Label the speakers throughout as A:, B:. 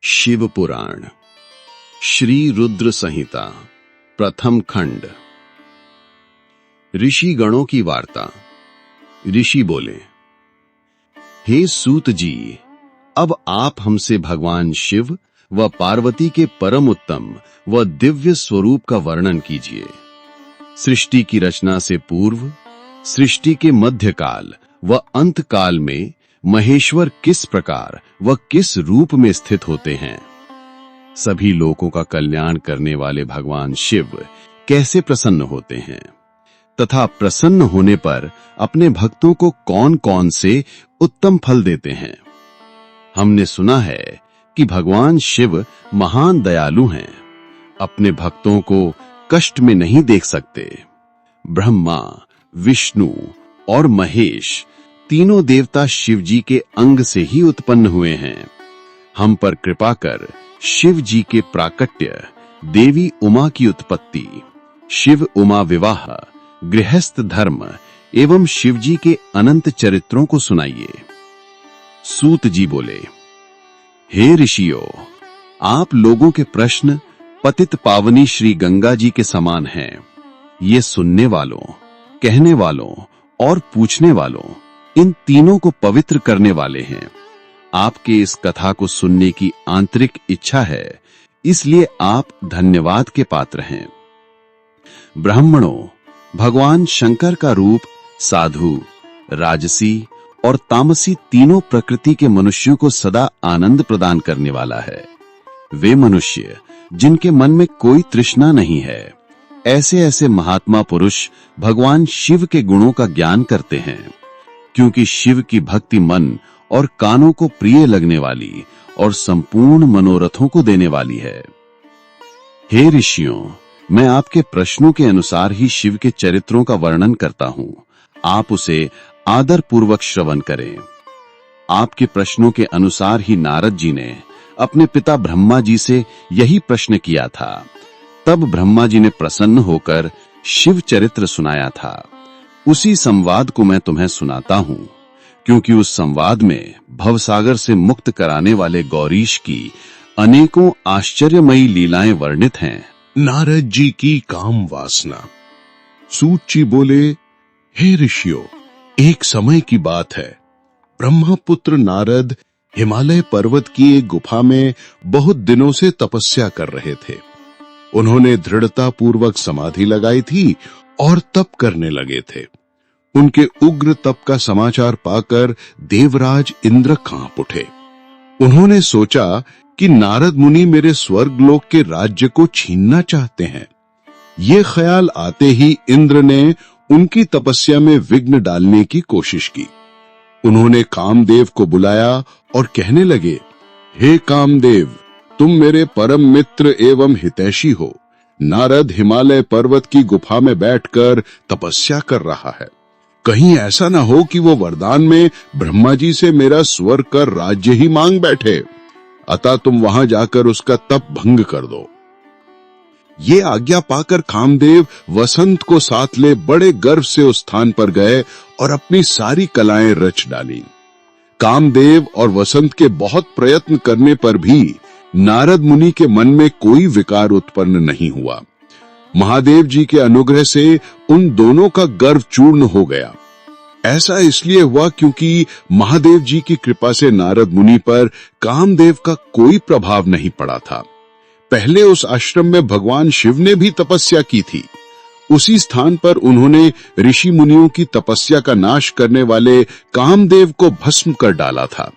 A: शिव पुराण श्री रुद्र संहिता प्रथम खंड। ऋषि गणों की वार्ता। ऋषि बोले, हे सूत जी, अब आप हमसे भगवान शिव व पार्वती के परम उत्तम व दिव्य स्वरूप का वर्णन कीजिए। सृष्टि की रचना से पूर्व, सृष्टि के मध्यकाल व अंतकाल में महेश्वर किस प्रकार व किस रूप में स्थित होते हैं? सभी लोगों का कल्याण करने वाले भगवान शिव कैसे प्रसन्न होते हैं तथा प्रसन्न होने पर अपने भक्तों को कौन कौन से उत्तम फल देते हैं? हमने सुना है कि भगवान शिव महान दयालु हैं, अपने भक्तों को कष्ट में नहीं देख सकते। ब्रह्मा, विष्णु और महेश तीनों देवता शिव जी के अंग से ही उत्पन्न हुए हैं। हम पर कृपा कर शिव जी के प्राकट्य, देवी उमा की उत्पत्ति, शिव उमा विवाह, गृहस्थ धर्म एवं शिव जी के अनंत चरित्रों को सुनाइए। सूत जी बोले, हे ऋषियों, आप लोगों के प्रश्न पतित पावनी श्री गंगा जी के समान हैं। ये सुनने वालों, कहने वालों और पूछने वालों, इन तीनों को पवित्र करने वाले हैं। आपके इस कथा को सुनने की आंतरिक इच्छा है, इसलिए आप धन्यवाद के पात्र हैं। ब्राह्मणों, भगवान शंकर का रूप साधु, राजसी और तामसी तीनों प्रकृति के मनुष्यों को सदा आनंद प्रदान करने वाला है। वे मनुष्य जिनके मन में कोई तृष्णा नहीं है, ऐसे ऐसे महात्मा पुरुष भगवान शिव के गुणों का ज्ञान करते हैं, क्योंकि शिव की भक्ति मन और कानों को प्रिय लगने वाली और संपूर्ण मनोरथों को देने वाली है। हे ऋषियों, मैं आपके प्रश्नों के अनुसार ही शिव के चरित्रों का वर्णन करता हूं। आप उसे आदर पूर्वक श्रवण करें। आपके प्रश्नों के अनुसार ही नारद जी ने अपने पिता ब्रह्मा जी से यही प्रश्न किया था। तब ब्रह्मा जी ने प्रसन्न होकर शिव चरित्र सुनाया था। उसी संवाद को मैं तुम्हें सुनाता हूं, क्योंकि उस संवाद में भवसागर से मुक्त कराने वाले गौरीश की अनेकों आश्चर्यमयी लीलाएं वर्णित हैं।
B: नारद जी की काम वासना। सूत जी बोले, हे ऋषियों, एक समय की बात है। ब्रह्मपुत्र नारद हिमालय पर्वत की एक गुफा में बहुत दिनों से तपस्या कर रहे थे। उन्होंने दृढ़ता पूर्वक समाधि लगाई थी और तप करने लगे थे। उनके उग्र तप का समाचार पाकर देवराज इंद्र कांप उठे। उन्होंने सोचा कि नारद मुनि मेरे स्वर्गलोक के राज्य को छीनना चाहते हैं। ये ख्याल आते ही इंद्र ने उनकी तपस्या में विघ्न डालने की कोशिश की। उन्होंने कामदेव को बुलाया और कहने लगे, हे कामदेव, तुम मेरे परम मित्र एवं हितैषी हो। नारद हिमालय पर्वत की गुफा में बैठकर तपस्या कर रहा है। कहीं ऐसा ना हो कि वो वरदान में ब्रह्मा जी से मेरा स्वर्ग का राज्य ही मांग बैठे। अतः तुम वहां जाकर उसका तप भंग कर दो। ये आज्ञा पाकर कामदेव वसंत को साथ ले बड़े गर्व से उस स्थान पर गए और अपनी सारी कलाएं रच डाली। कामदेव और वसंत के बहुत प्रयत्न करने पर भी नारद मुनि के मन में कोई विकार उत्पन्न नहीं हुआ। महादेव जी के अनुग्रह से उन दोनों का गर्व चूर्ण हो गया। ऐसा इसलिए हुआ क्योंकि महादेव जी की कृपा से नारद मुनि पर कामदेव का कोई प्रभाव नहीं पड़ा था। पहले उस आश्रम में भगवान शिव ने भी तपस्या की थी। उसी स्थान पर उन्होंने ऋषि मुनियों की तपस्या का नाश करने वाले कामदेव को भस्म कर डाला था।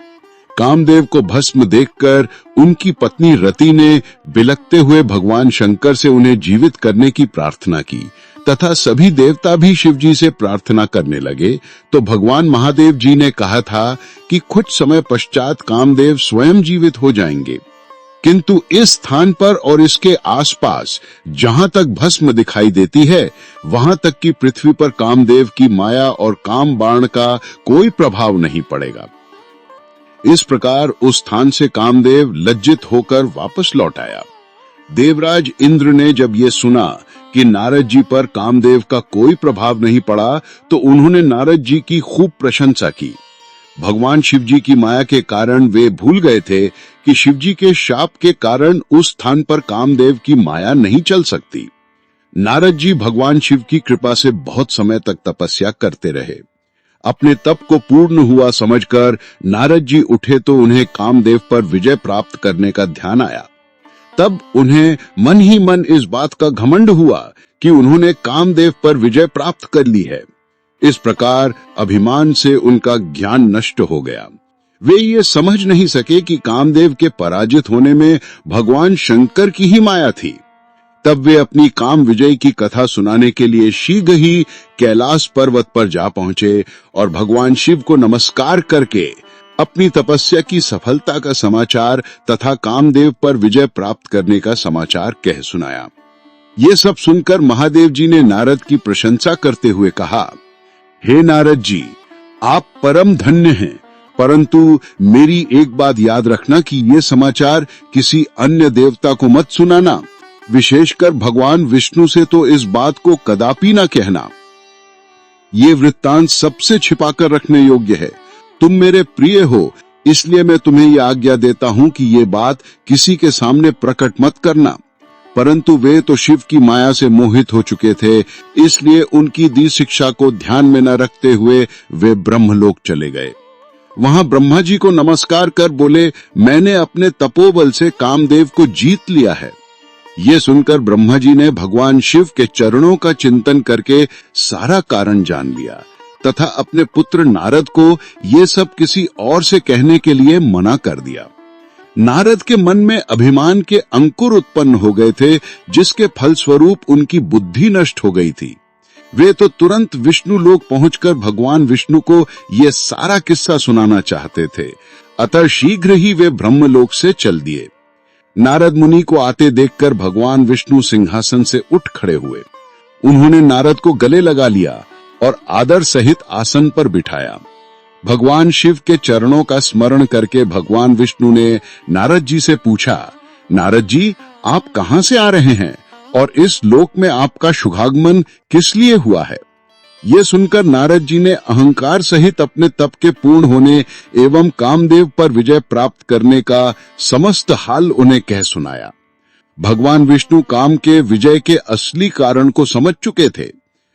B: कामदेव को भस्म देखकर उनकी पत्नी रति ने बिलखते हुए भगवान शंकर से उन्हें जीवित करने की प्रार्थना की तथा सभी देवता भी शिव जी से प्रार्थना करने लगे। तो भगवान महादेव जी ने कहा था कि कुछ समय पश्चात कामदेव स्वयं जीवित हो जाएंगे, किंतु इस स्थान पर और इसके आसपास जहां तक भस्म दिखाई देती है, वहां तक कि पृथ्वी पर कामदेव की माया और काम बाण का कोई प्रभाव नहीं पड़ेगा। इस प्रकार उस स्थान से कामदेव लज्जित होकर वापस लौट आया। देवराज इंद्र ने जब ये सुना कि नारद जी पर कामदेव का कोई प्रभाव नहीं पड़ा, तो उन्होंने नारद जी की खूब प्रशंसा की। भगवान शिव जी की माया के कारण वे भूल गए थे कि शिवजी के शाप के कारण उस स्थान पर कामदेव की माया नहीं चल सकती। नारद जी भगवान शिव की कृपा से बहुत समय तक तपस्या करते रहे। अपने तप को पूर्ण हुआ समझकर नारद जी उठे तो उन्हें कामदेव पर विजय प्राप्त करने का ध्यान आया। तब उन्हें मन ही मन इस बात का घमंड हुआ कि उन्होंने कामदेव पर विजय प्राप्त कर ली है। इस प्रकार अभिमान से उनका ज्ञान नष्ट हो गया। वे ये समझ नहीं सके कि कामदेव के पराजित होने में भगवान शंकर की ही माया थी। तब वे अपनी काम विजय की कथा सुनाने के लिए शीघ्र ही कैलाश पर्वत पर जा पहुंचे और भगवान शिव को नमस्कार करके अपनी तपस्या की सफलता का समाचार तथा कामदेव पर विजय प्राप्त करने का समाचार कह सुनाया। ये सब सुनकर महादेव जी ने नारद की प्रशंसा करते हुए कहा, हे नारद जी, आप परम धन्य हैं, परंतु मेरी एक बात याद रखना कि ये समाचार किसी अन्य देवता को मत सुनाना, विशेषकर भगवान विष्णु से तो इस बात को कदापि न कहना। ये वृत्तांत सबसे छिपाकर रखने योग्य है। तुम मेरे प्रिय हो, इसलिए मैं तुम्हें यह आज्ञा देता हूं कि ये बात किसी के सामने प्रकट मत करना। परंतु वे तो शिव की माया से मोहित हो चुके थे, इसलिए उनकी दी शिक्षा को ध्यान में न रखते हुए वे ब्रह्मलोक चले गए। वहां ब्रह्मा जी को नमस्कार कर बोले, मैंने अपने तपोबल से कामदेव को जीत लिया है। ये सुनकर ब्रह्मा जी ने भगवान शिव के चरणों का चिंतन करके सारा कारण जान लिया तथा अपने पुत्र नारद को ये सब किसी और से कहने के लिए मना कर दिया। नारद के मन में अभिमान के अंकुर उत्पन्न हो गए थे, जिसके फलस्वरूप उनकी बुद्धि नष्ट हो गई थी। वे तो तुरंत विष्णु लोक पहुंचकर भगवान विष्णु को ये सारा किस्सा सुनाना चाहते थे। अतः शीघ्र ही वे ब्रह्मलोक से चल दिए। नारद मुनि को आते देखकर भगवान विष्णु सिंहासन से उठ खड़े हुए। उन्होंने नारद को गले लगा लिया और आदर सहित आसन पर बिठाया। भगवान शिव के चरणों का स्मरण करके भगवान विष्णु ने नारद जी से पूछा, नारद जी, आप कहां से आ रहे हैं और इस लोक में आपका शुभागमन किस लिए हुआ है? ये सुनकर नारद जी ने अहंकार सहित अपने तप के पूर्ण होने एवं कामदेव पर विजय प्राप्त करने का समस्त हाल उन्हें कह सुनाया। भगवान विष्णु काम के विजय के असली कारण को समझ चुके थे।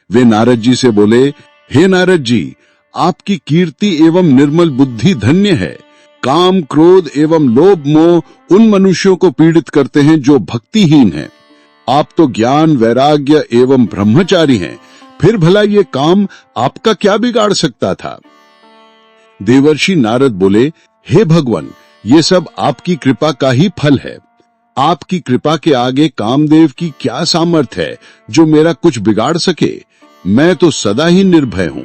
B: वे नारद जी से बोले, हे नारद जी, आपकी कीर्ति एवं निर्मल बुद्धि धन्य है। काम, क्रोध एवं लोभ मोह उन मनुष्यों को पीड़ित करते हैं जो भक्तिहीन हैं। आप तो ज्ञान, वैराग्य एवं ब्रह्मचारी हैं, फिर भला ये काम आपका क्या बिगाड़ सकता था? देवर्षि नारद बोले, हे भगवान, ये सब आपकी कृपा का ही फल है। आपकी कृपा के आगे कामदेव की क्या सामर्थ्य है जो मेरा कुछ बिगाड़ सके? मैं तो सदा ही निर्भय हूं।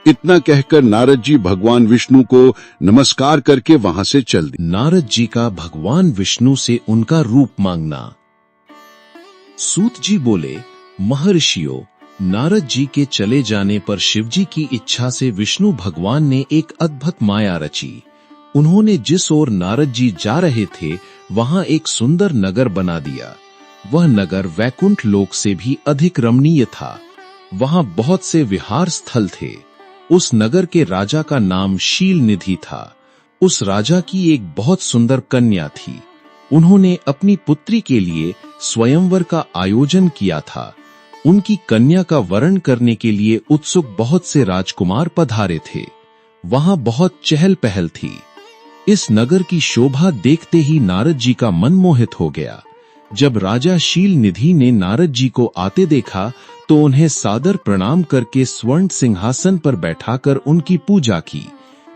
B: इतना कहकर नारद जी भगवान विष्णु को नमस्कार करके वहां से चल दिए।
C: नारद जी का भगवान विष्णु से उनका रूप मांगना। सूत जी बोले, महर्षियों, नारद जी के चले जाने पर शिवजी की इच्छा से विष्णु भगवान ने एक अद्भुत माया रची। उन्होंने जिस ओर नारद जी जा रहे थे वहां एक सुंदर नगर बना दिया। वह नगर वैकुंठ लोक से भी अधिक रमणीय था। वहां बहुत से विहार स्थल थे। उस नगर के राजा का नाम शील निधि था। उस राजा की एक बहुत सुंदर कन्या थी। उन्होंने अपनी पुत्री के लिए स्वयंवर का आयोजन किया था। उनकी कन्या का वरण करने के लिए उत्सुक बहुत से राजकुमार पधारे थे। वहां बहुत चहल पहल थी। इस नगर की शोभा देखते ही नारद जी का मन मोहित हो गया। जब राजा शील निधि ने नारद जी को आते देखा तो उन्हें सादर प्रणाम करके स्वर्ण सिंहासन पर बैठाकर उनकी पूजा की।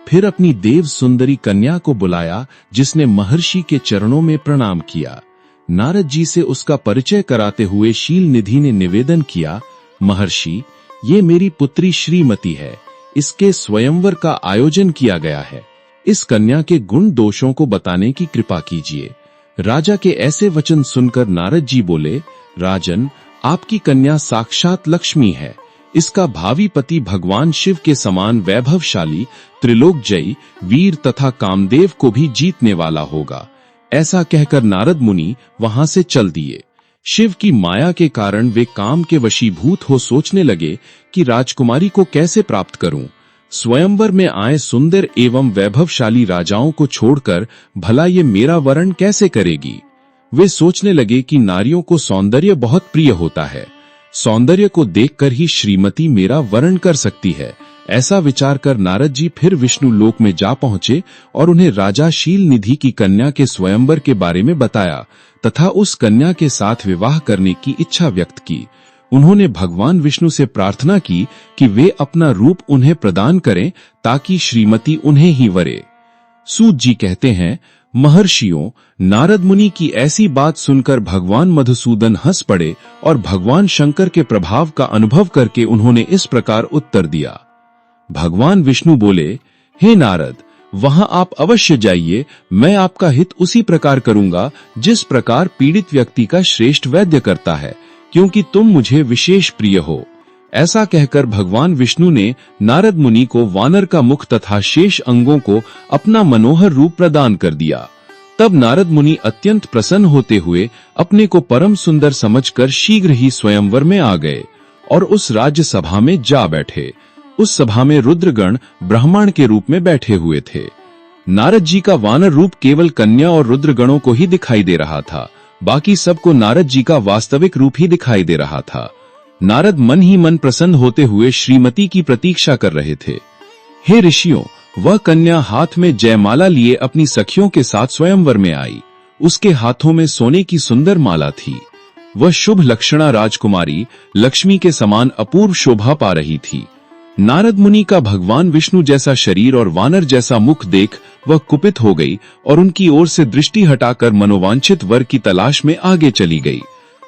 C: फिर अपनी देव सुंदरी कन्या को बुलाया, जिसने महर्षि के चरणों में प्रणाम किया। नारद जी से उसका परिचय कराते हुए शील निधि ने निवेदन किया, महर्षि, ये मेरी पुत्री श्रीमती है। इसके स्वयंवर का आयोजन किया गया है। इस कन्या के गुण दोषों को बताने की कृपा कीजिए। राजा के ऐसे वचन सुनकर नारद जी बोले, राजन, आपकी कन्या साक्षात लक्ष्मी है। इसका भावी पति भगवान शिव के समान वैभवशाली, त्रिलोकजयी, वीर तथा कामदेव को भी जीतने वाला होगा। ऐसा कहकर नारद मुनि वहां से चल दिए। शिव की माया के कारण वे काम के वशीभूत हो सोचने लगे कि राजकुमारी को कैसे प्राप्त करूं। स्वयंवर में आए सुंदर एवं वैभवशाली राजाओं को छोड़कर भला ये मेरा वरण कैसे करेगी। वे सोचने लगे कि नारियों को सौंदर्य बहुत प्रिय होता है, सौंदर्य को देखकर ही श्रीमती मेरा वरण कर सकती है। ऐसा विचार कर नारद जी फिर विष्णु लोक में जा पहुंचे और उन्हें राजा शील निधि की कन्या के स्वयंवर के बारे में बताया तथा उस कन्या के साथ विवाह करने की इच्छा व्यक्त की। उन्होंने भगवान विष्णु से प्रार्थना की कि वे अपना रूप उन्हें प्रदान करें ताकि श्रीमती उन्हें ही वरे। सूत जी कहते हैं, महर्षियों, नारद मुनि की ऐसी बात सुनकर भगवान मधुसूदन हंस पड़े और भगवान शंकर के प्रभाव का अनुभव करके उन्होंने इस प्रकार उत्तर दिया। भगवान विष्णु बोले, हे नारद, वहां आप अवश्य जाइए, मैं आपका हित उसी प्रकार करूंगा जिस प्रकार पीड़ित व्यक्ति का श्रेष्ठ वैद्य करता है, क्योंकि तुम मुझे विशेष प्रिय हो। ऐसा कहकर भगवान विष्णु ने नारद मुनि को वानर का मुख तथा शेष अंगों को अपना मनोहर रूप प्रदान कर दिया। तब नारद मुनि अत्यंत प्रसन्न होते हुए अपने को परम सुंदर समझकर शीघ्र ही स्वयंवर में आ गए और उस राज्य सभा में जा बैठे। उस सभा में रुद्रगण ब्राह्मण के रूप में बैठे हुए थे। नारद जी का वानर रूप केवल कन्या और रुद्रगणों को ही दिखाई दे रहा था, बाकी सबको नारद जी का वास्तविक रूप ही दिखाई दे रहा था। नारद मन ही मन प्रसन्न होते हुए श्रीमती की प्रतीक्षा कर रहे थे। हे ऋषियों, वह कन्या हाथ में जयमाला लिए अपनी सखियों के साथ स्वयंवर में आई। उसके हाथों में सोने की सुंदर माला थी। वह शुभ लक्षणा राजकुमारी लक्ष्मी के समान अपूर्व शोभा पा रही थी। नारद मुनि का भगवान विष्णु जैसा शरीर और वानर जैसा मुख देख वह कुपित हो गई और उनकी ओर से दृष्टि हटाकर मनोवांछित वर की तलाश में आगे चली गई।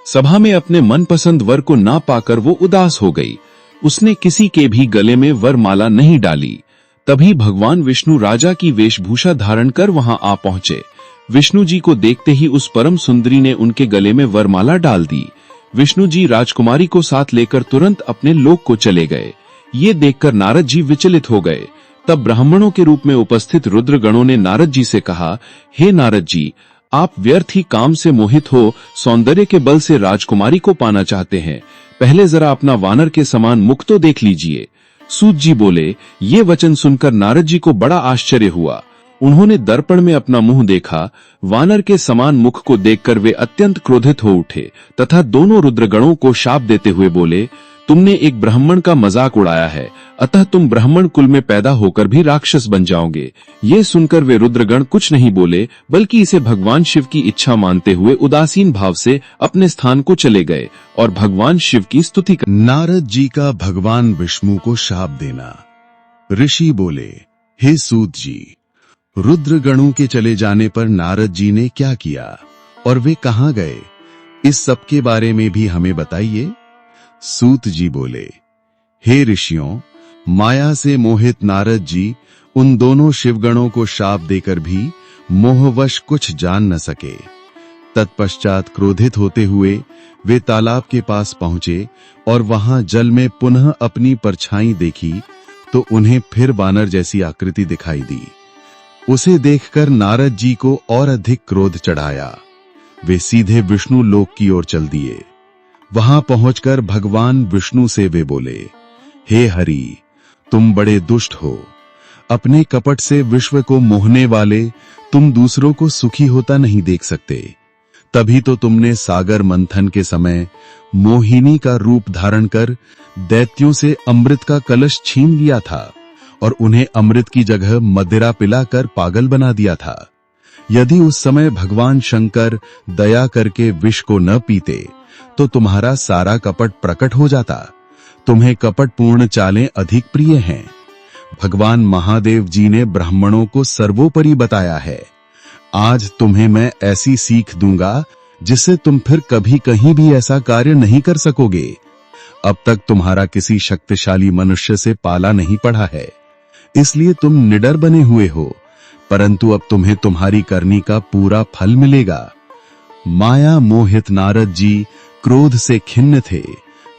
C: सभा में अपने मनपसंद वर को ना पाकर वो उदास हो गई। उसने किसी के भी गले में वरमाला नहीं डाली। तभी भगवान विष्णु राजा की वेशभूषा धारण कर वहां आ पहुंचे। विष्णु जी को देखते ही उस परम सुंदरी ने उनके गले में वरमाला डाल दी। विष्णु जी राजकुमारी को साथ लेकर तुरंत अपने लोक को चले गए। ये देखकर नारद जी विचलित हो गए। तब ब्राह्मणों के रूप में उपस्थित रुद्रगणों ने नारद जी से कहा, हे नारद जी, आप व्यर्थ ही काम से मोहित हो सौंदर्य के बल से राजकुमारी को पाना चाहते हैं। पहले जरा अपना वानर के समान मुख तो देख लीजिए। सूत जी बोले, ये वचन सुनकर नारद जी को बड़ा आश्चर्य हुआ। उन्होंने दर्पण में अपना मुंह देखा। वानर के समान मुख को देखकर वे अत्यंत क्रोधित हो उठे तथा दोनों रुद्रगणों को शाप देते हुए बोले, तुमने एक ब्राह्मण का मजाक उड़ाया है, अतः तुम ब्राह्मण कुल में पैदा होकर भी राक्षस बन जाओगे। ये सुनकर वे रुद्रगण कुछ नहीं बोले, बल्कि इसे भगवान शिव की इच्छा मानते हुए उदासीन भाव से अपने स्थान को चले गए और भगवान शिव की स्तुति कर।
A: नारद जी का भगवान विष्णु को शाप देना। ऋषि बोले, हे सूत जी, रुद्रगणों के चले जाने पर नारद जी ने क्या किया और वे कहाँ गए, इस सब के बारे में भी हमें बताइए। सूत जी बोले, हे ऋषियों, माया से मोहित नारद जी उन दोनों शिवगणों को शाप देकर भी मोहवश कुछ जान न सके। तत्पश्चात क्रोधित होते हुए वे तालाब के पास पहुंचे और वहां जल में पुनः अपनी परछाई देखी तो उन्हें फिर वानर जैसी आकृति दिखाई दी। उसे देखकर नारद जी को और अधिक क्रोध चढ़ाया। वे सीधे विष्णु लोक की ओर चल दिए। वहां पहुंचकर भगवान विष्णु से वे बोले, हे हरि, तुम बड़े दुष्ट हो। अपने कपट से विश्व को मोहने वाले तुम दूसरों को सुखी होता नहीं देख सकते। तभी तो तुमने सागर मंथन के समय मोहिनी का रूप धारण कर दैत्यों से अमृत का कलश छीन लिया था और उन्हें अमृत की जगह मदिरा पिलाकर पागल बना दिया था। यदि उस समय भगवान शंकर दया करके विष को न पीते तो तुम्हारा सारा कपट प्रकट हो जाता। तुम्हें कपट पूर्ण चालें अधिक प्रिय हैं। भगवान महादेव जी ने ब्राह्मणों को सर्वोपरि बताया है। आज तुम्हें मैं ऐसी सीख दूंगा जिससे तुम फिर कभी कहीं भी ऐसा कार्य नहीं कर सकोगे। अब तक तुम्हारा किसी शक्तिशाली मनुष्य से पाला नहीं पड़ा है, इसलिए तुम निडर बने हुए हो, परंतु अब तुम्हें तुम्हारी करनी का पूरा फल मिलेगा। माया मोहित नारद जी क्रोध से खिन्न थे।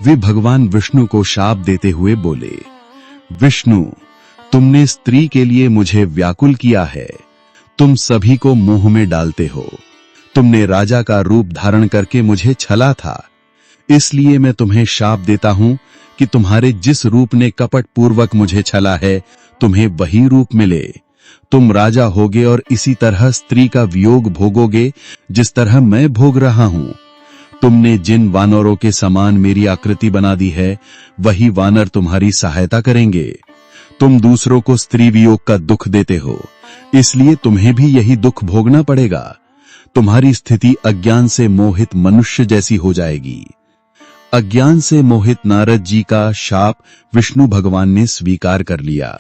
A: वे भगवान विष्णु को शाप देते हुए बोले, विष्णु, तुमने स्त्री के लिए मुझे व्याकुल किया है। तुम सभी को मोह में डालते हो। तुमने राजा का रूप धारण करके मुझे छला था, इसलिए मैं तुम्हें शाप देता हूं
B: कि तुम्हारे जिस रूप ने कपट पूर्वक मुझे छला है, तुम्हें वही रूप मिले। तुम राजा होगे और इसी तरह स्त्री का वियोग भोगोगे जिस तरह मैं भोग रहा हूं। तुमने जिन वानरों के समान मेरी आकृति बना दी है, वही वानर तुम्हारी सहायता करेंगे। तुम दूसरों को स्त्री वियोग का दुख देते हो, इसलिए तुम्हें भी यही दुख भोगना पड़ेगा। तुम्हारी स्थिति अज्ञान से मोहित मनुष्य जैसी हो जाएगी। अज्ञान से मोहित नारद जी का शाप विष्णु भगवान ने स्वीकार कर लिया।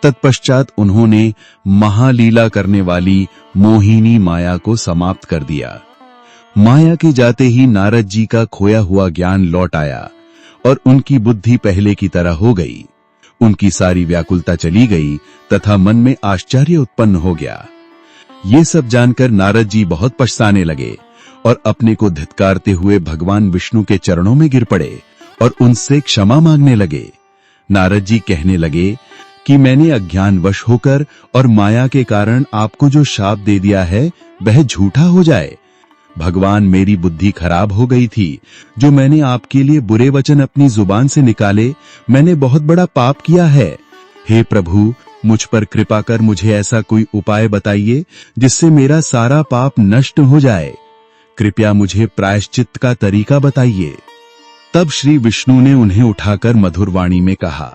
B: तत्पश्चात उन्होंने महालीला करने वाली मोहिनी माया को समाप्त कर दिया। माया के जाते ही नारद जी का खोया हुआ ज्ञान लौट आया और उनकी बुद्धि पहले की तरह हो गई। उनकी सारी व्याकुलता चली गई तथा मन में आश्चर्य उत्पन्न हो गया। ये सब जानकर नारद जी बहुत पछताने लगे और अपने को धिक्कारते हुए भगवान विष्णु के चरणों में गिर पड़े और उनसे क्षमा मांगने लगे। नारद जी कहने लगे कि मैंने अज्ञानवश होकर और माया के कारण आपको जो शाप दे दिया है वह झूठा हो जाए। भगवान, मेरी बुद्धि खराब हो गई थी, जो मैंने आपके लिए बुरे वचन अपनी जुबान से निकाले, मैंने बहुत बड़ा पाप किया है। हे प्रभु, मुझ पर कृपा कर मुझे ऐसा कोई उपाय बताइए जिससे मेरा सारा पाप नष्ट हो जाए। कृपया मुझे प्रायश्चित का तरीका बताइए। तब श्री विष्णु ने उन्हें उठाकर मधुर वाणी में कहा,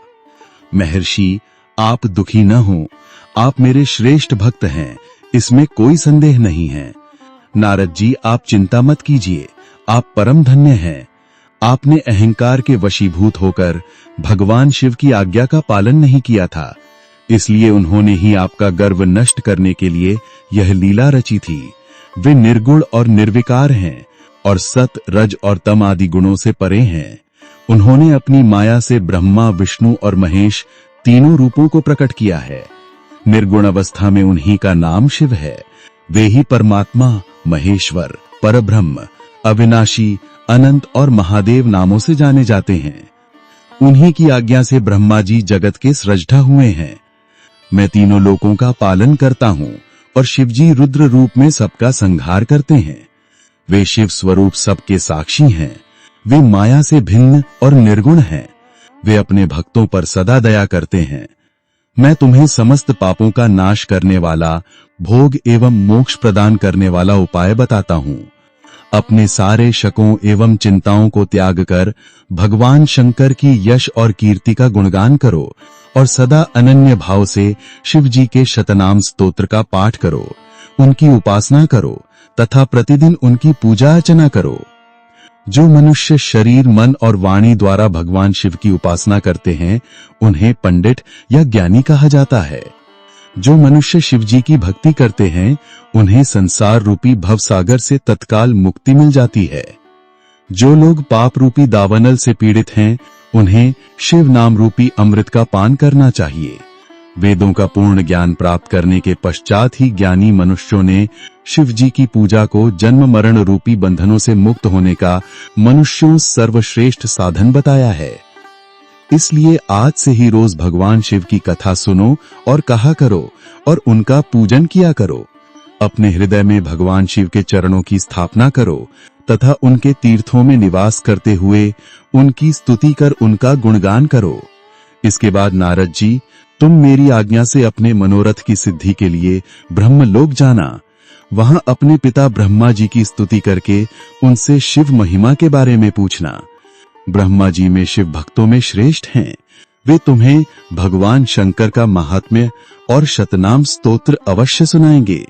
B: महर्षि, आप दुखी न हो, आप मेरे श्रेष्ठ भक्त हैं, इसमें कोई संदेह नहीं है। नारद जी, आप चिंता मत कीजिए, आप परम धन्य हैं। आपने अहंकार के वशीभूत होकर भगवान शिव की आज्ञा का पालन नहीं किया था, इसलिए उन्होंने ही आपका गर्व नष्ट करने के लिए यह लीला रची थी। वे निर्गुण और निर्विकार हैं और सत, रज और तम आदि गुणों से परे हैं। उन्होंने अपनी माया से ब्रह्मा, विष्णु और महेश तीनों रूपों को प्रकट किया है। निर्गुण अवस्था में उन्हीं का नाम शिव है। वे ही परमात्मा, महेश्वर, परब्रह्म, अविनाशी, अनंत और महादेव नामों से जाने जाते हैं। उन्हीं की आज्ञा से ब्रह्मा जी जगत के सृष्टा हुए हैं। मैं तीनों लोकों का पालन करता हूँ और शिवजी रुद्र रूप में सबका संहार करते हैं। वे शिव स्वरूप सबके साक्षी हैं। वे माया से भिन्न और निर्गुण हैं। वे अपने भक्तों पर सदा दया करते हैं। मैं तुम्हें समस्त पापों का नाश करने वाला, भोग एवं मोक्ष प्रदान करने वाला उपाय बताता हूँ। अपने सारे शकों एवं चिंताओं को त्याग कर भगवान शंकर की यश और कीर्ति का गुणगान करो और सदा अनन्य भाव से शिव जी के शतनाम स्तोत्र का पाठ करो, उनकी उपासना करो तथा प्रतिदिन उनकी पूजा अर्चना करो। जो मनुष्य शरीर, मन और वाणी द्वारा भगवान शिव की उपासना करते हैं, उन्हें पंडित या ज्ञानी कहा जाता है। जो मनुष्य शिव जी की भक्ति करते हैं, उन्हें संसार रूपी भवसागर से तत्काल मुक्ति मिल जाती है। जो लोग पाप रूपी दावानल से पीड़ित हैं, उन्हें शिव नाम रूपी अमृत का पान करना चाहिए। वेदों का पूर्ण ज्ञान प्राप्त करने के पश्चात ही ज्ञानी मनुष्यों ने शिव जी की पूजा को जन्म मरण रूपी बंधनों से मुक्त होने का मनुष्यों सर्वश्रेष्ठ साधन बताया है। इसलिए आज से ही रोज भगवान शिव की कथा सुनो और कहा करो और उनका पूजन किया करो। अपने हृदय में भगवान शिव के चरणों की स्थापना करो तथा उनके तीर्थों में निवास करते हुए उनकी स्तुति कर उनका गुणगान करो। इसके बाद नारद जी, तुम मेरी आज्ञा से अपने मनोरथ की सिद्धि के लिए ब्रह्मलोक जाना। वहां अपने पिता ब्रह्मा जी की स्तुति करके उनसे शिव महिमा के बारे में पूछना। ब्रह्मा जी में शिव भक्तों में श्रेष्ठ हैं। वे तुम्हें भगवान शंकर का महात्म्य और शतनाम स्तोत्र अवश्य सुनाएंगे।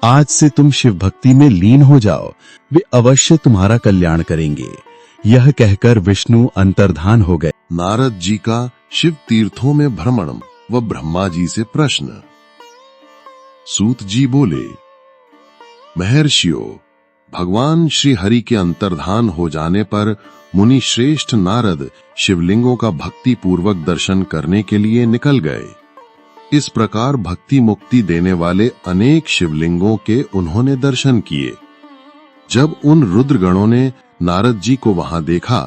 B: आज से तुम शिव भक्ति में लीन हो जाओ, वे अवश्य तुम्हारा कल्याण करेंगे। यह कहकर विष्णु अंतर्धान हो गए।
A: नारद जी का शिव तीर्थों में भ्रमण व ब्रह्मा जी से प्रश्न। सूत जी बोले, महर्षियों, भगवान श्री हरि के अंतर्धान हो जाने पर मुनि श्रेष्ठ नारद शिवलिंगों का भक्ति पूर्वक दर्शन करने के लिए निकल गए। इस प्रकार भक्ति मुक्ति देने वाले अनेक शिवलिंगों के उन्होंने दर्शन किए। जब उन रुद्रगणों ने नारद जी को वहां देखा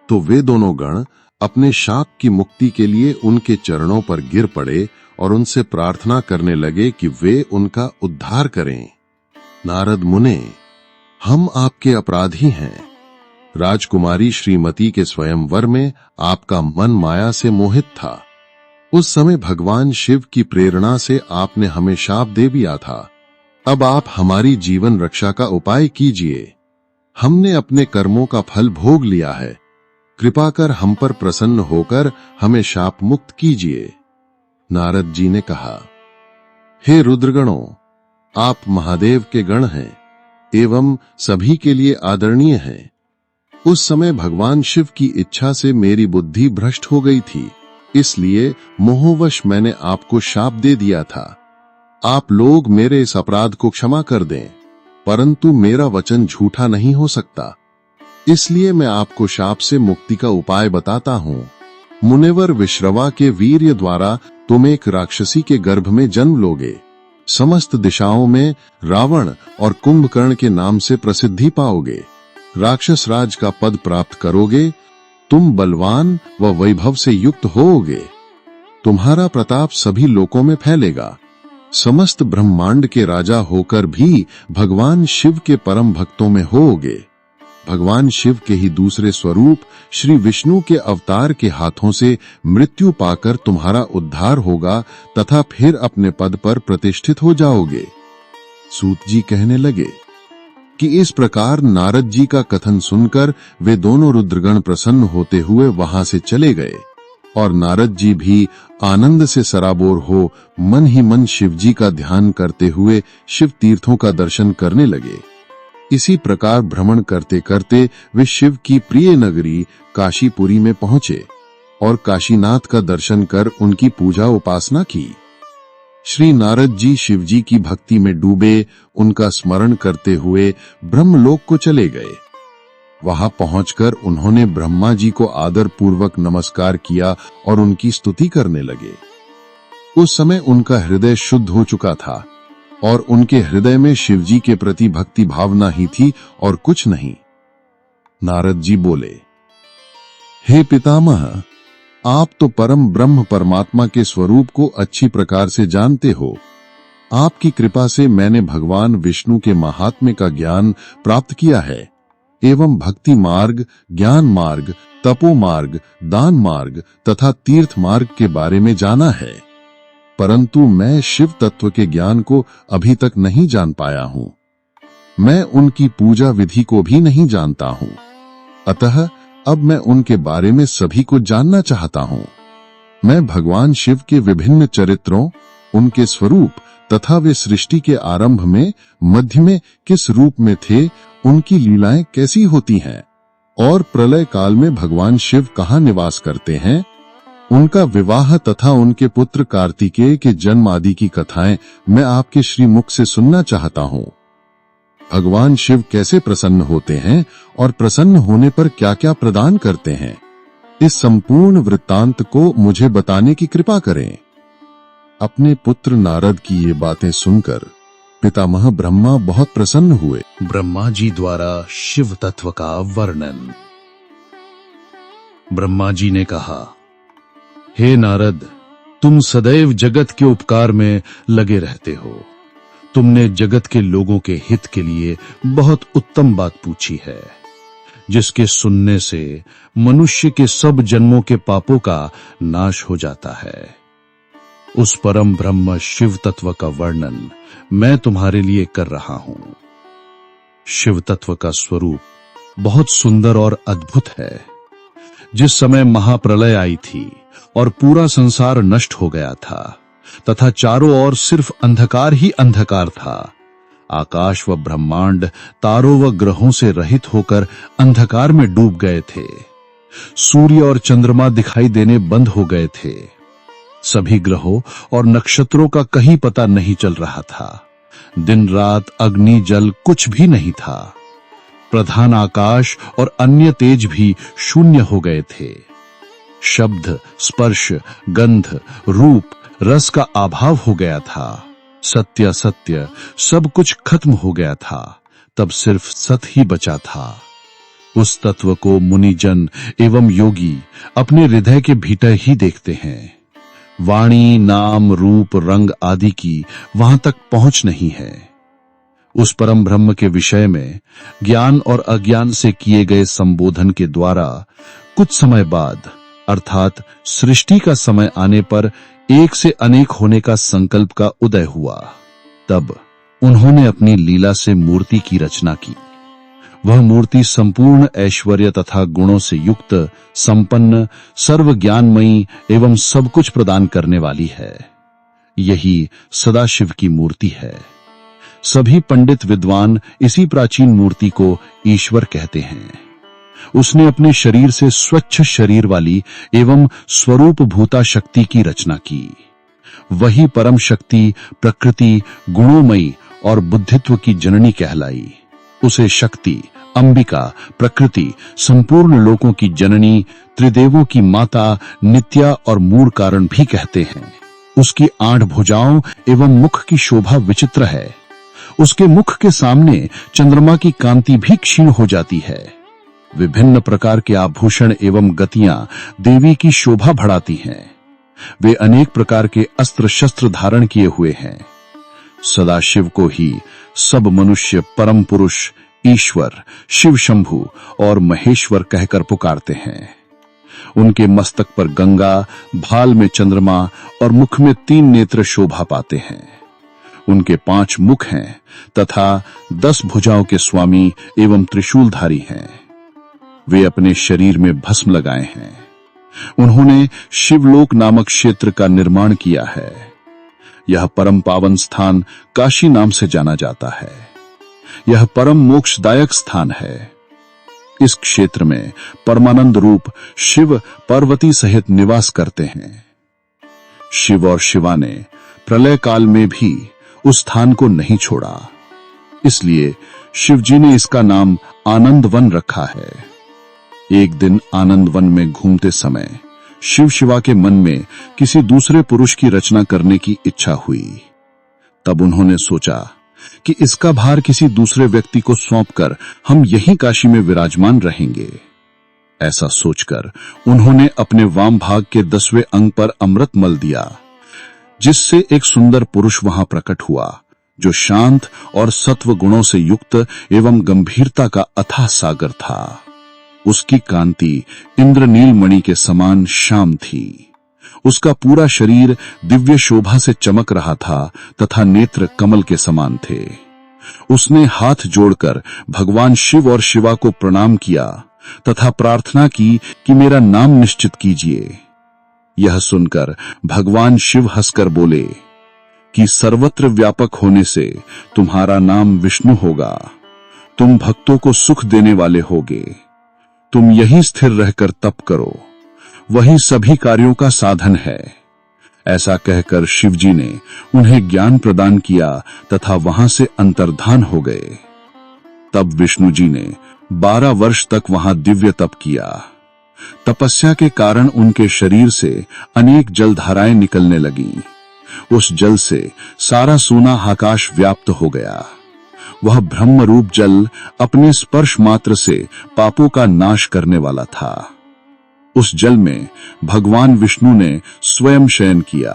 A: तो वे दोनों गण अपने शाप की मुक्ति के लिए उनके चरणों पर गिर पड़े और उनसे प्रार्थना करने लगे कि वे उनका उद्धार करें। नारद मुने, हम आपके अपराधी हैं।
B: राजकुमारी श्रीमती के स्वयंवर में आपका मन माया से मोहित था। उस समय भगवान शिव की प्रेरणा से आपने हमें शाप दे दिया था। अब आप हमारी जीवन रक्षा का उपाय कीजिए। हमने अपने कर्मों का फल भोग लिया है। कृपा कर हम पर प्रसन्न होकर हमें शाप मुक्त कीजिए। नारद जी ने कहा, हे रुद्रगणों, आप महादेव के गण हैं एवं सभी के लिए आदरणीय हैं। उस समय भगवान शिव की इच्छा से मेरी बुद्धि भ्रष्ट हो गई थी, इसलिए मोहवश मैंने आपको शाप दे दिया था। आप लोग मेरे इस अपराध को क्षमा कर दें, परंतु मेरा वचन झूठा नहीं हो सकता, इसलिए मैं आपको शाप से मुक्ति का उपाय बताता हूँ। मुनिवर विश्रवा के वीर्य द्वारा तुम एक राक्षसी के गर्भ में जन्म लोगे। समस्त दिशाओं में रावण और कुंभकर्ण के नाम से प्रसिद्धि पाओगे। राक्षस राज का पद प्राप्त करोगे। तुम बलवान व वैभव से युक्त होोगे। तुम्हारा प्रताप सभी लोकों में फैलेगा। समस्त ब्रह्मांड के राजा होकर भी भगवान शिव के परम भक्तों में होोगे। भगवान शिव के ही दूसरे स्वरूप श्री विष्णु के अवतार के हाथों से मृत्यु पाकर तुम्हारा उद्धार होगा तथा फिर अपने पद पर प्रतिष्ठित हो जाओगे। सूत जी कहने लगे कि इस प्रकार नारद जी का कथन सुनकर वे दोनों रुद्रगण प्रसन्न होते हुए वहां से चले गए और नारद जी भी आनंद से सराबोर हो मन ही मन शिव जी का ध्यान करते हुए शिव तीर्थों का दर्शन करने लगे। इसी प्रकार भ्रमण करते करते वे शिव की प्रिय नगरी काशीपुरी में पहुंचे और काशीनाथ का दर्शन कर उनकी पूजा उपासना की। श्री नारद जी शिव जी की भक्ति में डूबे उनका स्मरण करते हुए ब्रह्मलोक को चले गए। वहां पहुंचकर उन्होंने ब्रह्मा जी को आदर पूर्वक नमस्कार किया और उनकी स्तुति करने लगे। उस समय उनका हृदय शुद्ध हो चुका था और उनके हृदय में शिव जी के प्रति भक्ति भावना ही थी और कुछ नहीं। नारद जी बोले, हे पितामह, आप तो परम ब्रह्म परमात्मा के स्वरूप को अच्छी प्रकार से जानते हो। आपकी कृपा से मैंने भगवान विष्णु के महात्म्य का ज्ञान प्राप्त किया है एवं भक्ति मार्ग, ज्ञान मार्ग, तपो मार्ग, दान मार्ग तथा तीर्थ मार्ग के बारे में जाना है, परंतु मैं शिव तत्व के ज्ञान को अभी तक नहीं जान पाया हूं। मैं उनकी पूजा विधि को भी नहीं जानता हूं। अतः अब मैं उनके बारे में सभी को जानना चाहता हूं। मैं भगवान शिव के विभिन्न चरित्रों, उनके स्वरूप तथा वे सृष्टि के आरंभ में, मध्य में किस रूप में थे, उनकी लीलाएं कैसी होती हैं और प्रलय काल में भगवान शिव कहाँ निवास करते हैं, उनका विवाह तथा उनके पुत्र कार्तिकेय के जन्म आदि की कथाएं मैं आपके श्रीमुख से सुनना चाहता हूं। भगवान शिव कैसे प्रसन्न होते हैं और प्रसन्न होने पर क्या क्या प्रदान करते हैं, इस संपूर्ण वृत्तांत को मुझे बताने की कृपा करें। अपने पुत्र नारद की ये बातें सुनकर पितामह ब्रह्मा बहुत प्रसन्न हुए।
C: ब्रह्मा जी द्वारा शिव तत्व का वर्णन। ब्रह्मा जी ने कहा, हे नारद, तुम सदैव जगत के उपकार में लगे रहते हो। तुमने जगत के लोगों के हित के लिए बहुत उत्तम बात पूछी है, जिसके सुनने से मनुष्य के सब जन्मों के पापों का नाश हो जाता है। उस परम ब्रह्म शिव तत्व का वर्णन मैं तुम्हारे लिए कर रहा हूं। शिव तत्व का स्वरूप बहुत सुंदर और अद्भुत है। जिस समय महाप्रलय आई थी और पूरा संसार नष्ट हो गया था तथा चारों ओर सिर्फ अंधकार ही अंधकार था, आकाश व ब्रह्मांड तारों व ग्रहों से रहित होकर अंधकार में डूब गए थे। सूर्य और चंद्रमा दिखाई देने बंद हो गए थे। सभी ग्रहों और नक्षत्रों का कहीं पता नहीं चल रहा था। दिन रात, अग्नि जल कुछ भी नहीं था। प्रधान आकाश और अन्य तेज भी शून्य हो गए थे। शब्द, स्पर्श, गंध, रूप, रस का अभाव हो गया था। सत्य असत्य सब कुछ खत्म हो गया था। तब सिर्फ सत ही बचा था। उस तत्व को मुनिजन एवं योगी अपने हृदय के भीतर ही देखते हैं। वाणी, नाम, रूप, रंग आदि की वहां तक पहुंच नहीं है।
B: उस परम ब्रह्म के विषय में ज्ञान और अज्ञान से किए गए संबोधन के द्वारा कुछ समय बाद अर्थात सृष्टि का समय आने पर एक से अनेक होने का संकल्प का उदय हुआ। तब उन्होंने अपनी लीला से मूर्ति की रचना की। वह मूर्ति संपूर्ण ऐश्वर्य तथा गुणों से युक्त, संपन्न, सर्व ज्ञानमयी एवं सब कुछ प्रदान करने वाली है। यही सदाशिव की मूर्ति है। सभी पंडित विद्वान इसी प्राचीन मूर्ति को ईश्वर कहते हैं। उसने अपने शरीर से स्वच्छ शरीर वाली एवं स्वरूप भूता शक्ति की रचना की। वही परम शक्ति प्रकृति, गुणोमयी और बुद्धित्व की जननी कहलाई। उसे शक्ति, अंबिका, प्रकृति, संपूर्ण लोकों की जननी, त्रिदेवों की माता, नित्या और मूल कारण भी कहते हैं। उसकी 8 भुजाओं एवं मुख की शोभा विचित्र है। उसके मुख के सामने चंद्रमा की कांति भी क्षीण हो जाती है। विभिन्न प्रकार के आभूषण एवं गतियां देवी की शोभा बढ़ाती हैं। वे अनेक प्रकार के अस्त्र शस्त्र धारण किए हुए हैं। सदाशिव को ही सब मनुष्य परम पुरुष, ईश्वर, शिव शंभु और महेश्वर कहकर पुकारते हैं। उनके मस्तक पर गंगा, भाल में चंद्रमा और मुख में 3 नेत्र शोभा पाते हैं। उनके 5 मुख हैं तथा 10 भुजाओं के स्वामी एवं त्रिशूलधारी हैं। वे अपने शरीर में भस्म लगाए हैं। उन्होंने शिवलोक नामक क्षेत्र का निर्माण किया है। यह परम पावन स्थान काशी नाम से जाना जाता है। यह परम मोक्षदायक स्थान है। इस क्षेत्र में परमानंद रूप शिव पार्वती सहित निवास करते हैं। शिव और शिवा ने प्रलय काल में भी उस स्थान को नहीं छोड़ा, इसलिए शिवजी ने इसका नाम आनंद वन रखा है। एक दिन आनंद वन में घूमते समय शिव शिवा के मन में किसी दूसरे पुरुष की रचना करने की इच्छा हुई। तब उन्होंने सोचा कि इसका भार किसी दूसरे व्यक्ति को सौंपकर हम यहीं काशी में विराजमान रहेंगे। ऐसा सोचकर उन्होंने अपने वाम भाग के 10वें अंग पर अमृत मल दिया, जिससे एक सुंदर पुरुष वहां प्रकट हुआ, जो शांत और सत्व गुणों से युक्त एवं गंभीरता का अथाह सागर था। उसकी कांति इंद्रनील मणि के समान श्याम थी। उसका पूरा शरीर दिव्य शोभा से चमक रहा था तथा नेत्र कमल के समान थे। उसने हाथ जोड़कर भगवान शिव और शिवा को प्रणाम किया तथा प्रार्थना की कि मेरा नाम निश्चित कीजिए। यह सुनकर भगवान शिव हंसकर बोले कि सर्वत्र व्यापक होने से तुम्हारा नाम विष्णु होगा। तुम भक्तों को सुख देने वाले होगे। तुम यहीं स्थिर रहकर तप करो, वही सभी कार्यों का साधन है। ऐसा कहकर शिवजी ने उन्हें ज्ञान प्रदान किया तथा वहां से अंतर्धान हो गए। तब विष्णु जी ने 12 वर्ष तक वहां दिव्य तप किया। तपस्या के कारण उनके शरीर से अनेक जलधाराएं निकलने लगीं। उस जल से सारा सोना आकाश व्याप्त हो गया। वह ब्रह्म रूप जल अपने स्पर्श मात्र से पापों का नाश करने वाला था। उस जल में भगवान विष्णु ने स्वयं शयन किया।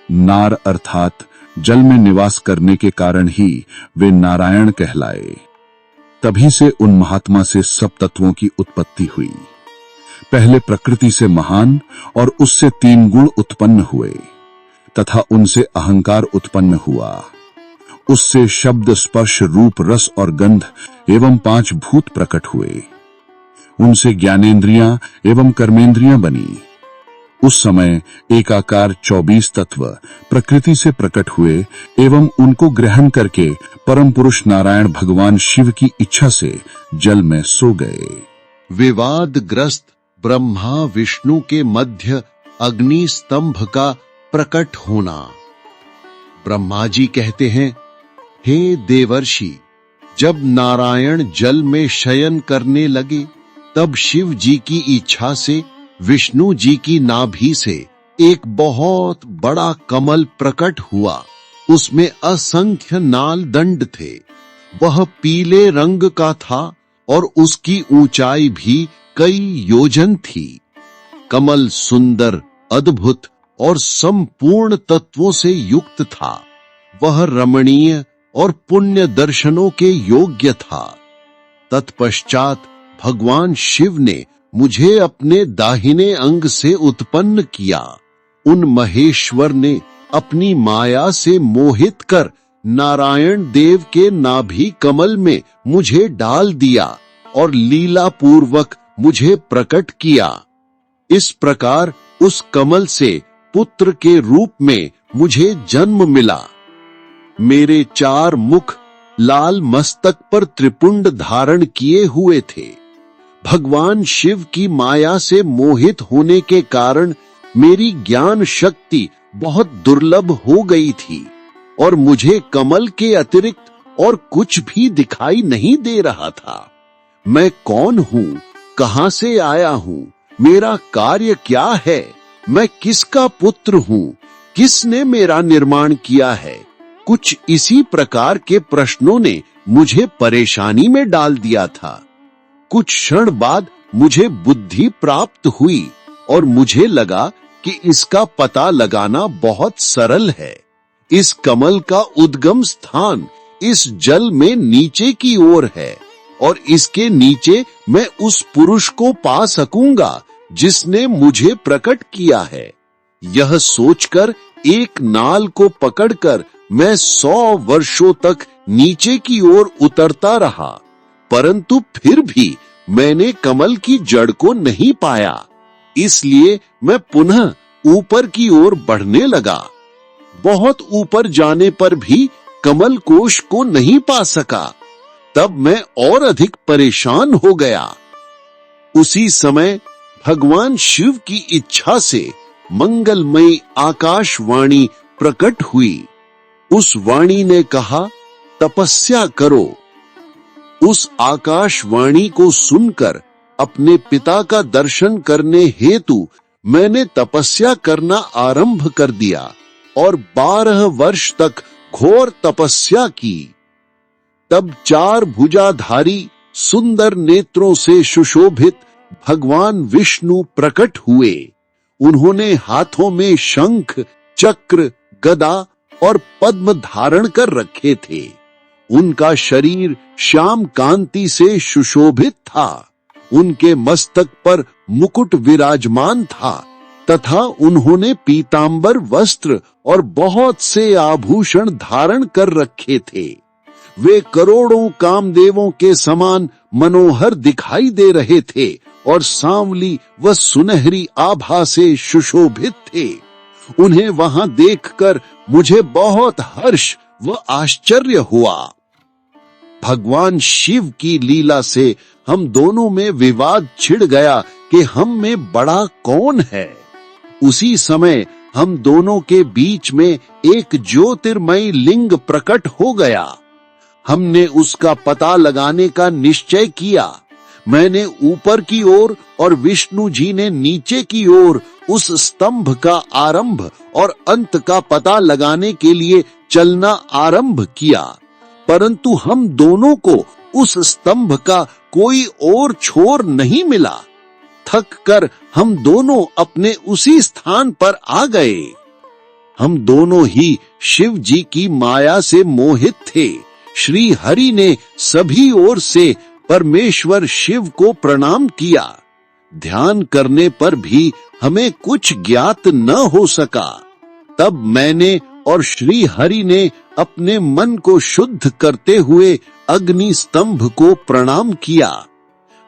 B: नार अर्थात जल में निवास करने के कारण ही वे नारायण कहलाए। तभी से उन महात्मा से सब तत्वों की उत्पत्ति हुई। पहले प्रकृति से महान और उससे 3 गुण उत्पन्न हुए तथा उनसे अहंकार उत्पन्न हुआ। उससे शब्द, स्पर्श, रूप, रस और गंध एवं 5 भूत प्रकट हुए। उनसे ज्ञानेंद्रियां एवं कर्मेंद्रियां बनी। उस समय एकाकार 24 तत्व प्रकृति से प्रकट हुए एवं उनको ग्रहण करके परम पुरुष नारायण भगवान शिव की इच्छा से जल में सो गए।
A: विवादग्रस्त ब्रह्मा विष्णु के मध्य अग्नि स्तंभ का प्रकट होना। ब्रह्मा जी कहते हैं, हे देवर्षि, जब नारायण जल में शयन करने लगे तब शिव जी की इच्छा से विष्णु जी की नाभि से एक बहुत बड़ा कमल प्रकट हुआ। उसमें असंख्य नाल दंड थे। वह पीले रंग का था और उसकी ऊंचाई भी कई योजन थी। कमल सुंदर, अद्भुत और संपूर्ण तत्वों से युक्त था। वह रमणीय, और पुण्य दर्शनों के योग्य था। तत्पश्चात भगवान शिव ने मुझे अपने दाहिने अंग से उत्पन्न किया। उन महेश्वर ने अपनी माया से मोहित कर नारायण देव के नाभि कमल में मुझे डाल दिया और लीला पूर्वक मुझे प्रकट किया। इस प्रकार उस कमल से पुत्र के रूप में मुझे जन्म मिला। मेरे 4 मुख लाल मस्तक पर त्रिपुंड धारण किए हुए थे। भगवान शिव की माया से मोहित होने के कारण मेरी ज्ञान शक्ति बहुत दुर्लभ हो गई थी और मुझे कमल के अतिरिक्त और कुछ भी दिखाई नहीं दे रहा था। मैं कौन हूँ, कहां से आया हूँ, मेरा कार्य क्या है, मैं किसका पुत्र हूँ, किसने मेरा निर्माण किया है, कुछ इसी प्रकार के प्रश्नों ने मुझे परेशानी में डाल दिया था। कुछ क्षण बाद मुझे बुद्धि प्राप्त हुई और मुझे लगा कि इसका पता लगाना बहुत सरल है। इस कमल का उद्गम स्थान इस जल में नीचे की ओर है और इसके नीचे मैं उस पुरुष को पा सकूंगा जिसने मुझे प्रकट किया है। यह सोचकर एक नाल को पकड़कर मैं 100 वर्षों तक नीचे की ओर उतरता रहा, परंतु फिर भी मैंने कमल की जड़ को नहीं पाया। इसलिए मैं पुनः ऊपर की ओर बढ़ने लगा। बहुत ऊपर जाने पर भी कमल कोश को नहीं पा सका। तब मैं और अधिक परेशान हो गया। उसी समय भगवान शिव की इच्छा से मंगलमयी आकाशवाणी प्रकट हुई। उस वाणी ने कहा, तपस्या करो। उस आकाशवाणी को सुनकर अपने पिता का दर्शन करने हेतु मैंने तपस्या करना आरंभ कर दिया और 12 वर्ष तक घोर तपस्या की। तब 4 भुजाधारी सुंदर नेत्रों से सुशोभित भगवान विष्णु प्रकट हुए। उन्होंने हाथों में शंख, चक्र, गदा और पद्म धारण कर रखे थे। उनका शरीर श्याम कांति से सुशोभित था। उनके मस्तक पर मुकुट विराजमान था तथा उन्होंने पीतांबर वस्त्र और बहुत से आभूषण धारण कर रखे थे। वे करोड़ों कामदेवों के समान मनोहर दिखाई दे रहे थे और सांवली व सुनहरी आभा से सुशोभित थे। उन्हें वहां देखकर मुझे बहुत हर्ष व आश्चर्य हुआ। भगवान शिव की लीला से हम दोनों में विवाद छिड़ गया कि हम में बड़ा कौन है। उसी समय हम दोनों के बीच में एक ज्योतिर्मय लिंग प्रकट हो गया। हमने उसका पता लगाने का निश्चय किया। मैंने ऊपर की ओर और विष्णु जी ने नीचे की ओर उस स्तंभ का आरंभ और अंत का पता लगाने के लिए चलना आरंभ किया, परंतु हम दोनों को उस स्तंभ का कोई और छोर नहीं मिला। थक कर हम दोनों अपने उसी स्थान पर आ गए। हम दोनों ही शिव जी की माया से मोहित थे। श्री हरि ने सभी ओर से परमेश्वर शिव को प्रणाम किया। ध्यान करने पर भी हमें कुछ ज्ञात न हो सका। तब मैंने और श्री हरि ने अपने मन को शुद्ध करते हुए अग्नि स्तंभ को प्रणाम किया।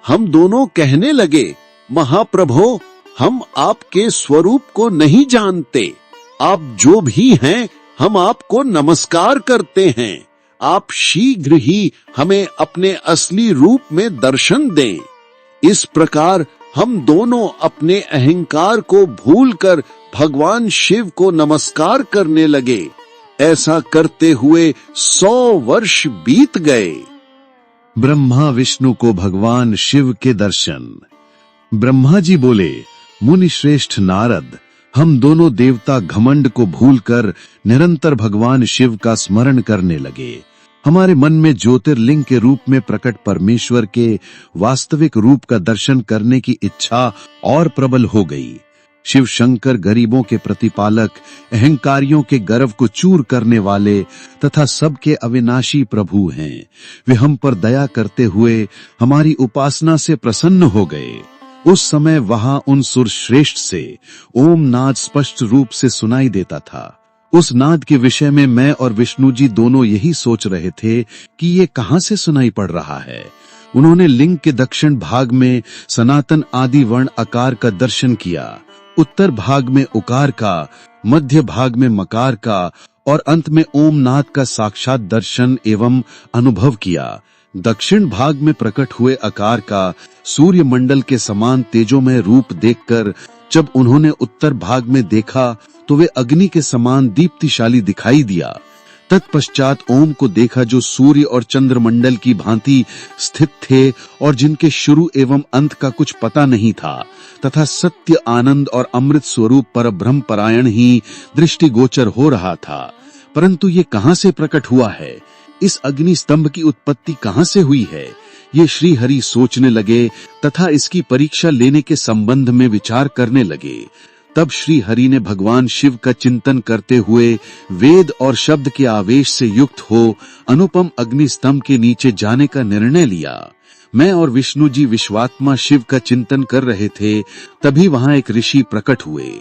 A: हम दोनों कहने लगे, महाप्रभो, हम आपके स्वरूप को नहीं जानते। आप जो भी हैं, हम आपको नमस्कार करते हैं। आप शीघ्र ही हमें अपने असली रूप में दर्शन दें। इस प्रकार हम दोनों अपने अहंकार को भूलकर भगवान शिव को नमस्कार करने लगे। ऐसा करते हुए 100 वर्ष बीत गए।
C: ब्रह्मा विष्णु को भगवान शिव के दर्शन। ब्रह्मा जी बोले, मुनि श्रेष्ठ नारद, हम दोनों देवता घमंड को भूलकर निरंतर भगवान शिव का स्मरण करने लगे। हमारे मन में ज्योतिर्लिंग के रूप में प्रकट परमेश्वर के वास्तविक रूप का दर्शन करने की इच्छा और प्रबल हो गई।
A: शिव शंकर गरीबों के प्रतिपालक, अहंकारियों के गर्व को चूर करने वाले तथा सबके अविनाशी प्रभु हैं। वे हम पर दया करते हुए हमारी उपासना से प्रसन्न हो गए। उस समय वहां उन सुरश्रेष्ठ से ओम नाद स्पष्ट रूप से सुनाई देता था। उस नाद के विषय में मैं और विष्णु जी दोनों यही सोच रहे थे कि ये कहां से सुनाई पड़ रहा है। उन्होंने लिंग के दक्षिण भाग में सनातन आदि वर्ण आकार का दर्शन किया, उत्तर भाग में उकार का, मध्य भाग में मकार का और अंत में ओमनाद का साक्षात दर्शन एवं अनुभव किया। दक्षिण भाग में प्रकट हुए आकार का सूर्य मंडल के समान तेजोमय रूप देखकर जब उन्होंने उत्तर भाग में देखा तो वे अग्नि के समान दीप्तिशाली दिखाई दिया। तत्पश्चात ओम को देखा जो सूर्य और चंद्रमंडल की भांति स्थित थे और जिनके शुरू एवं अंत का कुछ पता नहीं था, तथा सत्य, आनंद और अमृत स्वरूप परब्रह्म परायण ही दृष्टिगोचर हो रहा था। परंतु ये कहां से प्रकट हुआ है? इस अग्नि स्तंभ की उत्पत्ति कहां से हुई है? ये श्री हरि सोचने लगे तथा इसकी परीक्षा लेने के संबंध में विचार करने लगे। तब श्री हरि ने भगवान शिव का चिंतन करते हुए वेद और शब्द के आवेश से युक्त हो अनुपम अग्नि स्तंभ के नीचे जाने का निर्णय लिया। मैं और विष्णु जी विश्वात्मा शिव का चिंतन कर रहे थे, तभी वहां एक ऋषि प्रकट हुए।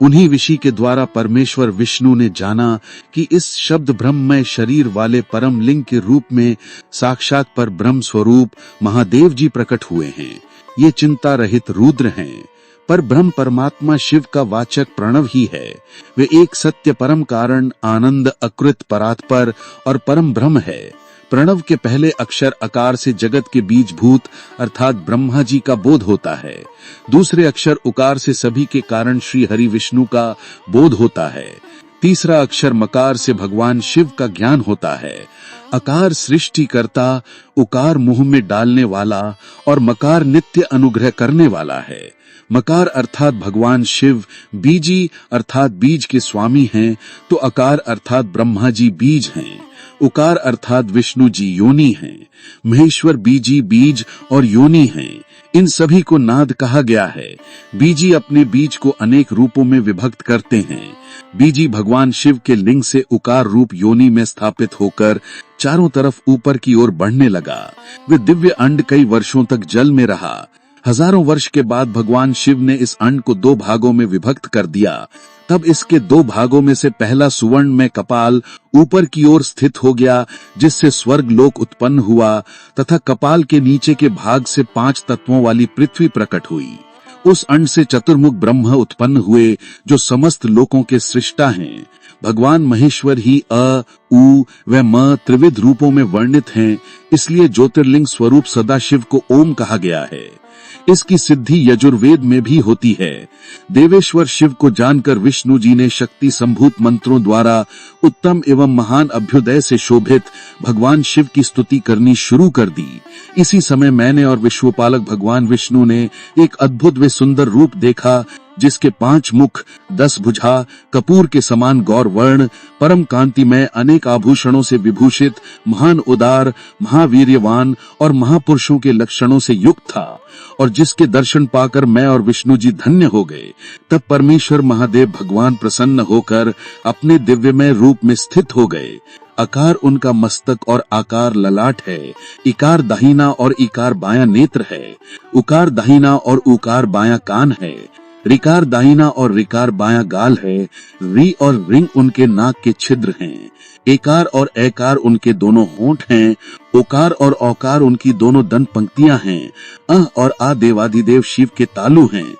A: उन्हीं ऋषि के द्वारा परमेश्वर विष्णु ने जाना कि इस शब्द ब्रह्ममय शरीर वाले परम लिंग के रूप में साक्षात पर ब्रह्म स्वरूप महादेव जी प्रकट हुए हैं। ये चिंता रहित रुद्र हैं। पर ब्रह्म परमात्मा शिव का वाचक प्रणव ही है। वे एक सत्य परम कारण, आनंद, अकृत, परात्पर और परम ब्रह्म है। प्रणव के पहले अक्षर अकार से जगत के बीजभूत अर्थात ब्रह्मा जी का बोध होता है। दूसरे अक्षर उकार से सभी के कारण श्री हरि विष्णु का बोध होता है। तीसरा अक्षर मकार से भगवान शिव का ज्ञान होता है। अकार सृष्टिकर्ता, उकार मुंह में डालने वाला और मकार नित्य अनुग्रह करने वाला है। मकार अर्थात भगवान शिव बीजी अर्थात बीज के स्वामी हैं, तो अकार अर्थात ब्रह्मा जी बीज हैं। उकार अर्थात विष्णु जी योनि हैं। महेश्वर बीजी बीज और योनि हैं। इन सभी को नाद कहा गया है। बीजी अपने बीज को अनेक रूपों में विभक्त करते हैं। बीजी भगवान शिव के लिंग से उकार रूप योनि में स्थापित होकर चारों तरफ ऊपर की ओर बढ़ने लगा। वे दिव्य अंड कई वर्षों तक जल में रहा। हजारों वर्ष के बाद भगवान शिव ने इस अंड को दो भागों में विभक्त कर दिया। तब इसके दो भागों में से पहला सुवर्ण में कपाल ऊपर की ओर स्थित हो गया, जिससे स्वर्ग लोक उत्पन्न हुआ, तथा कपाल के नीचे के भाग से 5 तत्वों वाली पृथ्वी प्रकट हुई। उस अंड से चतुर्मुख ब्रह्म उत्पन्न हुए, जो समस्त लोकों के सृष्टा हैं। भगवान महेश्वर ही अ, उ व म त्रिविध रूपों में वर्णित हैं, इसलिए ज्योतिर्लिंग स्वरूप सदाशिव को ओम कहा गया है। इसकी सिद्धि यजुर्वेद में भी होती है। देवेश्वर शिव को जानकर विष्णु जी ने शक्ति संभूत मंत्रों द्वारा उत्तम एवं महान अभ्युदय से शोभित भगवान शिव की स्तुति करनी शुरू कर दी। इसी समय मैंने और विश्वपालक भगवान विष्णु ने एक अद्भुत व सुंदर रूप देखा, जिसके 5 मुख, 10 भुजा, कपूर के समान गौर वर्ण, परम कांतिमय, अनेक आभूषणों से विभूषित, महान उदार, महावीर्यवान और महापुरुषों के लक्षणों से युक्त था, और जिसके दर्शन पाकर मैं और विष्णु जी धन्य हो गए। तब परमेश्वर महादेव भगवान प्रसन्न होकर अपने दिव्यमय रूप में स्थित हो गए। अकार उनका मस्तक और आकार ललाट है। इकार दाहिना और इकार बायां नेत्र है। उकार दाहिना और उकार बायां कान है। रिकार दाहिना और रिकार बायां गाल है। री और रिंग उनके नाक के छिद्र हैं। एकार और एकार उनके दोनों होंठ हैं। ओकार और औकार उनकी दोनों दंत पंक्तियां हैं। अह और आ देवाधिदेव शिव के तालु हैं।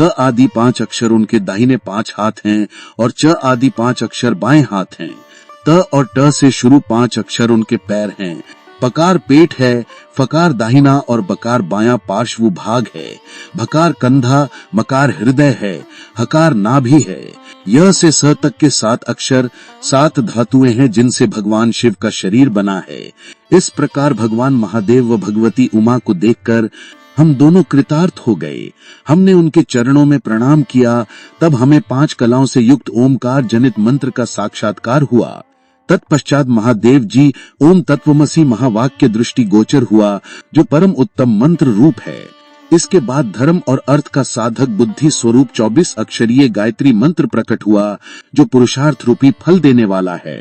A: क आदि 5 अक्षर उनके दाहिने 5 हाथ हैं और च आदि 5 अक्षर बाएं हाथ हैं। त और ट से शुरू 5 अक्षर उनके पैर हैं। पकार पेट है। फकार दाहिना और बकार बायां पार्श्व भाग है। भकार कंधा, मकार हृदय है। हकार नाभि है। यह से स तक के 7 अक्षर 7 धातुएं हैं, जिनसे भगवान शिव का शरीर बना है। इस प्रकार भगवान महादेव व भगवती उमा को देखकर हम दोनों कृतार्थ हो गए। हमने उनके चरणों में प्रणाम किया। तब हमें 5 कलाओं से युक्त ओमकार जनित मंत्र का साक्षात्कार हुआ। तत्पश्चात महादेव जी ओम तत्वमसि महावाक्य दृष्टि गोचर हुआ, जो परम उत्तम मंत्र रूप है।
D: इसके बाद धर्म और अर्थ का साधक बुद्धि स्वरूप 24 अक्षरीय गायत्री मंत्र प्रकट हुआ, जो पुरुषार्थ रूपी फल देने वाला है।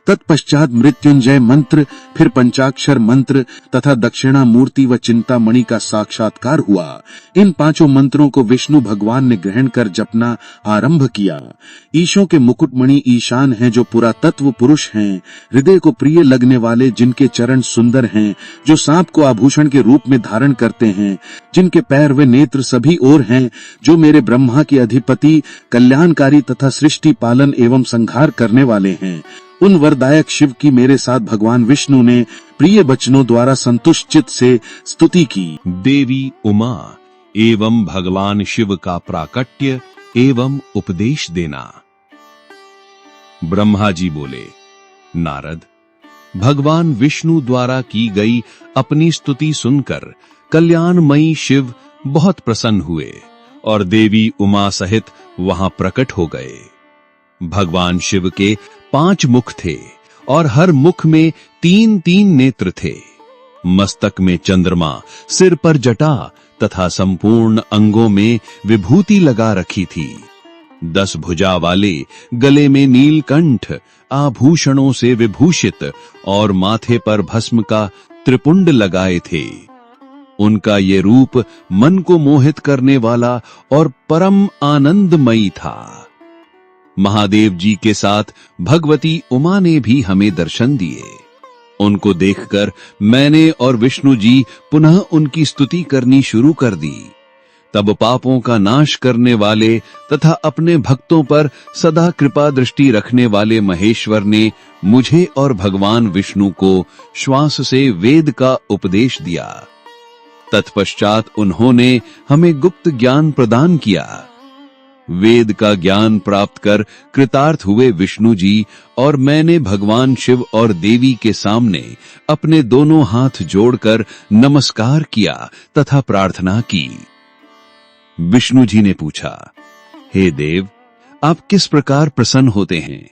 D: तत्पश्चात मृत्युंजय मंत्र, फिर पंचाक्षर मंत्र तथा दक्षिणा मूर्ति व चिंतामणि का साक्षात्कार हुआ। इन पांचों मंत्रों को विष्णु भगवान ने ग्रहण कर जपना आरंभ किया। ईशों के मुकुटमणि ईशान हैं, जो पुरातत्व पुरुष हैं, हृदय को प्रिय लगने वाले, जिनके चरण सुंदर हैं, जो सांप को आभूषण के रूप में धारण करते हैं, जिनके पैर व नेत्र सभी ओर हैं, जो मेरे ब्रह्मा के अधिपति, कल्याणकारी तथा सृष्टि पालन एवं संहार करने वाले हैं। उन वरदायक शिव की मेरे साथ भगवान विष्णु ने प्रिय वचनों द्वारा संतुष्ट चित्त से स्तुति की।
C: देवी उमा एवं भगवान शिव का प्राकट्य एवं उपदेश देना। ब्रह्मा जी बोले, नारद, भगवान विष्णु द्वारा की गई अपनी स्तुति सुनकर कल्याणमयी शिव बहुत प्रसन्न हुए और देवी उमा सहित वहां प्रकट हो गए। भगवान शिव के 5 मुख थे और हर मुख में 3-3 नेत्र थे। मस्तक में चंद्रमा, सिर पर जटा तथा संपूर्ण अंगों में विभूति लगा रखी थी। 10 भुजा वाले, गले में नीलकंठ, आभूषणों से विभूषित और माथे पर भस्म का त्रिपुंड लगाए थे। उनका ये रूप मन को मोहित करने वाला और परम आनंदमयी था। महादेव जी के साथ भगवती उमा ने भी हमें दर्शन दिए। उनको देखकर मैंने और विष्णु जी पुनः उनकी स्तुति करनी शुरू कर दी। तब पापों का नाश करने वाले तथा अपने भक्तों पर सदा कृपा दृष्टि रखने वाले महेश्वर ने मुझे और भगवान विष्णु को श्वास से वेद का उपदेश दिया। तत्पश्चात उन्होंने हमें गुप्त ज्ञान प्रदान किया। वेद का ज्ञान प्राप्त कर कृतार्थ हुए विष्णु जी और मैंने भगवान शिव और देवी के सामने अपने दोनों हाथ जोड़कर नमस्कार किया तथा प्रार्थना की। विष्णु जी ने पूछा, हे देव, आप किस प्रकार प्रसन्न होते हैं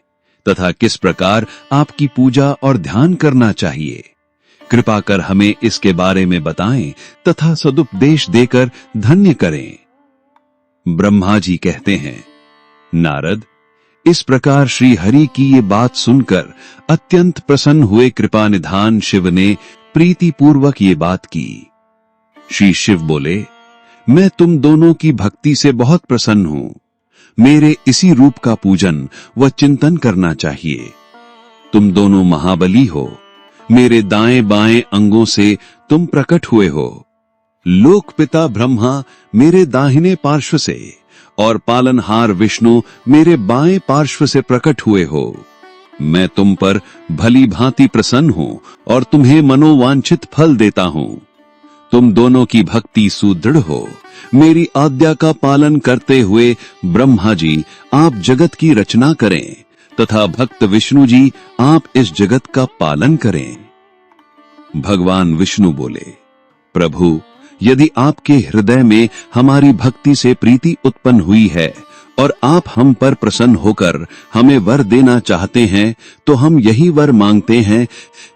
C: तथा किस प्रकार आपकी पूजा और ध्यान करना चाहिए? कृपा कर हमें इसके बारे में बताएं तथा सदुपदेश देकर धन्य करें। ब्रह्मा जी कहते हैं, नारद, इस प्रकार श्री हरि की ये बात सुनकर अत्यंत प्रसन्न हुए कृपा निधान शिव ने प्रीति पूर्वक ये बात की। श्री शिव बोले, मैं तुम दोनों की भक्ति से बहुत प्रसन्न हूं। मेरे इसी रूप का पूजन व चिंतन करना चाहिए। तुम दोनों महाबली हो। मेरे दाएं बाएं अंगों से तुम प्रकट हुए हो। लोक पिता ब्रह्मा मेरे दाहिने पार्श्व से और पालनहार विष्णु मेरे बाएं पार्श्व से प्रकट हुए हो। मैं तुम पर भली भांति प्रसन्न हूं और तुम्हें मनोवांछित फल देता हूं। तुम दोनों की भक्ति सुदृढ़ हो। मेरी आज्ञा का पालन करते हुए ब्रह्मा जी आप जगत की रचना करें तथा भक्त विष्णु जी आप इस जगत का पालन करें। भगवान विष्णु बोले, प्रभु, यदि आपके हृदय में हमारी भक्ति से प्रीति उत्पन्न हुई है और आप हम पर प्रसन्न होकर हमें वर देना चाहते हैं, तो हम यही वर मांगते हैं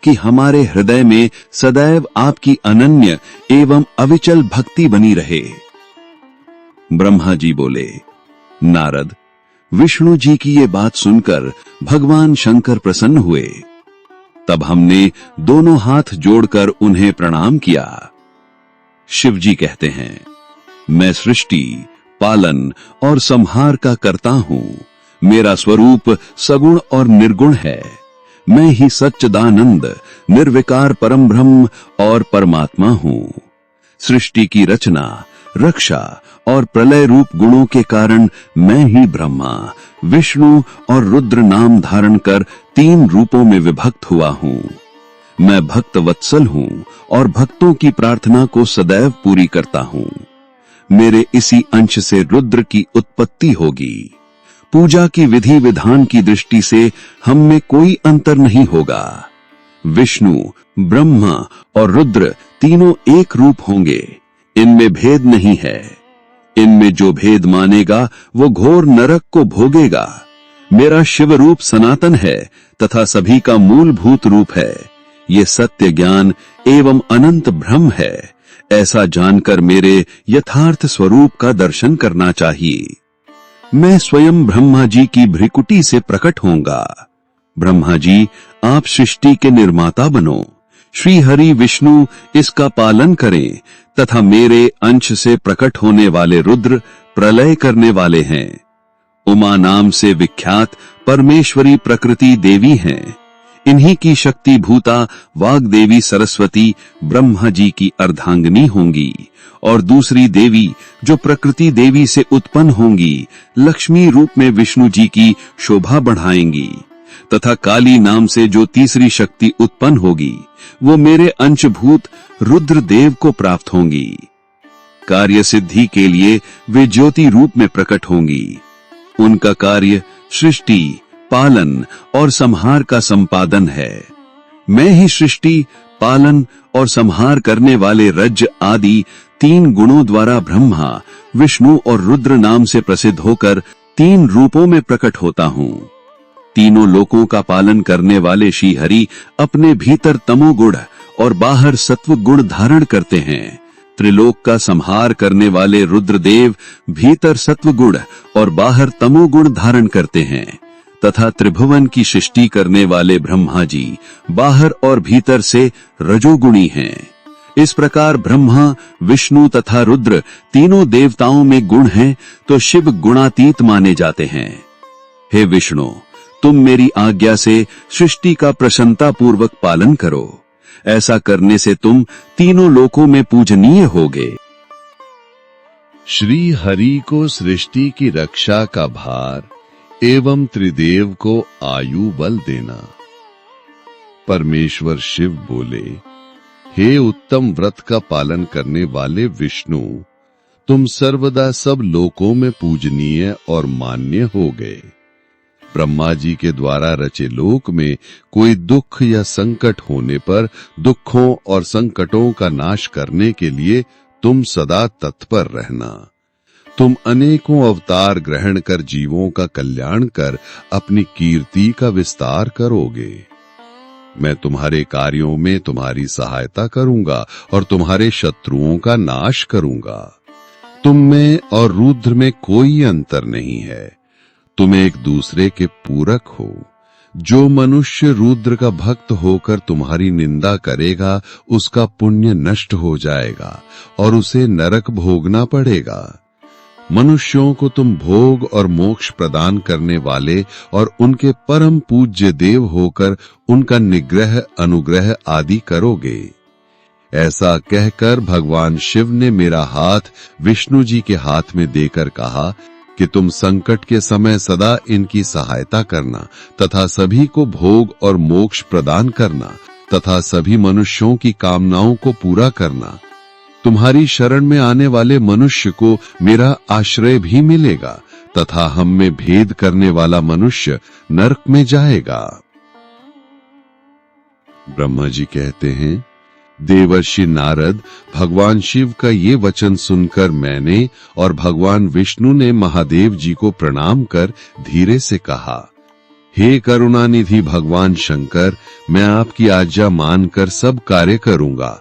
C: कि हमारे हृदय में सदैव आपकी अनन्य एवं अविचल भक्ति बनी रहे। ब्रह्मा जी बोले, नारद, विष्णु जी की ये बात सुनकर भगवान शंकर प्रसन्न हुए। तब हमने दोनों हाथ जोड़कर उन्हें प्रणाम किया। शिव जी कहते हैं, मैं सृष्टि, पालन और संहार का करता हूं। मेरा स्वरूप सगुण और निर्गुण है। मैं ही सच्चिदानंद, निर्विकार परम ब्रह्म और परमात्मा हूं। सृष्टि की रचना, रक्षा और प्रलय रूप गुणों के कारण मैं ही ब्रह्मा, विष्णु और रुद्र नाम धारण कर 3 रूपों में विभक्त हुआ हूं। मैं भक्त वत्सल हूं और भक्तों की प्रार्थना को सदैव पूरी करता हूं। मेरे इसी अंश से रुद्र की उत्पत्ति होगी। पूजा की विधि विधान की दृष्टि से हम में कोई अंतर नहीं होगा। विष्णु, ब्रह्मा और रुद्र तीनों एक रूप होंगे। इनमें भेद नहीं है। इनमें जो भेद मानेगा वो घोर नरक को भोगेगा। मेरा शिव रूप सनातन है तथा सभी का मूलभूत रूप है। ये सत्य ज्ञान एवं अनंत ब्रह्म है।
A: ऐसा जानकर मेरे यथार्थ स्वरूप का दर्शन करना चाहिए। मैं स्वयं ब्रह्मा जी की भ्रिकुटी से प्रकट होऊंगा। ब्रह्मा जी, आप सृष्टि के निर्माता बनो। श्री हरि विष्णु इसका पालन करें तथा मेरे अंश से प्रकट होने वाले रुद्र प्रलय करने वाले हैं। उमा नाम से विख्यात परमेश्वरी प्रकृति देवी हैं। इन्हीं की शक्ति भूता वाग्देवी सरस्वती ब्रह्मा जी की अर्धांगिनी होंगी और दूसरी देवी जो प्रकृति देवी से उत्पन्न होंगी लक्ष्मी रूप में विष्णु जी की शोभा बढ़ाएंगी तथा काली नाम से जो तीसरी शक्ति उत्पन्न होगी वो मेरे अंशभूत रुद्र देव को प्राप्त होंगी। कार्य सिद्धि के लिए वे ज्योति रूप में प्रकट होंगी। उनका कार्य सृष्टि, पालन और संहार का संपादन है। मैं ही सृष्टि, पालन और संहार करने वाले रज आदि 3 गुणों द्वारा ब्रह्मा, विष्णु और रुद्र नाम से प्रसिद्ध होकर 3 रूपों में प्रकट होता हूँ। तीनों लोकों का पालन करने वाले श्री हरि अपने भीतर तमोगुण और बाहर सत्व गुण धारण करते हैं। त्रिलोक का संहार करने वाले रुद्रदेव भीतर सत्व गुण और बाहर तमोगुण धारण करते हैं तथा त्रिभुवन की सृष्टि करने वाले ब्रह्मा जी बाहर और भीतर से रजोगुणी हैं। इस प्रकार ब्रह्मा, विष्णु तथा रुद्र तीनों देवताओं में गुण हैं तो शिव गुणातीत माने जाते हैं। हे विष्णु, तुम मेरी आज्ञा से सृष्टि का प्रसन्नता पूर्वक पालन करो। ऐसा करने से तुम तीनों लोकों में पूजनीय होगे।
B: श्री हरि को सृष्टि की रक्षा का भार एवं त्रिदेव को आयु बल देना। परमेश्वर शिव बोले, हे उत्तम व्रत का पालन करने वाले विष्णु, तुम सर्वदा सब लोकों में पूजनीय और मान्य हो गए। ब्रह्मा जी के द्वारा रचे लोक में कोई दुख या संकट होने पर दुखों और संकटों का नाश करने के लिए तुम सदा तत्पर रहना। तुम अनेकों अवतार ग्रहण कर जीवों का कल्याण कर अपनी कीर्ति का विस्तार करोगे। मैं तुम्हारे कार्यों में तुम्हारी सहायता करूंगा और तुम्हारे शत्रुओं का नाश करूंगा। तुम में और रुद्र में कोई अंतर नहीं है, तुम एक दूसरे के पूरक हो। जो मनुष्य रुद्र का भक्त होकर तुम्हारी निंदा करेगा उसका पुण्य नष्ट हो जाएगा और उसे नरक भोगना पड़ेगा। मनुष्यों को तुम भोग और मोक्ष प्रदान करने वाले और उनके परम पूज्य देव होकर उनका निग्रह, अनुग्रह आदि करोगे। ऐसा कहकर भगवान शिव ने मेरा हाथ विष्णु जी के हाथ में देकर कहा कि तुम संकट के समय सदा इनकी सहायता करना तथा सभी को भोग और मोक्ष प्रदान करना तथा सभी मनुष्यों की कामनाओं को पूरा करना। तुम्हारी शरण में आने वाले मनुष्य को मेरा आश्रय भी मिलेगा तथा हम में भेद करने वाला मनुष्य नरक में जाएगा। ब्रह्मा जी कहते हैं, देवर्षि नारद, भगवान शिव का ये वचन सुनकर मैंने और भगवान विष्णु ने महादेव जी को प्रणाम कर धीरे से कहा, हे करुणानिधि भगवान शंकर, मैं आपकी आज्ञा मानकर सब कार्य करूंगा।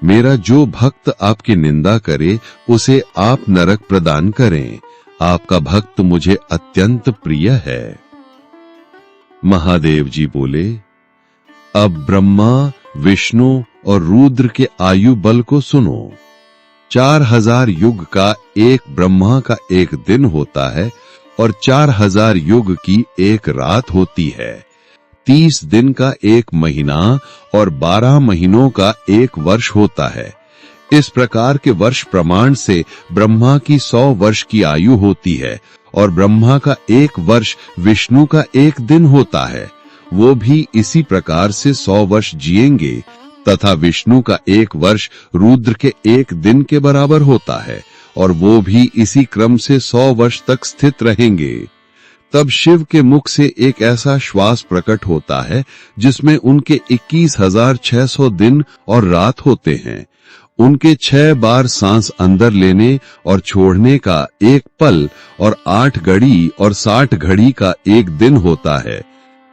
B: मेरा जो भक्त आपकी निंदा करे उसे आप नरक प्रदान करें। आपका भक्त मुझे अत्यंत प्रिय है। महादेव जी बोले, अब ब्रह्मा, विष्णु और रुद्र के आयु बल को सुनो। 4000 युग का एक ब्रह्मा का एक दिन होता है और 4000 युग की एक रात होती है। 30 दिन का एक महीना और 12 महीनों का एक वर्ष होता है। इस प्रकार के वर्ष प्रमाण से ब्रह्मा की 100 वर्ष की आयु होती है और ब्रह्मा का एक वर्ष विष्णु का एक दिन होता है। वो भी इसी प्रकार से 100 वर्ष जिएंगे तथा विष्णु का एक वर्ष रुद्र के एक दिन के बराबर होता है और वो भी इसी क्रम से 100 वर्ष तक स्थित रहेंगे। तब शिव के मुख से एक ऐसा श्वास प्रकट होता है जिसमें उनके 21,600 दिन और रात होते हैं। उनके 6 बार सांस अंदर लेने और छोड़ने का एक पल और 8 घड़ी और 60 घड़ी का एक दिन होता है।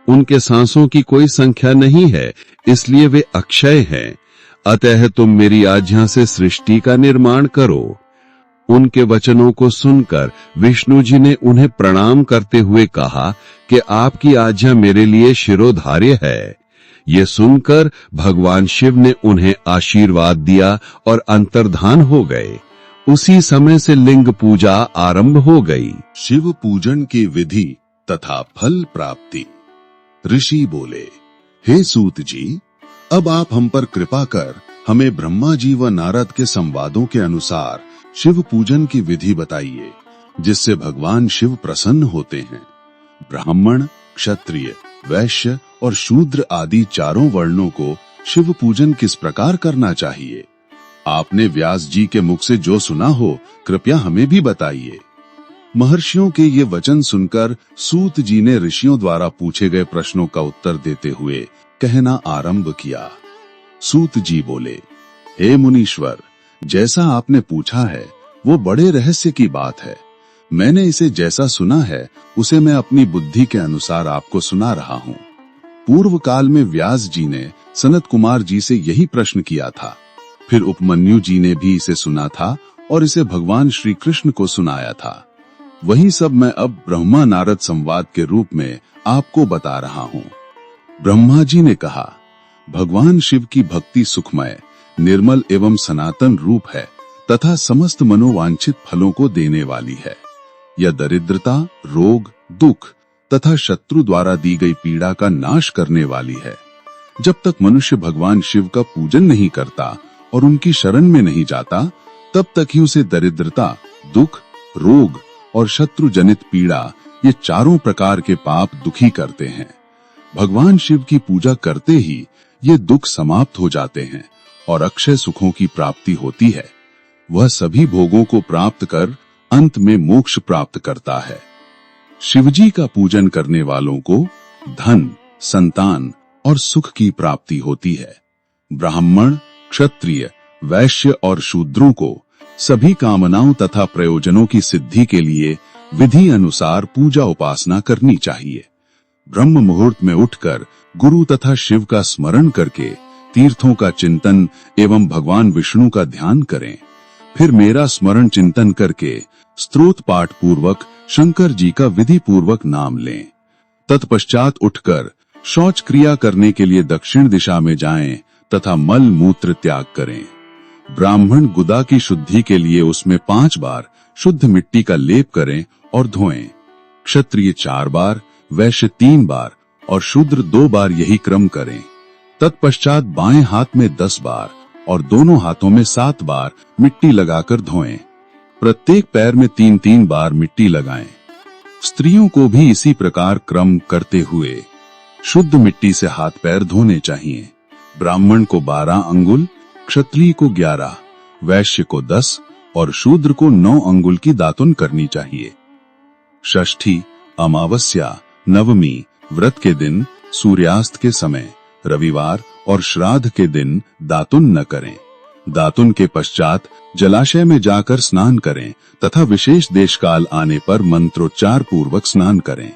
B: उनके सांसों की कोई संख्या नहीं है, इसलिए वे अक्षय हैं।
A: अतः तुम मेरी आज्ञा से सृष्टि का निर्माण करो। उनके वचनों को सुनकर विष्णु जी ने उन्हें प्रणाम करते हुए कहा कि आपकी आज्ञा मेरे लिए शिरोधार्य है। ये सुनकर भगवान शिव ने उन्हें आशीर्वाद दिया और अंतर्धान हो गए। उसी समय से लिंग पूजा आरंभ हो गई।
B: शिव पूजन की विधि तथा फल प्राप्ति। ऋषि बोले, हे सूत जी, अब आप हम पर कृपा कर हमें ब्रह्मा जी व नारद के संवादों के अनुसार शिव पूजन की विधि बताइए, जिससे भगवान शिव प्रसन्न होते हैं। ब्राह्मण, क्षत्रिय, वैश्य और शूद्र आदि चारों वर्णों को शिव पूजन किस प्रकार करना चाहिए? आपने व्यास जी के मुख से जो सुना हो, कृपया हमें भी बताइए। महर्षियों के ये वचन सुनकर सूत जी ने ऋषियों द्वारा पूछे गए प्रश्नों का उत्तर देते हुए कहना आरंभ किया। सूत जी बोले, हे मुनीश्वर, जैसा आपने पूछा है वो बड़े रहस्य की बात है। मैंने इसे जैसा सुना है उसे मैं अपनी बुद्धि के अनुसार आपको सुना रहा हूँ। पूर्व काल में व्यास जी ने सनत कुमार जी से यही प्रश्न किया था। फिर उपमन्यु जी ने भी इसे सुना था और इसे भगवान श्री कृष्ण को सुनाया था। वही सब मैं अब ब्रह्मा नारद संवाद के रूप में आपको बता रहा हूँ। ब्रह्मा जी ने कहा, भगवान शिव की भक्ति सुखमय, निर्मल एवं सनातन रूप है तथा समस्त मनोवांछित फलों को देने वाली है। यह दरिद्रता, रोग, दुख तथा शत्रु द्वारा दी गई पीड़ा का नाश करने वाली है। जब तक मनुष्य भगवान शिव का पूजन नहीं करता और उनकी शरण में नहीं जाता, तब तक ही उसे दरिद्रता, दुख, रोग और शत्रु जनित पीड़ा, ये चारों प्रकार के पाप दुखी करते हैं। भगवान शिव की पूजा करते ही ये दुख समाप्त हो जाते हैं और अक्षय सुखों की प्राप्ति होती है। वह सभी भोगों को प्राप्त कर अंत में मोक्ष प्राप्त करता है। शिवजी का पूजन करने वालों को धन, संतान और सुख की प्राप्ति होती है। ब्राह्मण, क्षत्रिय, वैश्य और शूद्रों को सभी कामनाओं तथा प्रयोजनों की सिद्धि के लिए विधि अनुसार पूजा उपासना करनी चाहिए। ब्रह्म मुहूर्त में उठकर गुरु तथा शिव का स्मरण करके तीर्थों का चिंतन एवं भगवान विष्णु का ध्यान करें। फिर मेरा स्मरण चिंतन करके स्तोत्र पाठ पूर्वक शंकर जी का विधि पूर्वक नाम लें। तत्पश्चात उठकर शौच क्रिया करने के लिए दक्षिण दिशा में जाएं तथा मल मूत्र त्याग करें। ब्राह्मण गुदा की शुद्धि के लिए उसमें 5 बार शुद्ध मिट्टी का लेप करें और धोएं। क्षत्रिय 4 बार, वैश्य 3 बार और शूद्र 2 बार यही क्रम करें। तत्पश्चात बाएं हाथ में 10 बार और दोनों हाथों में 7 बार मिट्टी लगाकर धोएं। प्रत्येक पैर में 3-3 बार मिट्टी लगाएं। स्त्रियों को भी इसी प्रकार क्रम करते हुए शुद्ध मिट्टी से हाथ पैर धोने चाहिए। ब्राह्मण को 12 अंगुल, क्षत्रिय को 11, वैश्य को 10 और शूद्र को 9 अंगुल की दातुन करनी चाहिए। षष्ठी, अमावस्या, नवमी, व्रत के दिन, सूर्यास्त के समय, रविवार और श्राद्ध के दिन दातुन न करें। दातुन के पश्चात जलाशय में जाकर स्नान करें तथा विशेष देशकाल आने पर मंत्रोच्चार पूर्वक स्नान करें।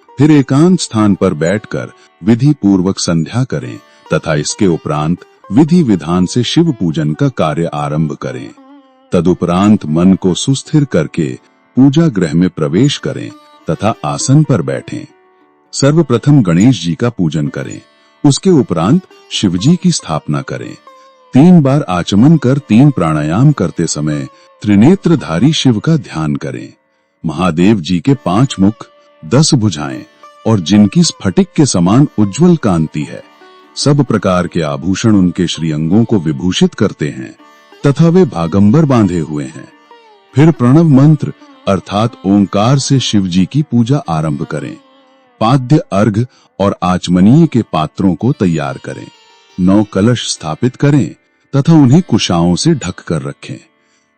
B: फिर एकांत स्थान पर बैठकर विधि पूर्वक संध्या करें तथा इसके उपरांत विधि विधान से शिव पूजन का कार्य आरंभ करें। तदुपरांत मन को सुस्थिर करके पूजा गृह में प्रवेश करें तथा आसन पर बैठें। सर्वप्रथम गणेश जी का पूजन करें, उसके उपरांत शिवजी की स्थापना करें। 3 बार आचमन कर 3 प्राणायाम करते समय त्रिनेत्रधारी शिव का ध्यान करें। महादेव जी के 5 मुख, 10 भुजाएं और जिनकी स्फटिक के समान उज्जवल कांति है। सब प्रकार के आभूषण उनके श्रीअंगों को विभूषित करते हैं तथा वे भागंबर बांधे हुए हैं। फिर प्रणव मंत्र अर्थात ओंकार से शिव जी की पूजा आरंभ करें। पाद्य, अर्घ और आचमनीय के पात्रों को तैयार करें। 9 कलश स्थापित करें तथा उन्हें कुशाओं से ढक कर रखें।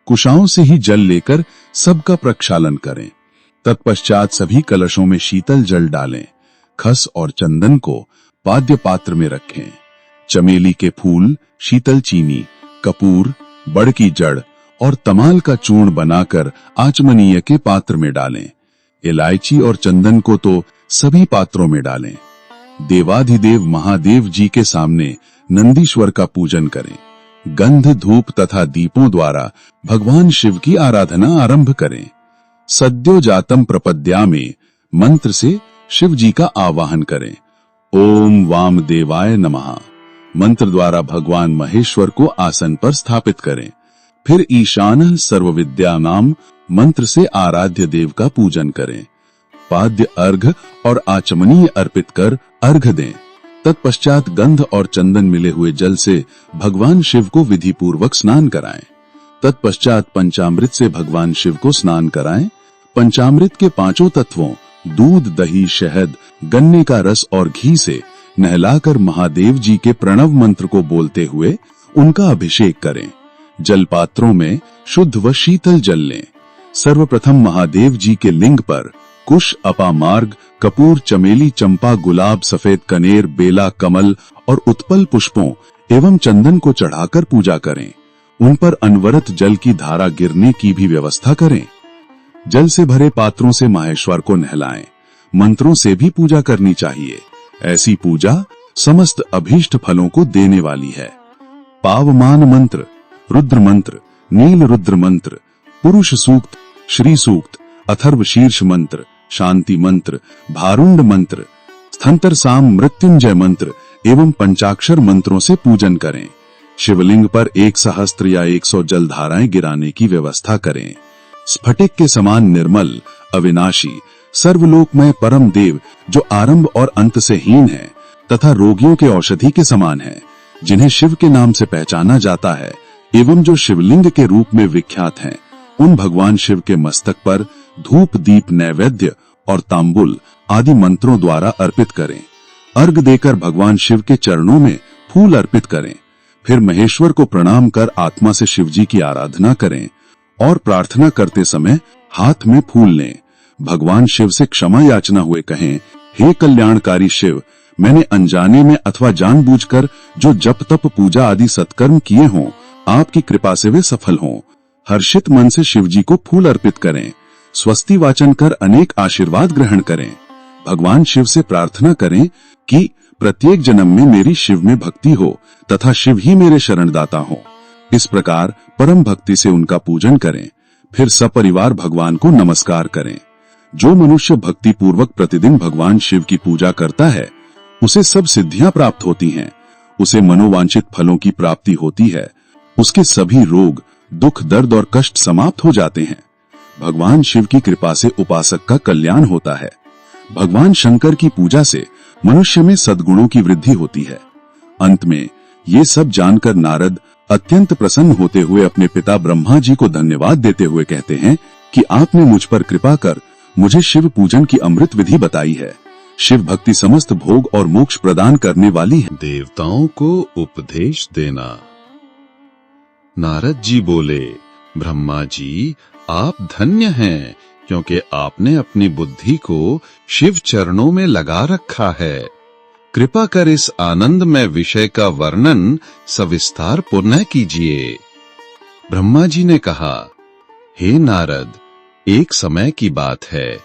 B: कुशाओं से ही जल लेकर सबका प्रक्षालन करें। तत्पश्चात सभी कलशों में शीतल जल डालें। खस और चंदन को पाद्य पात्र में रखें। चमेली के फूल, शीतल चीनी, कपूर, बड़ की जड़ और तमाल का चूर्ण बनाकर आचमनीय के पात्र में डालें। इलायची और चंदन को तो सभी पात्रों में डालें। देवाधिदेव महादेव जी के सामने नंदीश्वर का पूजन करें। गंध, धूप तथा दीपों द्वारा भगवान शिव की आराधना आरंभ करें। सद्यो जातम प्रपद्यामे मंत्र से शिव जी का आवाहन करें। ओम वामदेवाय नमः मंत्र द्वारा भगवान महेश्वर को आसन पर स्थापित करें। फिर ईशानः सर्वविद्यानाम मंत्र से आराध्य देव का पूजन करें। पाद्य अर्घ और आचमनीय अर्पित कर अर्घ दें। तत्पश्चात गंध और चंदन मिले हुए जल से भगवान शिव को विधि पूर्वक स्नान कराएं। तत्पश्चात पंचामृत से भगवान शिव को स्नान कराएं। पंचामृत के पांचों तत्वों दूध, दही, शहद, गन्ने का रस और घी से नहलाकर महादेव जी के प्रणव मंत्र को बोलते हुए उनका अभिषेक करें। जल पात्रों में शुद्ध व शीतल जल लें। सर्वप्रथम महादेव जी के लिंग पर कुश, अपामार्ग, कपूर, चमेली, चंपा, गुलाब, सफेद कनेर, बेला, कमल और उत्पल पुष्पों एवं चंदन को चढ़ाकर पूजा करें। उन पर अनवरत जल की धारा गिरने की भी व्यवस्था करें। जल से भरे पात्रों से माहेश्वर को नहलाएं। मंत्रों से भी पूजा करनी चाहिए। ऐसी पूजा समस्त अभीष्ट फलों को देने वाली है। पावमान मंत्र, रुद्र मंत्र, नील रुद्र मंत्र, पुरुष सूक्त, श्री सूक्त, अथर्व शीर्ष मंत्र, शांति मंत्र, भारुंड मंत्र, स्थंतर साम मृत्युंजय मंत्र एवं पंचाक्षर मंत्रों से पूजन करें। शिवलिंग पर 1 सहस्त्र या 100 जलधाराएं गिराने की व्यवस्था करें। स्फटिक के समान निर्मल, अविनाशी, सर्वलोकमय परम देव जो आरंभ और अंत से हीन है तथा रोगियों के औषधि के समान है, जिन्हें शिव के नाम से पहचाना जाता है एवं जो शिवलिंग के रूप में विख्यात हैं, उन भगवान शिव के मस्तक पर धूप, दीप, नैवेद्य और तांबुल आदि मंत्रों द्वारा अर्पित करें। अर्घ देकर भगवान शिव के चरणों में फूल अर्पित करें। फिर महेश्वर को प्रणाम कर आत्मा से शिव जी की आराधना करें और प्रार्थना करते समय हाथ में फूल लें। भगवान शिव से क्षमा याचना हुए कहें, हे कल्याणकारी शिव, मैंने अनजाने में अथवा जानबूझकर जो जप तप पूजा आदि सत्कर्म किए हों, आपकी कृपा से वे सफल हों। हर्षित मन से शिव जी को फूल अर्पित करें। स्वस्ति वाचन कर अनेक आशीर्वाद ग्रहण करें। भगवान शिव से प्रार्थना करें कि प्रत्येक जन्म में मेरी शिव में भक्ति हो तथा शिव ही मेरे शरणदाता हो। इस प्रकार परम भक्ति से उनका पूजन करें। फिर सपरिवार भगवान को नमस्कार करें। जो मनुष्य भक्ति पूर्वक प्रतिदिन भगवान शिव की पूजा करता है, उसे सब सिद्धियां प्राप्त होती हैं। उसे मनोवांछित फलों की प्राप्ति होती है। उसके सभी रोग, दुख, दर्द और कष्ट समाप्त हो जाते हैं। भगवान शिव की कृपा से उपासक का कल्याण होता है। भगवान शंकर की पूजा से मनुष्य में सद्गुणों की वृद्धि होती है। अंत में ये सब जानकर नारद अत्यंत प्रसन्न होते हुए अपने पिता ब्रह्मा जी को धन्यवाद देते हुए कहते हैं कि आपने मुझ पर कृपा कर मुझे शिव पूजन की अमृत विधि बताई है। शिव भक्ति समस्त भोग और मोक्ष प्रदान करने वाली है।
C: देवताओं को उपदेश देना। नारद जी बोले, ब्रह्मा जी, आप धन्य हैं क्योंकि आपने अपनी बुद्धि को शिव चरणों में लगा रखा है। कृपा कर इस आनंदमय विषय का वर्णन सविस्तार पुनः कीजिए। ब्रह्मा जी ने कहा, हे नारद, एक समय की बात है,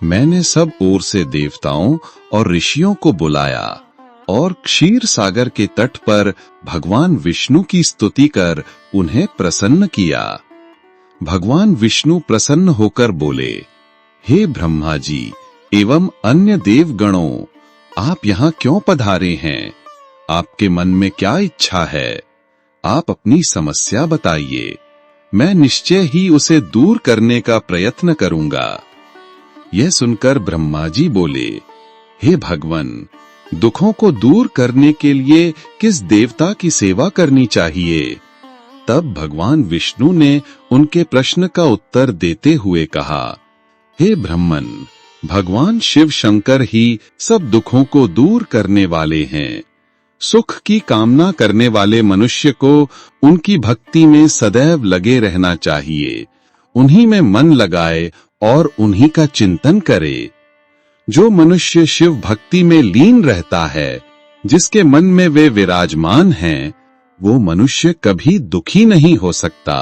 C: मैंने सब ओर से देवताओं और ऋषियों को बुलाया और क्षीर सागर के तट पर भगवान विष्णु की स्तुति कर उन्हें प्रसन्न किया। भगवान विष्णु प्रसन्न होकर बोले, हे ब्रह्मा जी एवं अन्य देवगणों, आप यहाँ क्यों पधारे हैं? आपके मन में क्या इच्छा है? आप अपनी समस्या बताइए, मैं निश्चय ही उसे दूर करने का प्रयत्न करूंगा। यह सुनकर ब्रह्मा जी बोले, हे भगवन, दुखों को दूर करने के लिए किस देवता की सेवा करनी चाहिए? तब भगवान विष्णु ने उनके प्रश्न का उत्तर देते हुए कहा, हे ब्रह्मन, भगवान शिव शंकर ही सब दुखों को दूर करने वाले हैं। सुख की कामना करने वाले मनुष्य को उनकी भक्ति में सदैव लगे रहना चाहिए। उन्हीं में मन लगाए और उन्हीं का चिंतन करे। जो मनुष्य शिव भक्ति में लीन रहता है, जिसके मन में वे विराजमान हैं, वो मनुष्य कभी दुखी नहीं हो सकता।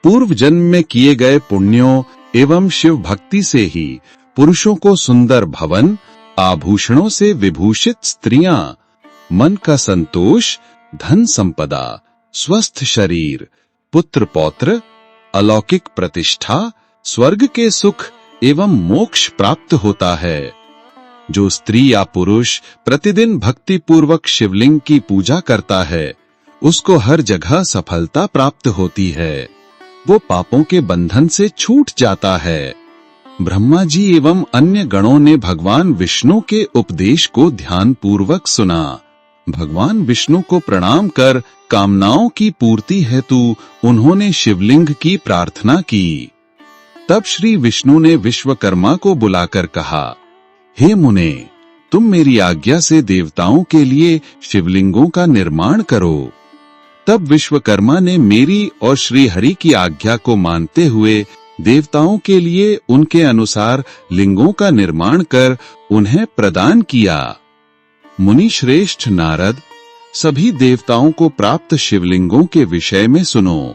C: पूर्व जन्म में किए गए पुण्यों एवं शिव भक्ति से ही पुरुषों को सुंदर भवन, आभूषणों से विभूषित स्त्रियां, मन का संतोष, धन संपदा,
B: स्वस्थ शरीर, पुत्र पौत्र, अलौकिक प्रतिष्ठा, स्वर्ग के सुख एवं मोक्ष प्राप्त होता है। जो स्त्री या पुरुष प्रतिदिन भक्ति पूर्वक शिवलिंग की पूजा करता है, उसको हर जगह सफलता प्राप्त होती है। वो पापों के बंधन से छूट जाता है। ब्रह्मा जी एवं अन्य गणों ने भगवान विष्णु के उपदेश को ध्यान पूर्वक सुना। भगवान विष्णु को प्रणाम कर कामनाओं की पूर्ति हेतु उन्होंने शिवलिंग की प्रार्थना की। तब श्री विष्णु ने विश्वकर्मा को बुलाकर कहा, हे मुने, तुम मेरी आज्ञा से देवताओं के लिए शिवलिंगों का निर्माण करो। तब विश्वकर्मा ने मेरी और श्री हरि की आज्ञा को मानते हुए देवताओं के लिए उनके अनुसार लिंगों का निर्माण कर उन्हें प्रदान किया। मुनि श्रेष्ठ नारद, सभी देवताओं को प्राप्त शिवलिंगों के विषय में सुनो।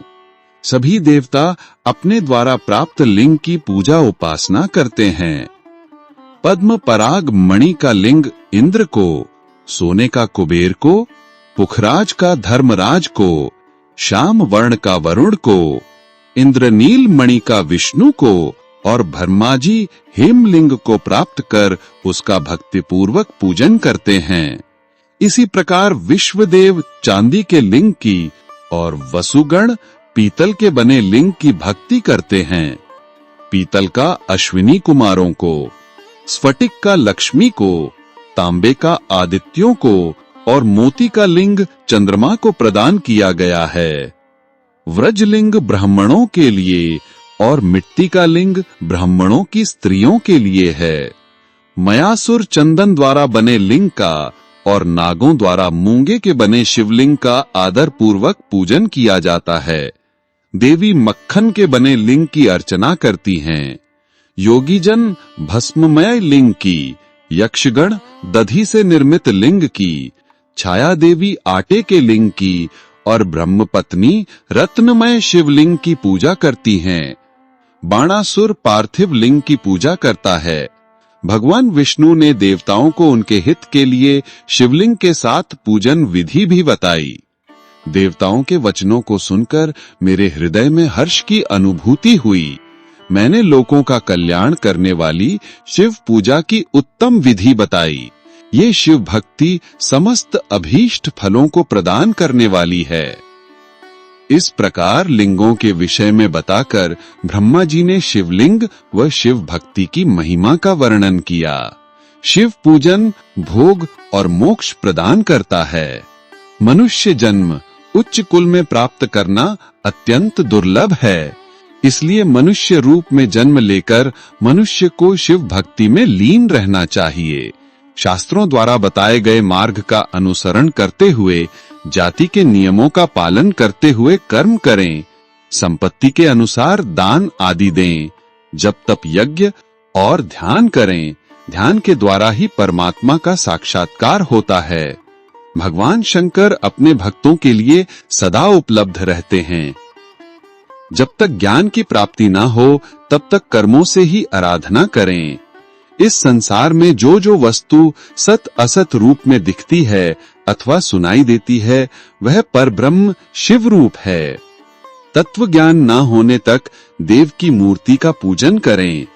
B: सभी देवता अपने द्वारा प्राप्त लिंग की पूजा उपासना करते हैं। पद्म पराग मणि का लिंग इंद्र को, सोने का कुबेर को, पुखराज का धर्मराज को, श्याम वर्ण का वरुण को, इंद्रनील मणि का विष्णु को और ब्रह्माजी हेमलिंग को प्राप्त कर उसका भक्तिपूर्वक पूजन करते हैं। इसी प्रकार विश्वदेव चांदी के लिंग की और वसुगण पीतल के बने लिंग की भक्ति करते हैं। पीतल का अश्विनी कुमारों को, स्फटिक का लक्ष्मी को, तांबे का आदित्यों को और मोती का लिंग चंद्रमा को प्रदान किया गया है। व्रजलिंग ब्राह्मणों के लिए और मिट्टी का लिंग ब्राह्मणों की स्त्रियों के लिए है। मयासुर चंदन द्वारा बने लिंग का और नागों द्वारा मूंगे के बने शिवलिंग का आदर पूर्वक पूजन किया जाता है। देवी मक्खन के बने लिंग की अर्चना करती हैं। योगीजन भस्ममय लिंग की, यक्षगण दधि से निर्मित लिंग की, छाया देवी आटे के लिंग की और ब्रह्मपत्नी रत्नमय शिवलिंग की पूजा करती हैं। बाणासुर पार्थिव लिंग की पूजा करता है। भगवान विष्णु ने देवताओं को उनके हित के लिए शिवलिंग के साथ पूजन विधि भी बताई। देवताओं के वचनों को सुनकर मेरे हृदय में हर्ष की अनुभूति हुई। मैंने लोगों का कल्याण करने वाली शिव पूजा की उत्तम विधि बताई। ये शिव भक्ति समस्त अभीष्ट फलों को प्रदान करने वाली है। इस प्रकार लिंगों के विषय में बताकर ब्रह्मा जी ने शिवलिंग व शिव भक्ति की महिमा का वर्णन किया। शिव पूजन भोग और मोक्ष प्रदान करता है। मनुष्य जन्म उच्च कुल में प्राप्त करना अत्यंत दुर्लभ है। इसलिए मनुष्य रूप में जन्म लेकर मनुष्य को शिव भक्ति में लीन रहना चाहिए। शास्त्रों द्वारा बताए गए मार्ग का अनुसरण करते हुए जाति के नियमों का पालन करते हुए कर्म करें। संपत्ति के अनुसार दान आदि दें। जप तप यज्ञ और ध्यान करें। ध्यान के द्वारा ही परमात्मा का साक्षात्कार होता है। भगवान शंकर अपने भक्तों के लिए सदा उपलब्ध रहते हैं। जब तक ज्ञान की प्राप्ति ना हो तब तक कर्मों से ही आराधना करें। इस संसार में जो जो वस्तु सत असत रूप में दिखती है अथवा सुनाई देती है वह परब्रह्म शिव रूप है। तत्व ज्ञान ना होने तक देव की मूर्ति का पूजन करें।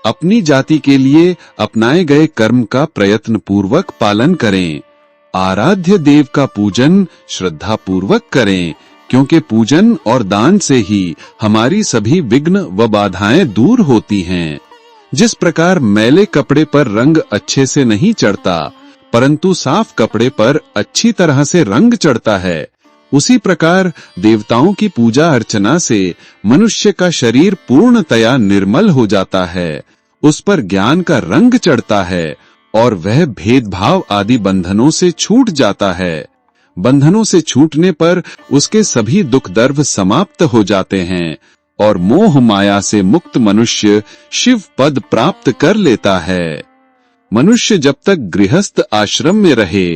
B: अपनी जाति के लिए अपनाए गए कर्म का प्रयत्न पूर्वक पालन करें। आराध्य देव का पूजन श्रद्धा पूर्वक करें, क्योंकि पूजन और दान से ही हमारी सभी विघ्न व बाधाएं दूर होती हैं। जिस प्रकार मैले कपड़े पर रंग अच्छे से नहीं चढ़ता, परंतु साफ कपड़े पर अच्छी तरह से रंग चढ़ता है, उसी प्रकार देवताओं की पूजा अर्चना से मनुष्य का शरीर पूर्णतया निर्मल हो जाता है। उस पर ज्ञान का रंग चढ़ता है और वह भेदभाव आदि बंधनों से छूट जाता है। बंधनों से छूटने पर उसके सभी दुख दर्द समाप्त हो जाते हैं और मोह माया से मुक्त मनुष्य शिव पद प्राप्त कर लेता है। मनुष्य जब तक गृहस्थ आश्रम में रहे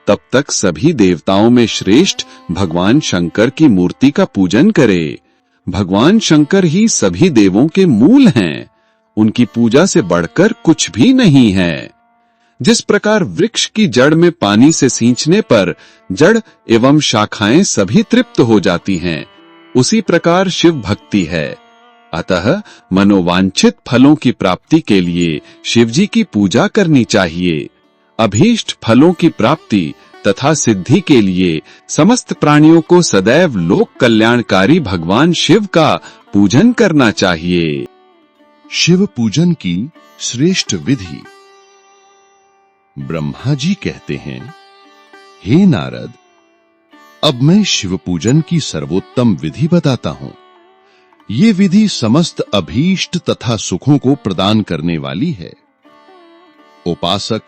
B: तब तक सभी देवताओं में श्रेष्ठ भगवान शंकर की मूर्ति का पूजन करे। भगवान शंकर ही सभी देवों के मूल हैं। उनकी पूजा से बढ़कर कुछ भी नहीं है।
A: जिस प्रकार वृक्ष की जड़ में पानी से सींचने पर जड़ एवं शाखाएं सभी तृप्त हो जाती हैं, उसी प्रकार शिव भक्ति है। अतः मनोवांछित फलों की प्राप्ति के लिए शिवजी की पूजा करनी चाहिए। अभीष्ट फलों की प्राप्ति तथा सिद्धि के लिए समस्त प्राणियों को सदैव लोक कल्याणकारी भगवान शिव का पूजन करना चाहिए।
B: शिव पूजन की श्रेष्ठ विधि। ब्रह्मा जी कहते हैं, हे नारद, अब मैं शिव पूजन की सर्वोत्तम विधि बताता हूं। ये विधि समस्त अभीष्ट तथा सुखों को प्रदान करने वाली है। उपासक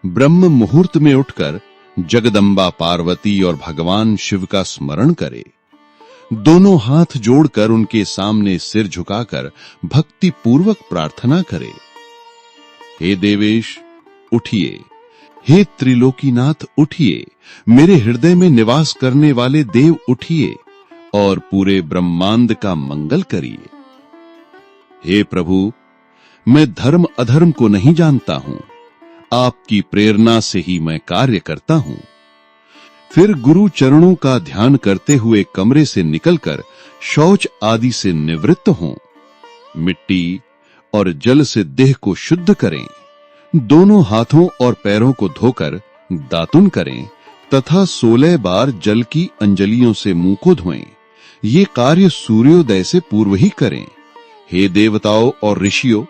B: ब्रह्म मुहूर्त में उठकर जगदम्बा पार्वती और भगवान शिव का स्मरण करे। दोनों हाथ जोड़कर उनके सामने सिर झुकाकर भक्ति पूर्वक प्रार्थना करे। हे देवेश उठिए, हे त्रिलोकीनाथ उठिए, मेरे हृदय में निवास करने वाले देव उठिए और पूरे ब्रह्मांड का मंगल करिए। हे प्रभु, मैं धर्म अधर्म को नहीं जानता हूं, आपकी प्रेरणा से ही मैं कार्य करता हूं। फिर गुरु चरणों का ध्यान करते हुए कमरे से निकलकर शौच आदि से निवृत्त हों। मिट्टी और जल से देह को शुद्ध करें। दोनों हाथों और पैरों को धोकर दातुन करें तथा 16 बार जल की अंजलियों से मुंह को धोएं। ये कार्य सूर्योदय से पूर्व ही करें। हे देवताओं और ऋषियों,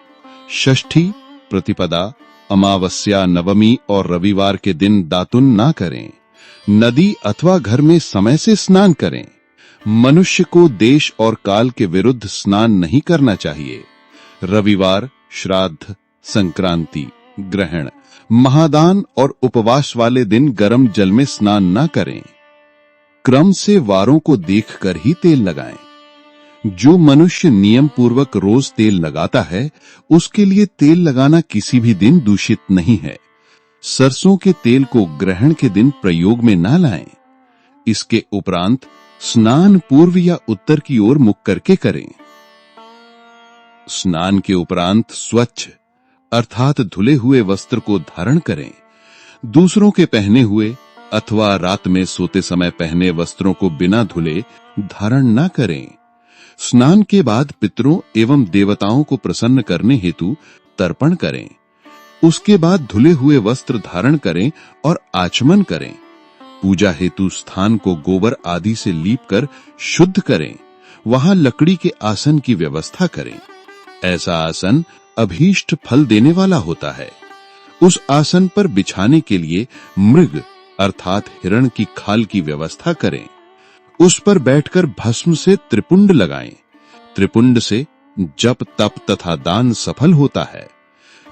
B: षष्ठी, प्रतिपदा, अमावस्या, नवमी और रविवार के दिन दातुन ना करें। नदी अथवा घर में समय से स्नान करें। मनुष्य को देश और काल के विरुद्ध स्नान नहीं करना चाहिए। रविवार, श्राद्ध, संक्रांति, ग्रहण, महादान और उपवास वाले दिन गर्म जल में स्नान न करें। क्रम से वारों को देखकर ही तेल लगाएं। जो मनुष्य नियम पूर्वक रोज तेल लगाता है, उसके लिए तेल लगाना किसी भी दिन दूषित नहीं है। सरसों के तेल को ग्रहण के दिन प्रयोग में न लाएं। इसके उपरांत स्नान पूर्व या उत्तर की ओर मुख करके करें। स्नान के उपरांत स्वच्छ अर्थात धुले हुए वस्त्र को धारण करें। दूसरों के पहने हुए अथवा रात में सोते समय पहने वस्त्रों को बिना धुले धारण न करें। स्नान के बाद पितरों एवं देवताओं को प्रसन्न करने हेतु तर्पण करें। उसके बाद धुले हुए वस्त्र धारण करें और आचमन करें। पूजा हेतु स्थान को गोबर आदि से लीपकर शुद्ध करें। वहां लकड़ी के आसन की व्यवस्था करें। ऐसा आसन अभीष्ट फल देने वाला होता है। उस आसन पर बिछाने के लिए मृग अर्थात हिरण की खाल की व्यवस्था करें। उस पर बैठकर भस्म से त्रिपुंड लगाएं। त्रिपुंड से जप तप तथा दान सफल होता है।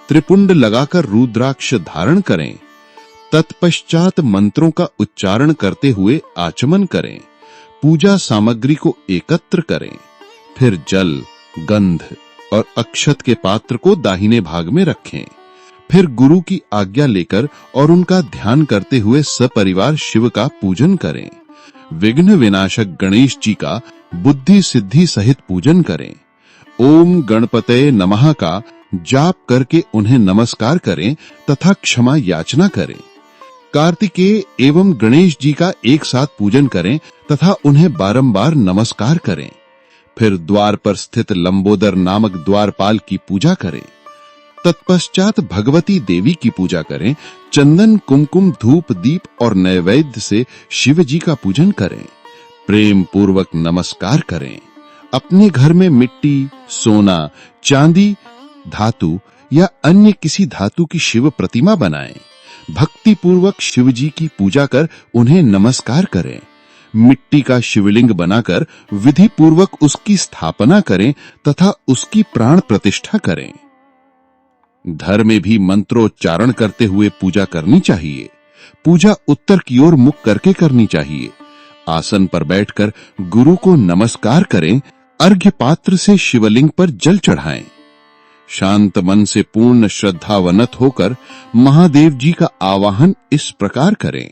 B: त्रिपुंड लगाकर रुद्राक्ष धारण करें। तत्पश्चात मंत्रों का उच्चारण करते हुए आचमन करें। पूजा सामग्री को एकत्र करें। फिर जल, गंध और अक्षत के पात्र को दाहिने भाग में रखें। फिर गुरु की आज्ञा लेकर और उनका ध्यान करते हुए सपरिवार शिव का पूजन करें। विघ्न विनाशक गणेश जी का बुद्धि सिद्धि सहित पूजन करें। ओम गणपतये नमः का जाप करके उन्हें नमस्कार करें तथा क्षमा याचना करें। कार्तिकेय एवं गणेश जी का एक साथ पूजन करें तथा उन्हें बारंबार नमस्कार करें। फिर द्वार पर स्थित लंबोदर नामक द्वारपाल की पूजा करें। तत्पश्चात भगवती देवी की पूजा करें। चंदन, कुमकुम, धूप, दीप और नैवेद्य से शिव जी का पूजन करें। प्रेम पूर्वक नमस्कार करें। अपने घर में मिट्टी, सोना, चांदी, धातु या अन्य किसी धातु की शिव प्रतिमा बनाएं। भक्ति पूर्वक शिव जी की पूजा कर उन्हें नमस्कार करें। मिट्टी का शिवलिंग बनाकर विधि पूर्वक उसकी स्थापना करें तथा उसकी प्राण प्रतिष्ठा करें। घर में भी मंत्रोच्चारण करते हुए पूजा करनी चाहिए। पूजा उत्तर की ओर मुख करके करनी चाहिए। आसन पर बैठकर गुरु को नमस्कार करें। अर्घ्य पात्र से शिवलिंग पर जल चढ़ाएं। शांत मन से पूर्ण श्रद्धावनत होकर महादेव जी का आवाहन इस प्रकार करें।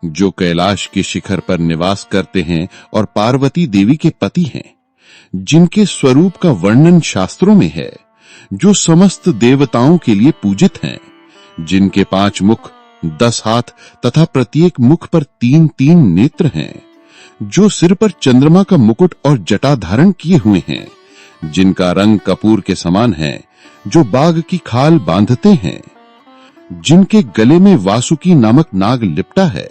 B: जो कैलाश के शिखर पर निवास करते हैं और पार्वती देवी के पति हैं, जिनके स्वरूप का वर्णन शास्त्रों में है, जो समस्त देवताओं के लिए पूजित हैं, जिनके 5 मुख, 10 हाथ तथा प्रत्येक मुख पर 3-3 नेत्र हैं, जो सिर पर चंद्रमा का मुकुट और जटा धारण किए हुए हैं, जिनका रंग कपूर के समान है, जो बाघ की खाल बांधते हैं, जिनके गले में वासुकी नामक नाग लिपटा है,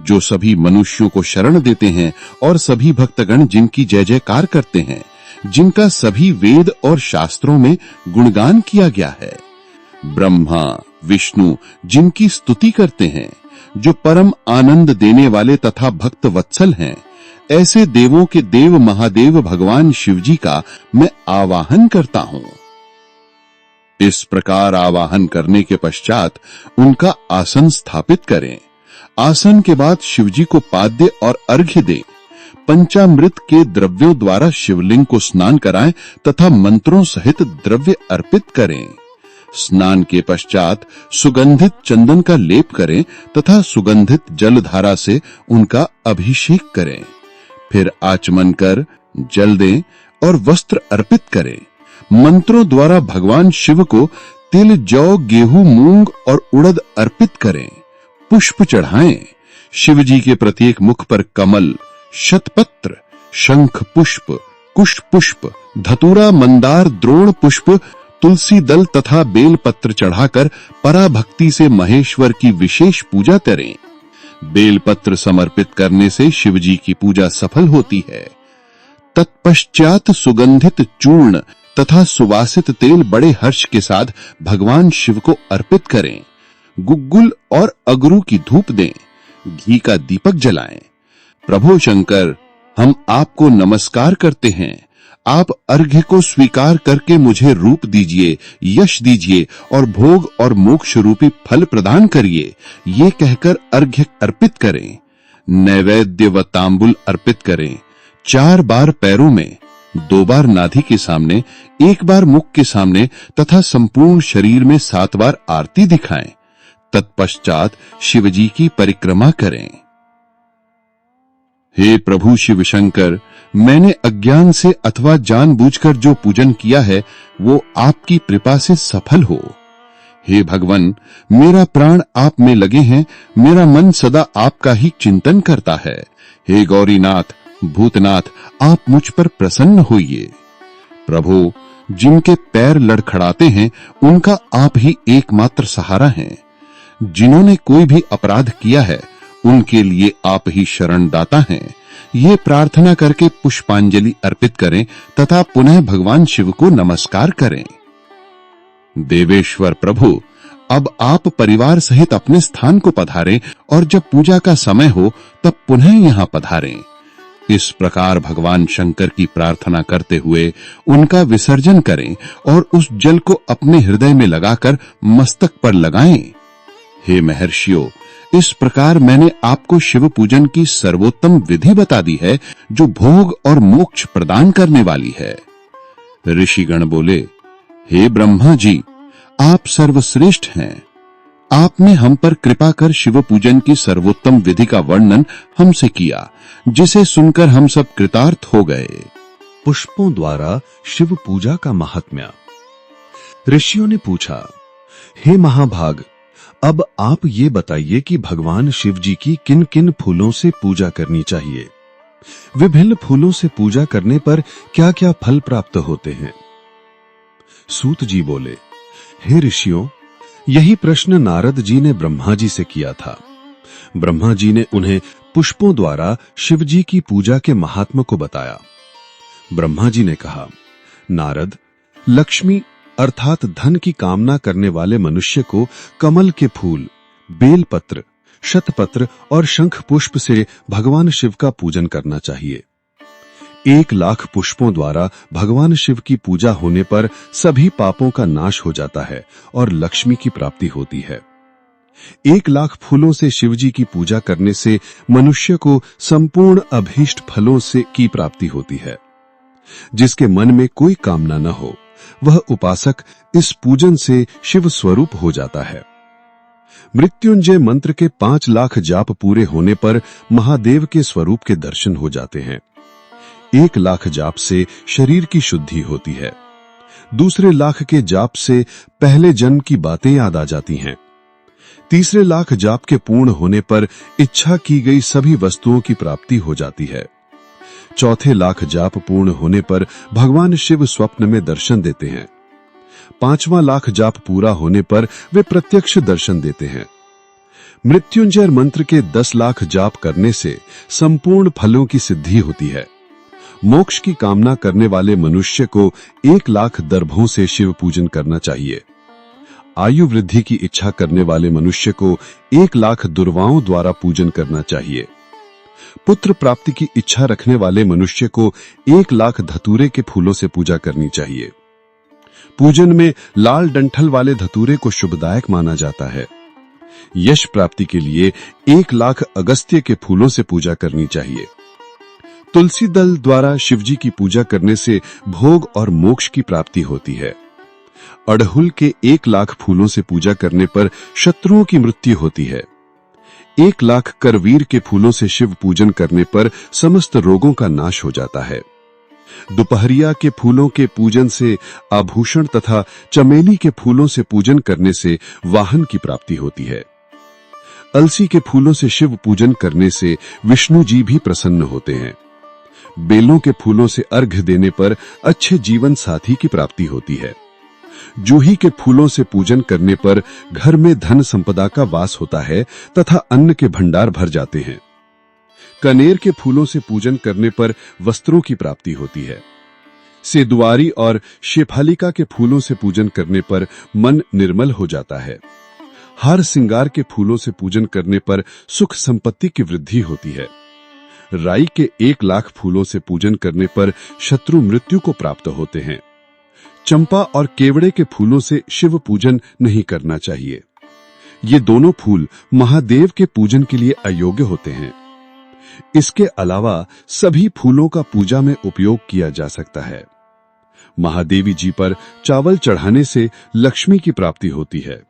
B: जो सभी मनुष्यों को शरण देते हैं और सभी भक्तगण जिनकी जय जयकार करते हैं, जिनका सभी वेद और शास्त्रों में गुणगान किया गया है, ब्रह्मा विष्णु जिनकी स्तुति करते हैं, जो परम आनंद देने वाले तथा भक्त वत्सल हैं, ऐसे देवों के देव महादेव भगवान शिवजी का मैं आवाहन करता हूं। इस प्रकार आवाहन करने के पश्चात उनका आसन स्थापित करें। आसन के बाद शिवजी को पाद्य और अर्घ्य दें। पंचामृत के द्रव्यों द्वारा शिवलिंग को स्नान कराएं तथा मंत्रों सहित द्रव्य अर्पित करें। स्नान के पश्चात सुगंधित चंदन का लेप करें तथा सुगंधित जलधारा से उनका अभिषेक करें। फिर आचमन कर जल दें और वस्त्र अर्पित करें। मंत्रों द्वारा भगवान शिव को तिल, जौ, गेहूं, मूंग और उड़द अर्पित करें। पुष्प चढ़ाएं। शिवजी के प्रत्येक मुख पर कमल, शतपत्र, शंख पुष्प, कुश पुष्प, धतूरा, मंदार, द्रोण पुष्प, तुलसी दल तथा बेल पत्र चढ़ाकर पराभक्ति से महेश्वर की विशेष पूजा करें। बेल पत्र समर्पित करने से शिवजी की पूजा सफल होती है। तत्पश्चात सुगंधित चूर्ण तथा सुवासित तेल बड़े हर्ष के साथ भगवान शिव को अर्पित करें। गुग्गुल और अगरू की धूप दें। घी का दीपक जलाएं। प्रभु शंकर, हम आपको नमस्कार करते हैं। आप अर्घ्य को स्वीकार करके मुझे रूप दीजिए, यश दीजिए और भोग और मोक्ष रूपी फल प्रदान करिए। ये कहकर अर्घ्य अर्पित करें। नैवेद्य व तांबुल अर्पित करें। 4 बार पैरों में, 2 बार नाभि के सामने, 1 बार मुख के सामने तथा संपूर्ण शरीर में 7 बार आरती दिखाएं। तत्पश्चात शिवजी की परिक्रमा करें। हे प्रभु शिव शंकर, मैंने अज्ञान से अथवा जानबूझकर जो पूजन किया है वो आपकी कृपा से सफल हो। हे भगवान, मेरा प्राण आप में लगे हैं, मेरा मन सदा आपका ही चिंतन करता है। हे गौरीनाथ, भूतनाथ, आप मुझ पर प्रसन्न होइए। प्रभु, जिनके पैर लड़खड़ाते हैं उनका आप ही एकमात्र सहारा हैं। जिन्होंने कोई भी अपराध किया है उनके लिए आप ही शरणदाता हैं। ये प्रार्थना करके पुष्पांजलि अर्पित करें तथा पुनः भगवान शिव को नमस्कार करें। देवेश्वर प्रभु, अब आप परिवार सहित अपने स्थान को पधारें और जब पूजा का समय हो तब पुनः यहाँ पधारें। इस प्रकार भगवान शंकर की प्रार्थना करते हुए उनका विसर्जन करें और उस जल को अपने हृदय में लगाकर मस्तक पर लगाएं। हे महर्षियों, इस प्रकार मैंने आपको शिव पूजन की सर्वोत्तम विधि बता दी है जो भोग और मोक्ष प्रदान करने वाली है। ऋषिगण बोले, हे ब्रह्मा जी, आप सर्वश्रेष्ठ हैं। आपने हम पर कृपा कर शिव पूजन की सर्वोत्तम विधि का वर्णन हमसे किया, जिसे सुनकर हम सब कृतार्थ हो गए।
C: पुष्पों द्वारा शिव पूजा का महात्म्य। ऋषियों ने पूछा, हे महाभाग, अब आप ये बताइए कि भगवान शिव जी की किन किन फूलों से पूजा करनी चाहिए। विभिन्न फूलों से पूजा करने पर क्या क्या फल प्राप्त होते हैं। सूत जी बोले, हे ऋषियों, यही प्रश्न नारद जी ने ब्रह्मा जी से किया था। ब्रह्मा जी ने उन्हें पुष्पों द्वारा शिव जी की पूजा के महात्म्य को बताया। ब्रह्मा जी ने कहा, नारद, लक्ष्मी अर्थात धन की कामना करने वाले मनुष्य को कमल के फूल, बेलपत्र, शतपत्र और शंख पुष्प से भगवान शिव का पूजन करना चाहिए। 1,00,000 पुष्पों द्वारा भगवान शिव की पूजा होने पर सभी पापों का नाश हो जाता है और लक्ष्मी की प्राप्ति होती है। 1,00,000 फूलों से शिव जी की पूजा करने से मनुष्य को संपूर्ण अभीष्ट फलों से की प्राप्ति होती है। जिसके मन में कोई कामना न हो वह उपासक इस पूजन से शिव स्वरूप हो जाता है। मृत्युंजय मंत्र के 5,00,000 जाप पूरे होने पर महादेव के स्वरूप के दर्शन हो जाते हैं। 1,00,000 जाप से शरीर की शुद्धि होती है।
B: दूसरे लाख के जाप से पहले जन्म की बातें याद आ जाती हैं। तीसरे लाख जाप के पूर्ण होने पर इच्छा की गई सभी वस्तुओं की प्राप्ति हो जाती है। चौथे लाख जाप पूर्ण होने पर भगवान शिव स्वप्न में दर्शन देते हैं। पांचवां लाख जाप पूरा होने पर वे प्रत्यक्ष दर्शन देते हैं। मृत्युंजय मंत्र के 10 लाख जाप करने से संपूर्ण फलों की सिद्धि होती है। मोक्ष की कामना करने वाले मनुष्य को 1 लाख दर्भों से शिव पूजन करना चाहिए। आयु वृद्धि की इच्छा करने वाले मनुष्य को 1 लाख दुर्वाओं द्वारा पूजन करना चाहिए। पुत्र प्राप्ति की इच्छा रखने वाले मनुष्य को 1 लाख धतूरे के फूलों से पूजा करनी चाहिए। पूजन में लाल डंठल वाले धतूरे को शुभदायक माना जाता है। यश प्राप्ति के लिए 1 लाख अगस्त्य के फूलों से पूजा करनी चाहिए। तुलसी दल द्वारा शिवजी की पूजा करने से भोग और मोक्ष की प्राप्ति होती है। अड़हुल के 1 लाख फूलों से पूजा करने पर शत्रुओं की मृत्यु होती है। 1 लाख करवीर के फूलों से शिव पूजन करने पर समस्त रोगों का नाश हो जाता है। दोपहरिया के फूलों के पूजन से आभूषण तथा चमेली के फूलों से पूजन करने से वाहन की प्राप्ति होती है। अलसी के फूलों से शिव पूजन करने से विष्णु जी भी प्रसन्न होते हैं। बेलों के फूलों से अर्घ्य देने पर अच्छे जीवन साथी की प्राप्ति होती है। जूही के फूलों से पूजन करने पर घर में धन संपदा का वास होता है तथा अन्न के भंडार भर जाते हैं। कनेर के फूलों से पूजन करने पर वस्त्रों की प्राप्ति होती है। सेदुआरी और शेफालिका के फूलों से पूजन करने पर मन निर्मल हो जाता है। हार सिंगार के फूलों से पूजन करने पर सुख संपत्ति की वृद्धि होती है। राई के 1 लाख फूलों से पूजन करने पर शत्रु मृत्यु को प्राप्त होते हैं। चंपा और केवड़े के फूलों से शिव पूजन नहीं करना चाहिए। ये दोनों फूल महादेव के पूजन के लिए अयोग्य होते हैं। इसके अलावा सभी फूलों का पूजा में उपयोग किया जा सकता है। महादेवी जी पर चावल चढ़ाने से लक्ष्मी की प्राप्ति होती है।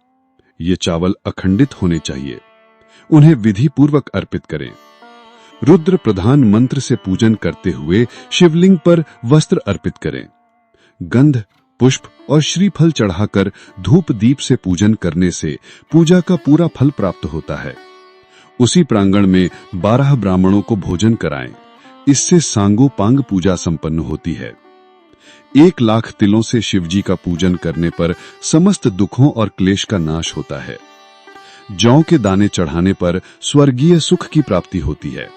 B: ये चावल अखंडित होने चाहिए। उन्हें विधि पूर्वक अर्पित करें। रुद्र प्रधान मंत्र से पूजन करते हुए शिवलिंग पर वस्त्र अर्पित करें। गंध, पुष्प और श्रीफल चढ़ाकर धूप दीप से पूजन करने से पूजा का पूरा फल प्राप्त होता है। उसी प्रांगण में 12 ब्राह्मणों को भोजन कराएं। इससे सांगोपांग पूजा संपन्न होती है। 1 लाख तिलों से शिवजी का पूजन करने पर समस्त दुखों और क्लेश का नाश होता है। जौ के दाने चढ़ाने पर स्वर्गीय सुख की प्राप्ति होती है।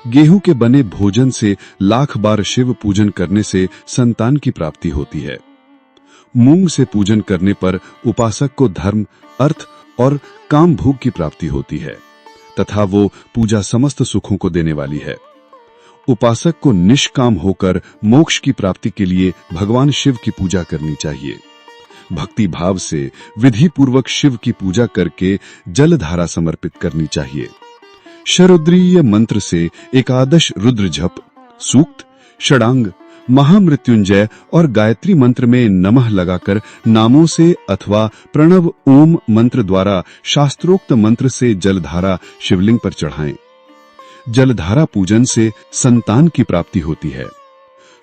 B: गेहूं के बने भोजन से 1,00,000 बार शिव पूजन करने से संतान की प्राप्ति होती है। मूंग से पूजन करने पर उपासक को धर्म, अर्थ और काम भोग की प्राप्ति होती है तथा वो पूजा समस्त सुखों को देने वाली है। उपासक को निष्काम होकर मोक्ष की प्राप्ति के लिए भगवान शिव की पूजा करनी चाहिए। भक्ति भाव से विधि पूर्वक शिव की पूजा करके जलधारा समर्पित करनी चाहिए। शरुद्रीय मंत्र से एकादश रुद्र जप, सूक्त, षडांग, महामृत्युंजय और गायत्री मंत्र में नमः लगाकर नामों से अथवा प्रणव ओम मंत्र द्वारा शास्त्रोक्त मंत्र से जलधारा शिवलिंग पर चढ़ाएं। जलधारा पूजन से संतान की प्राप्ति होती है।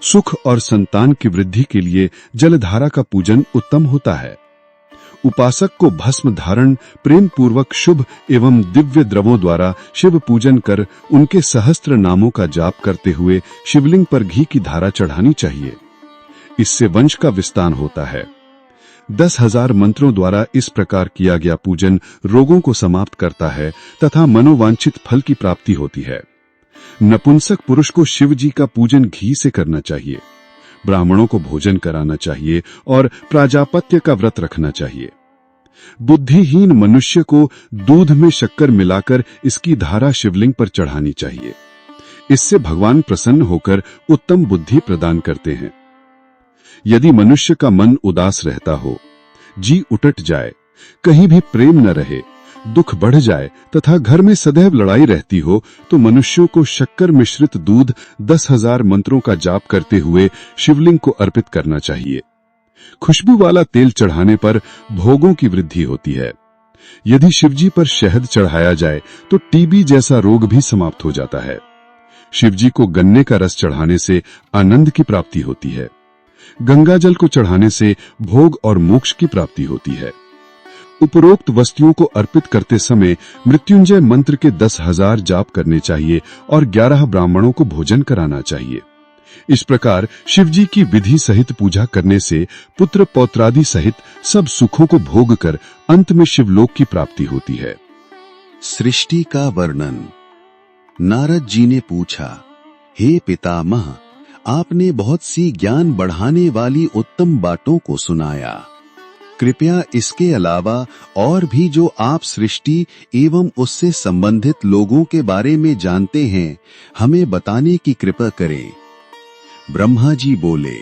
B: सुख और संतान की वृद्धि के लिए जलधारा का पूजन उत्तम होता है। उपासक को भस्म धारण प्रेम पूर्वक शुभ एवं दिव्य द्रवों द्वारा शिव पूजन कर उनके सहस्त्र नामों का जाप करते हुए शिवलिंग पर घी की धारा चढ़ानी चाहिए। इससे वंश का विस्तार होता है। 10,000 मंत्रों द्वारा इस प्रकार किया गया पूजन रोगों को समाप्त करता है तथा मनोवांछित फल की प्राप्ति होती है। नपुंसक पुरुष को शिव जी का पूजन घी से करना चाहिए। ब्राह्मणों को भोजन कराना चाहिए और प्राजापत्य का व्रत रखना चाहिए। बुद्धिहीन मनुष्य को दूध में शक्कर मिलाकर इसकी धारा शिवलिंग पर चढ़ानी चाहिए। इससे भगवान प्रसन्न होकर उत्तम बुद्धि प्रदान करते हैं। यदि मनुष्य का मन उदास रहता हो, जी उटट जाए, कहीं भी प्रेम न रहे, दुख बढ़ जाए तथा घर में सदैव लड़ाई रहती हो, तो मनुष्यों को शक्कर मिश्रित दूध 10,000 मंत्रों का जाप करते हुए शिवलिंग को अर्पित करना चाहिए। खुशबू वाला तेल चढ़ाने पर भोगों की वृद्धि होती है। यदि शिवजी पर शहद चढ़ाया जाए तो टीबी जैसा रोग भी समाप्त हो जाता है। शिवजी को गन्ने का रस चढ़ाने से आनंद की प्राप्ति होती है। गंगा जल को चढ़ाने से भोग और मोक्ष की प्राप्ति होती है। उपरोक्त वस्तुओं को अर्पित करते समय मृत्युंजय मंत्र के 10,000 जाप करने चाहिए और 11 ब्राह्मणों को भोजन कराना चाहिए। इस प्रकार शिवजी की विधि सहित पूजा करने से पुत्र पौत्रादि सहित सब सुखों को भोग कर अंत में शिवलोक की प्राप्ति होती है।
A: सृष्टि का वर्णन। नारद जी ने पूछा, हे पितामह, आपने बहुत सी ज्ञान बढ़ाने वाली उत्तम बातों को सुनाया। कृपया इसके अलावा और भी जो आप सृष्टि एवं उससे संबंधित लोगों के बारे में जानते हैं, हमें बताने की कृपा करें। ब्रह्मा जी बोले,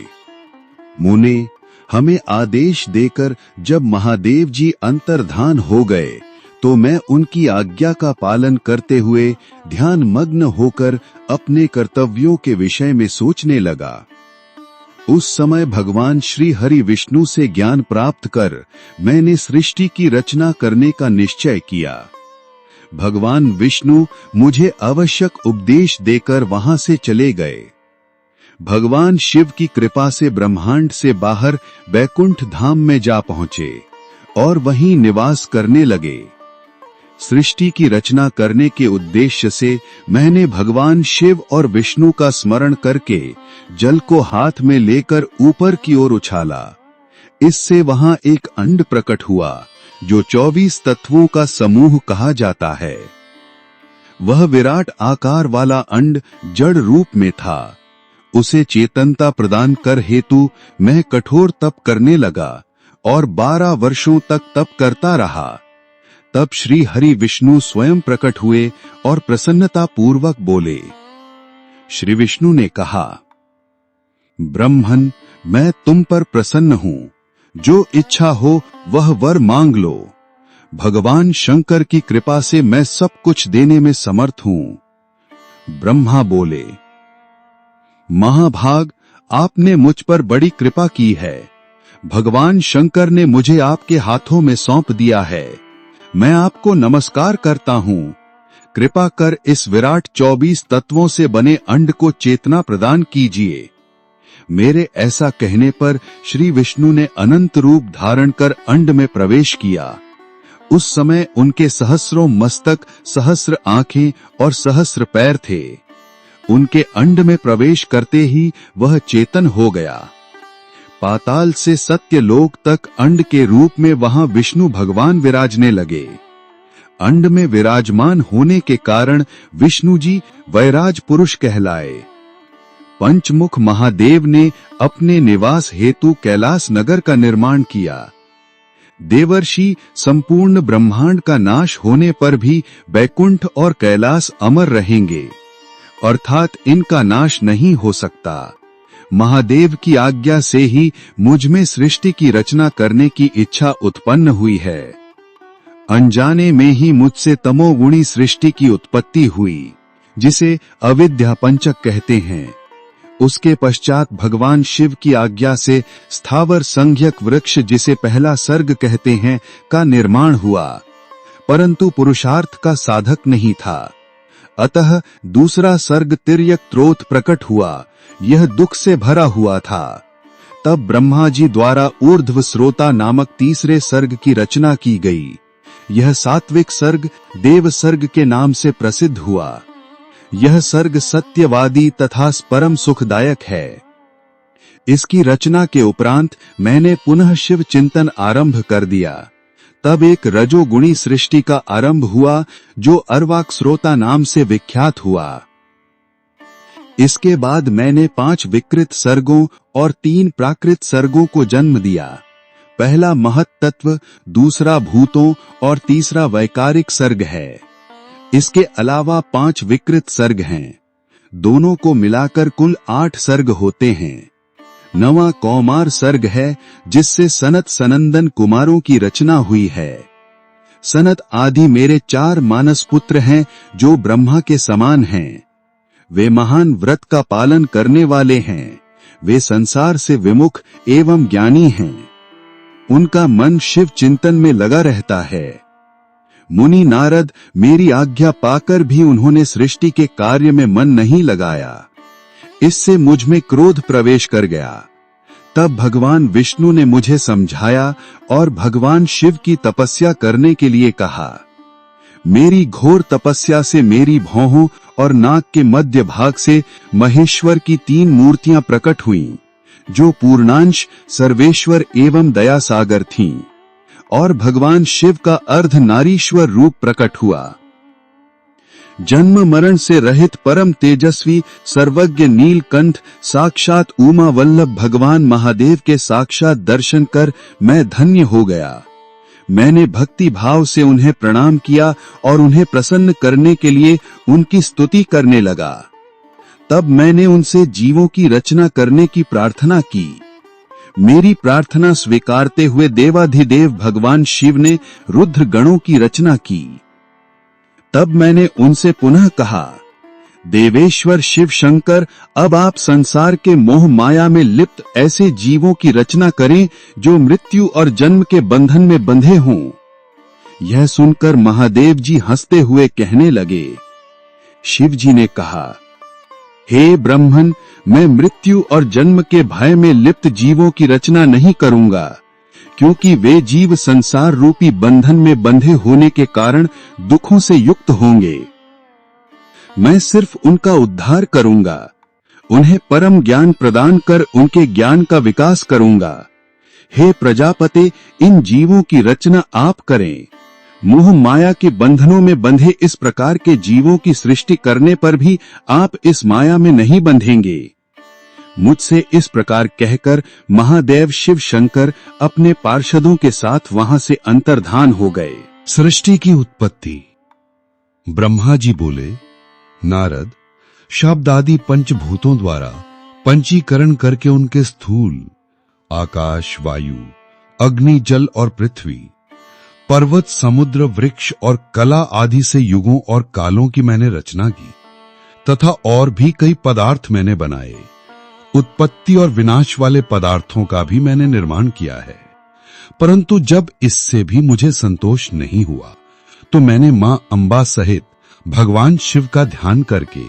A: मुने, हमें आदेश देकर जब महादेव जी अंतर्धान हो गए तो मैं उनकी आज्ञा का पालन करते हुए ध्यान मग्न होकर अपने कर्तव्यों के विषय में सोचने लगा। उस समय भगवान श्री हरि विष्णु से ज्ञान प्राप्त कर मैंने सृष्टि की रचना करने का निश्चय किया। भगवान विष्णु मुझे आवश्यक उपदेश देकर वहां से चले गए। भगवान शिव की कृपा से ब्रह्मांड से बाहर बैकुंठ धाम में जा पहुंचे और वहीं निवास करने लगे। सृष्टि की रचना करने के उद्देश्य से मैंने भगवान शिव और विष्णु का स्मरण करके जल को हाथ में लेकर ऊपर की ओर उछाला। इससे वहां एक अंड प्रकट हुआ जो 24 तत्वों का समूह कहा जाता है। वह विराट आकार वाला अंड जड़ रूप में था। उसे चेतनता प्रदान कर हेतु मैं कठोर तप करने लगा और 12 वर्षों तक तप करता रहा। तब श्री हरि विष्णु स्वयं प्रकट हुए और प्रसन्नता पूर्वक बोले। श्री विष्णु ने कहा, ब्रह्मन, मैं तुम पर प्रसन्न हूं। जो इच्छा हो वह वर मांग लो। भगवान शंकर की कृपा से मैं सब कुछ देने में समर्थ हूं। ब्रह्मा बोले, महाभाग, आपने मुझ पर बड़ी कृपा की है। भगवान शंकर ने मुझे आपके हाथों में सौंप दिया है। मैं आपको नमस्कार करता हूं। कृपा कर इस विराट 24 तत्वों से बने अंड को चेतना प्रदान कीजिए। मेरे ऐसा कहने पर श्री विष्णु ने अनंत रूप धारण कर अंड में प्रवेश किया। उस समय उनके सहस्रों मस्तक, सहस्र आंखें और सहस्र पैर थे। उनके अंड में प्रवेश करते ही वह चेतन हो गया। पाताल से सत्यलोक तक अंड के रूप में वहां विष्णु भगवान विराजने लगे। अंड में विराजमान होने के कारण विष्णु जी वैराज पुरुष कहलाए। पंचमुख महादेव ने अपने निवास हेतु कैलाश नगर का निर्माण किया। देवर्षि संपूर्ण ब्रह्मांड का नाश होने पर भी बैकुंठ और कैलाश अमर रहेंगे, अर्थात इनका नाश नहीं हो सकता। महादेव की आज्ञा से ही मुझ में सृष्टि की रचना करने की इच्छा उत्पन्न हुई है। अनजाने में ही मुझसे तमोगुणी सृष्टि की उत्पत्ति हुई, जिसे अविद्या पंचक कहते हैं। उसके पश्चात भगवान शिव की आज्ञा से स्थावर संज्ञक वृक्ष, जिसे पहला सर्ग कहते हैं, का निर्माण हुआ, परंतु पुरुषार्थ का साधक नहीं था। अतः दूसरा सर्ग तिर्यक त्रोत प्रकट हुआ। यह दुख से भरा हुआ था। तब ब्रह्मा जी द्वारा ऊर्ध्व श्रोता नामक तीसरे सर्ग की रचना की गई। यह सात्विक सर्ग देव सर्ग के नाम से प्रसिद्ध हुआ। यह सर्ग सत्यवादी तथा परम सुखदायक है। इसकी रचना के उपरांत मैंने पुनः शिव चिंतन आरंभ कर दिया। तब एक रजोगुणी सृष्टि का आरंभ हुआ जो अर्वाक श्रोता नाम से विख्यात हुआ। इसके बाद मैंने 5 विकृत सर्गों और 3 प्राकृत सर्गों को जन्म दिया। पहला महत तत्व, दूसरा भूतों और तीसरा वैकारिक सर्ग है। इसके अलावा 5 विकृत सर्ग हैं। दोनों को मिलाकर कुल 8 सर्ग होते हैं। 9वां कौमार सर्ग है, जिससे सनत सनंदन कुमारों की रचना हुई है। सनत आदि मेरे 4 मानस पुत्र हैं जो ब्रह्मा के समान हैं। वे महान व्रत का पालन करने वाले हैं। वे संसार से विमुख एवं ज्ञानी हैं। उनका मन शिव चिंतन में लगा रहता है। मुनि नारद मेरी आज्ञा पाकर भी उन्होंने सृष्टि के कार्य में मन नहीं लगाया। इससे मुझ में क्रोध प्रवेश कर गया। तब भगवान विष्णु ने मुझे समझाया और भगवान शिव की तपस्या करने के लिए कहा। मेरी घोर तपस्या से मेरी भौहों और नाक के मध्य भाग से महेश्वर की 3 मूर्तियां प्रकट हुईं, जो पूर्णांश सर्वेश्वर एवं दया सागर थीं, और भगवान शिव का अर्ध नारीश्वर रूप प्रकट हुआ। जन्म मरण से रहित परम तेजस्वी सर्वज्ञ नीलकंठ साक्षात उमा वल्लभ भगवान महादेव के साक्षात दर्शन कर मैं धन्य हो गया। मैंने भक्ति भाव से उन्हें प्रणाम किया और उन्हें प्रसन्न करने के लिए उनकी स्तुति करने लगा। तब मैंने उनसे जीवों की रचना करने की प्रार्थना की। मेरी प्रार्थना स्वीकारते हुए देवाधिदेव भगवान शिव ने रुद्र गणों की रचना की। तब मैंने उनसे पुनः कहा, देवेश्वर शिव शंकर, अब आप संसार के मोह माया में लिप्त ऐसे जीवों की रचना करें जो मृत्यु और जन्म के बंधन में बंधे हों। यह सुनकर महादेव जी हंसते हुए कहने लगे। शिव जी ने कहा, हे ब्रह्मन, मैं मृत्यु और जन्म के भय में लिप्त जीवों की रचना नहीं करूंगा, क्योंकि वे जीव संसार रूपी बंधन में बंधे होने के कारण दुखों से युक्त होंगे। मैं सिर्फ उनका उद्धार करूंगा, उन्हें परम ज्ञान प्रदान कर उनके ज्ञान का विकास करूंगा। हे प्रजापते, इन जीवों की रचना आप करें। मोह माया के बंधनों में बंधे इस प्रकार के जीवों की सृष्टि करने पर भी आप इस माया में नहीं बंधेंगे। मुझसे इस प्रकार कहकर महादेव शिव शंकर अपने पार्षदों के साथ वहां से अंतर्धान हो गए।
B: सृष्टि की उत्पत्ति। ब्रह्मा जी बोले, नारद, शब्द आदि पंचभूतों द्वारा पंचीकरण करके उनके स्थूल आकाश, वायु, अग्नि, जल और पृथ्वी, पर्वत, समुद्र, वृक्ष और कला आदि से युगों और कालों की मैंने रचना की तथा और भी कई पदार्थ मैंने बनाए। उत्पत्ति और विनाश वाले पदार्थों का भी मैंने निर्माण किया है। परंतु जब इससे भी मुझे संतोष नहीं हुआ तो मैंने मां अंबा सहित भगवान शिव का ध्यान करके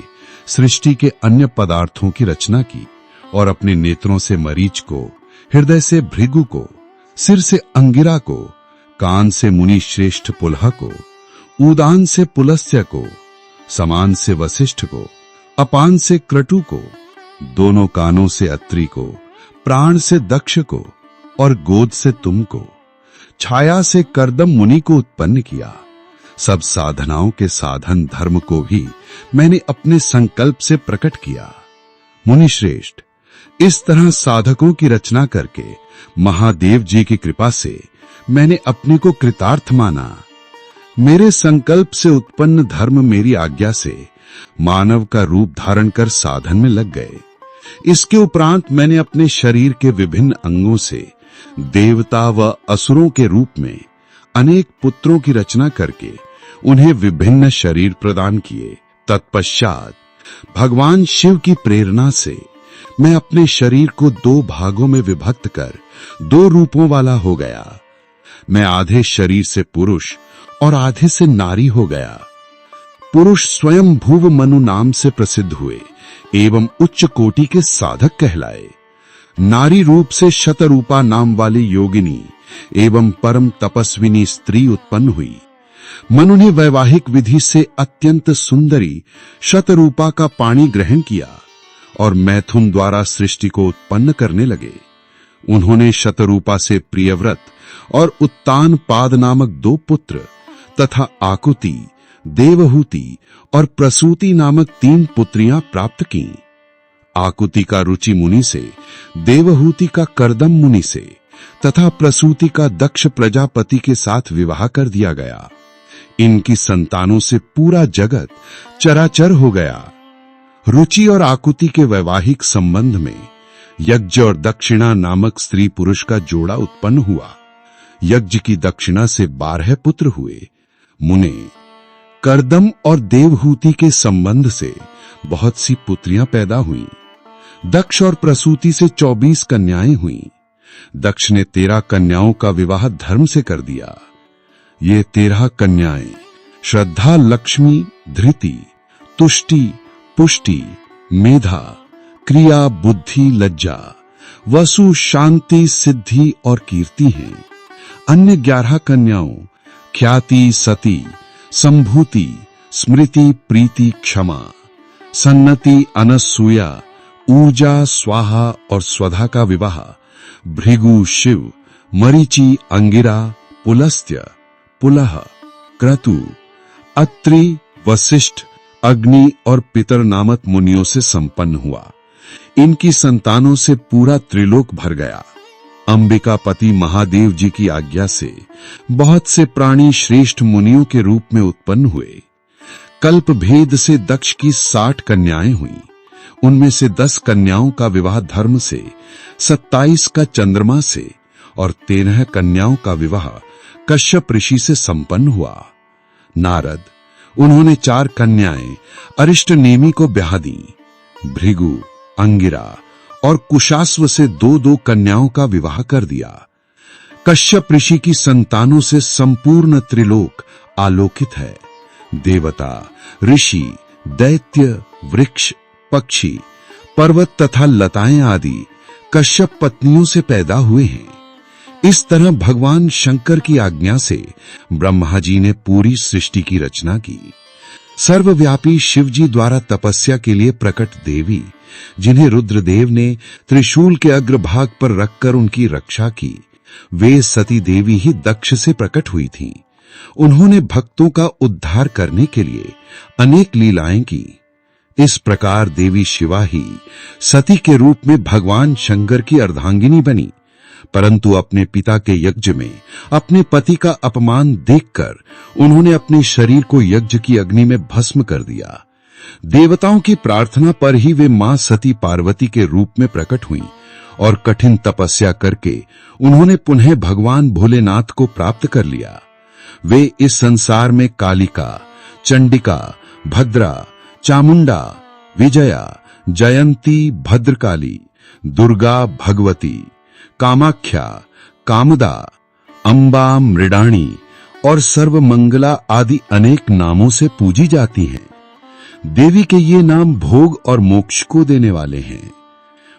B: सृष्टि के अन्य पदार्थों की रचना की और अपने नेत्रों से मरीच को, हृदय से भृगु को, सिर से अंगिरा को, कान से मुनि श्रेष्ठ पुलह को, उदान से पुलस्त्य को, समान से वशिष्ठ को, अपान से क्रतु को, दोनों कानों से अत्रि को, प्राण से दक्ष को और गोद से तुमको, छाया से कर्दम मुनि को उत्पन्न किया। सब साधनाओं के साधन धर्म को भी मैंने अपने संकल्प से प्रकट किया। मुनि श्रेष्ठ, इस तरह साधकों की रचना करके महादेव जी की कृपा से मैंने अपने को कृतार्थ माना। मेरे संकल्प से उत्पन्न धर्म मेरी आज्ञा से मानव का रूप धारण कर साधन में लग गए। इसके उपरांत मैंने अपने शरीर के विभिन्न अंगों से देवता व असुरों के रूप में अनेक पुत्रों की रचना करके उन्हें विभिन्न शरीर प्रदान किए। तत्पश्चात भगवान शिव की प्रेरणा से मैं अपने शरीर को 2 भागों में विभक्त कर 2 रूपों वाला हो गया। मैं आधे शरीर से पुरुष और आधे से नारी हो गया। पुरुष स्वयं भुव मनु नाम से प्रसिद्ध हुए एवं उच्च कोटि के साधक कहलाए। नारी रूप से शतरूपा नाम वाली योगिनी एवं परम तपस्विनी स्त्री उत्पन्न हुई। मनु ने वैवाहिक विधि से अत्यंत सुंदरी शतरूपा का पाणी ग्रहण किया और मैथुन द्वारा सृष्टि को उत्पन्न करने लगे। उन्होंने शतरूपा से प्रियव्रत और उत्तान पाद नामक 2 पुत्र तथा आकुति, देवहूति और प्रसूति नामक 3 पुत्रियां प्राप्त की। आकुति का रुचि मुनि से, देवहूति का कर्दम मुनि से तथा प्रसूति का दक्ष प्रजापति के साथ विवाह कर दिया गया। इनकी संतानों से पूरा जगत चराचर हो गया। रुचि और आकुति के वैवाहिक संबंध में यज्ञ और दक्षिणा नामक स्त्री पुरुष का जोड़ा उत्पन्न हुआ। यज्ञ की दक्षिणा से 12 पुत्र हुए। मुने कर्दम और देवहूति के संबंध से बहुत सी पुत्रियां पैदा हुईं। दक्ष और प्रसूति से 24 कन्याएं हुईं। दक्ष ने 13 कन्याओं का विवाह धर्म से कर दिया। ये 13 कन्याएं श्रद्धा, लक्ष्मी, धृति, तुष्टि, पुष्टि, मेधा, क्रिया, बुद्धि, लज्जा, वसु, शांति, सिद्धि और कीर्ति हैं। अन्य 11 कन्याओं ख्याति, सती, संभूति, स्मृति, प्रीति, क्षमा, सन्नति, अनसूया, ऊर्जा, स्वाहा और स्वधा का विवाह भृगु, शिव, मरीचि, अंगिरा, पुलस्त्य, पुलह, क्रतु, अत्रि, वशिष्ठ, अग्नि और पितर नामक मुनियों से संपन्न हुआ। इनकी संतानों से पूरा त्रिलोक भर गया। अंबिकापति महादेव जी की आज्ञा से बहुत से प्राणी श्रेष्ठ मुनियों के रूप में उत्पन्न हुए। कल्प भेद से दक्ष की 60 कन्याएं हुईं। उनमें से 10 कन्याओं का विवाह धर्म से, 27 का चंद्रमा से और 13 कन्याओं का विवाह कश्यप ऋषि से संपन्न हुआ। नारद, उन्होंने 4 कन्याएं अरिष्ट नेमि को ब्याह दी। भृगु, अंगिरा और कुशास्व से 2-2 कन्याओं का विवाह कर दिया। कश्यप ऋषि की संतानों से संपूर्ण त्रिलोक आलोकित है। देवता, ऋषि, दैत्य, वृक्ष, पक्षी, पर्वत तथा लताएं आदि कश्यप पत्नियों से पैदा हुए हैं। इस तरह भगवान शंकर की आज्ञा से ब्रह्मा जी ने पूरी सृष्टि की रचना की। सर्वव्यापी शिव जी द्वारा तपस्या के लिए प्रकट देवी, जिन्हें रुद्रदेव ने त्रिशूल के अग्रभाग पर रखकर उनकी रक्षा की, वे सती देवी ही दक्ष से प्रकट हुई थीं। उन्होंने भक्तों का उद्धार करने के लिए अनेक लीलाएं की। इस प्रकार देवी शिवा ही सती के रूप में भगवान शंकर की अर्धांगिनी बनी, परंतु अपने पिता के यज्ञ में अपने पति का अपमान देखकर उन्होंने अपने शरीर को यज्ञ की अग्नि में भस्म कर दिया। देवताओं की प्रार्थना पर ही वे मां सती पार्वती के रूप में प्रकट हुईं और कठिन तपस्या करके उन्होंने पुनः भगवान भोलेनाथ को प्राप्त कर लिया। वे इस संसार में कालिका, चंडिका, भद्रा, चामुंडा, विजया, जयंती, भद्रकाली, दुर्गा, भगवती, कामाख्या, कामदा, अंबा, मृडाणी और सर्वमंगला आदि अनेक नामों से पूजी जाती हैं। देवी के ये नाम भोग और मोक्ष को देने वाले हैं।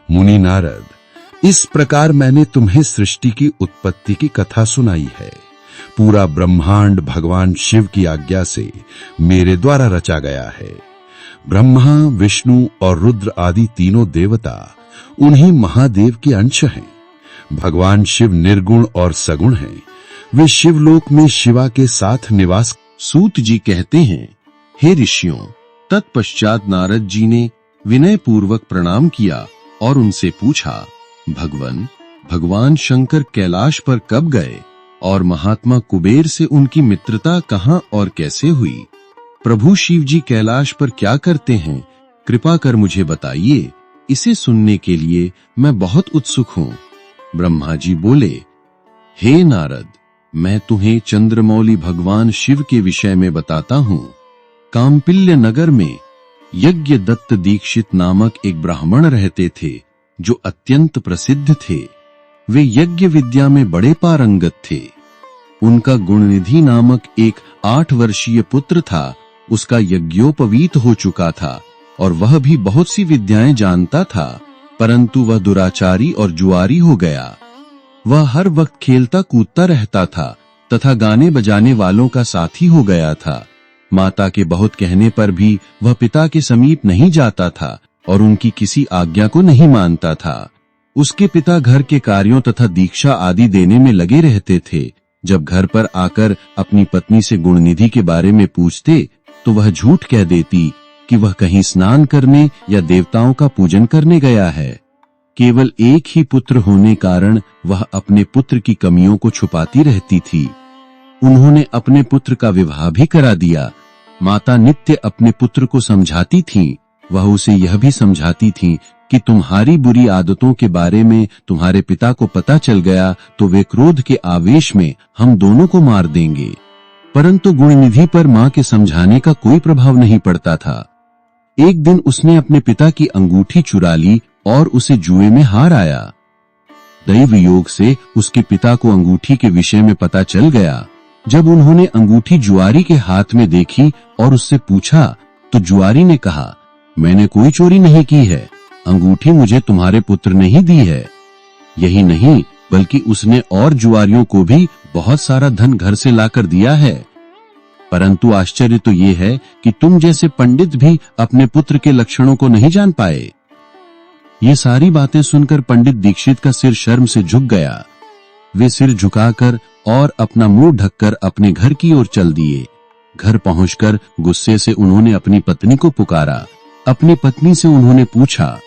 B: मुनि नारद, इस प्रकार मैंने तुम्हें सृष्टि की उत्पत्ति की कथा सुनाई है। पूरा ब्रह्मांड भगवान शिव की आज्ञा से मेरे द्वारा रचा गया है। ब्रह्मा, विष्णु और रुद्र आदि तीनों देवता उन्हीं महादेव के अंश हैं। भगवान शिव निर्गुण और सगुण हैं। वे शिवलोक में शिवा के साथ निवास।
C: सूत जी कहते हैं, हे ऋषियों, तत्पश्चात नारद जी ने विनय पूर्वक प्रणाम किया और उनसे पूछा, भगवान शंकर कैलाश पर कब गए और महात्मा कुबेर से उनकी मित्रता कहाँ और कैसे हुई? प्रभु शिव जी कैलाश पर क्या करते हैं? कृपा कर मुझे बताइए। इसे सुनने के लिए मैं बहुत उत्सुक हूँ। ब्रह्मा जी बोले, हे नारद, मैं तुम्हें चंद्रमौली भगवान शिव के विषय में बताता हूँ। काम्पिल्य नगर में यज्ञ दत्त दीक्षित नामक एक ब्राह्मण रहते थे, जो अत्यंत प्रसिद्ध थे। वे यज्ञ विद्या में बड़े पारंगत थे। उनका गुणनिधि नामक एक 8 वर्षीय पुत्र था। उसका यज्ञोपवीत हो चुका था और वह भी बहुत सी विद्याएं जानता था, परंतु वह दुराचारी और जुआरी हो गया। वह हर वक्त खेलता कूदता रहता था तथा गाने बजाने वालों का साथी हो गया था। माता के बहुत कहने पर भी वह पिता के समीप नहीं जाता था और उनकी किसी आज्ञा को नहीं मानता था। उसके पिता घर के कार्यों तथा दीक्षा आदि देने में लगे रहते थे। जब घर पर आकर अपनी पत्नी से गुणनिधि के बारे में पूछते तो वह झूठ कह देती कि वह कहीं स्नान करने या देवताओं का पूजन करने गया है। केवल एक ही पुत्र होने कारण वह अपने पुत्र की कमियों को छुपाती रहती थी। उन्होंने अपने पुत्र का विवाह भी करा दिया। माता नित्य अपने पुत्र को समझाती थीं। वह उसे यह भी समझाती थीं कि तुम्हारी बुरी आदतों के बारे में तुम्हारे पिता को पता चल गया तो वे क्रोध के आवेश में हम दोनों को मार देंगे। परंतु गुणनिधि पर मां के समझाने का कोई प्रभाव नहीं पड़ता था। एक दिन उसने अपने पिता की अंगूठी चुरा ली और उसे जुए में हार आया। दैव योग से उसके पिता को अंगूठी के विषय में पता चल गया। जब उन्होंने अंगूठी जुआरी के हाथ में देखी और उससे पूछा तो जुआरी ने कहा, मैंने कोई चोरी नहीं की है, अंगूठी मुझे तुम्हारे पुत्र ने ही दी है।
A: यही नहीं बल्कि उसने और जुआरियों को भी बहुत सारा धन घर से लाकर दिया है। परंतु आश्चर्य तो ये है कि तुम जैसे पंडित भी अपने पुत्र के लक्षणों को नहीं जान पाए। ये सारी बातें सुनकर पंडित दीक्षित का सिर शर्म से झुक गया। वे सिर झुकाकर और अपना मुंह ढककर अपने घर की ओर चल दिए। घर पहुंचकर गुस्से से उन्होंने अपनी पत्नी को पुकारा। अपनी पत्नी से उन्होंने पूछा,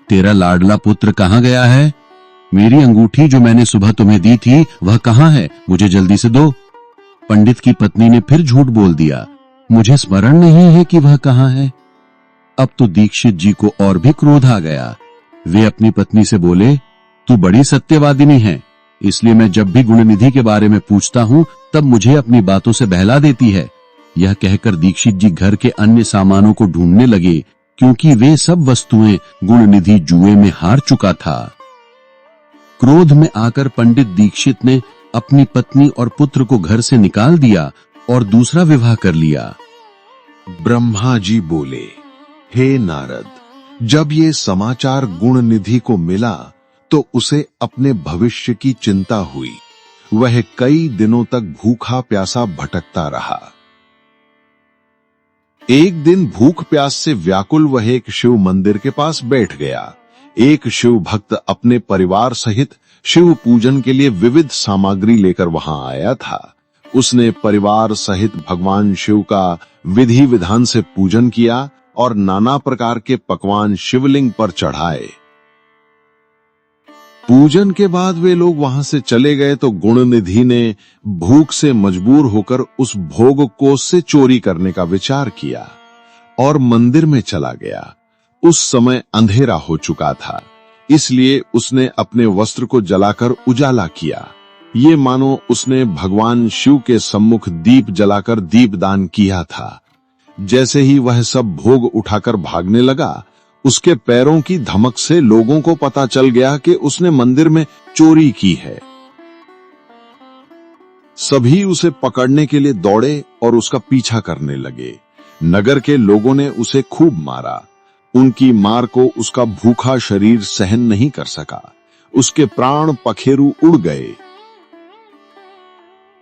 A: तेरा लाडला पुत्र कहाँ गया है? मेरी अंगूठी जो मैंने सुबह तुम्हें दी थी वह कहाँ है? मुझे जल्दी से दो। पंडित की पत्नी ने फिर झूठ बोल दिया, मुझे स्मरण नहीं है कि वह कहाँ है। अब तो दीक्षित जी को और भी क्रोध आ गया। वे अपनी पत्नी से बोले, तू बड़ी सत्यवादिनी है, इसलिए मैं जब भी गुणनिधि के बारे में पूछता हूँ तब मुझे अपनी बातों से बहला देती है। यह कहकर दीक्षित जी घर के अन्य सामानों को ढूंढने लगे, क्योंकि वे सब वस्तुएं गुणनिधि जुए में हार चुका था। क्रोध में आकर पंडित दीक्षित ने अपनी पत्नी और पुत्र को घर से निकाल दिया और दूसरा विवाह कर लिया।
B: ब्रह्मा जी बोले, हे नारद, जब ये समाचार गुणनिधि को मिला तो उसे अपने भविष्य की चिंता हुई। वह कई दिनों तक भूखा प्यासा भटकता रहा। एक दिन भूख प्यास से व्याकुल वह एक शिव मंदिर के पास बैठ गया। एक शिव भक्त अपने परिवार सहित शिव पूजन के लिए विविध सामग्री लेकर वहां आया था। उसने परिवार सहित भगवान शिव का विधि विधान से पूजन किया और नाना प्रकार के पकवान शिवलिंग पर चढ़ाए। पूजन के बाद वे लोग वहां से चले गए तो गुणनिधि ने भूख से मजबूर होकर उस भोग कोष से चोरी करने का विचार किया और मंदिर में चला गया। उस समय अंधेरा हो चुका था, इसलिए उसने अपने वस्त्र को जलाकर उजाला किया। ये मानो उसने भगवान शिव के सम्मुख दीप जलाकर दीपदान किया था। जैसे ही वह सब भोग उठाकर भागने लगा, उसके पैरों की धमक से लोगों को पता चल गया कि उसने मंदिर में चोरी की है। सभी उसे पकड़ने के लिए दौड़े और उसका पीछा करने लगे। नगर के लोगों ने उसे खूब मारा। उनकी मार को उसका भूखा शरीर सहन नहीं कर सका। उसके प्राण पखेरु उड़ गए।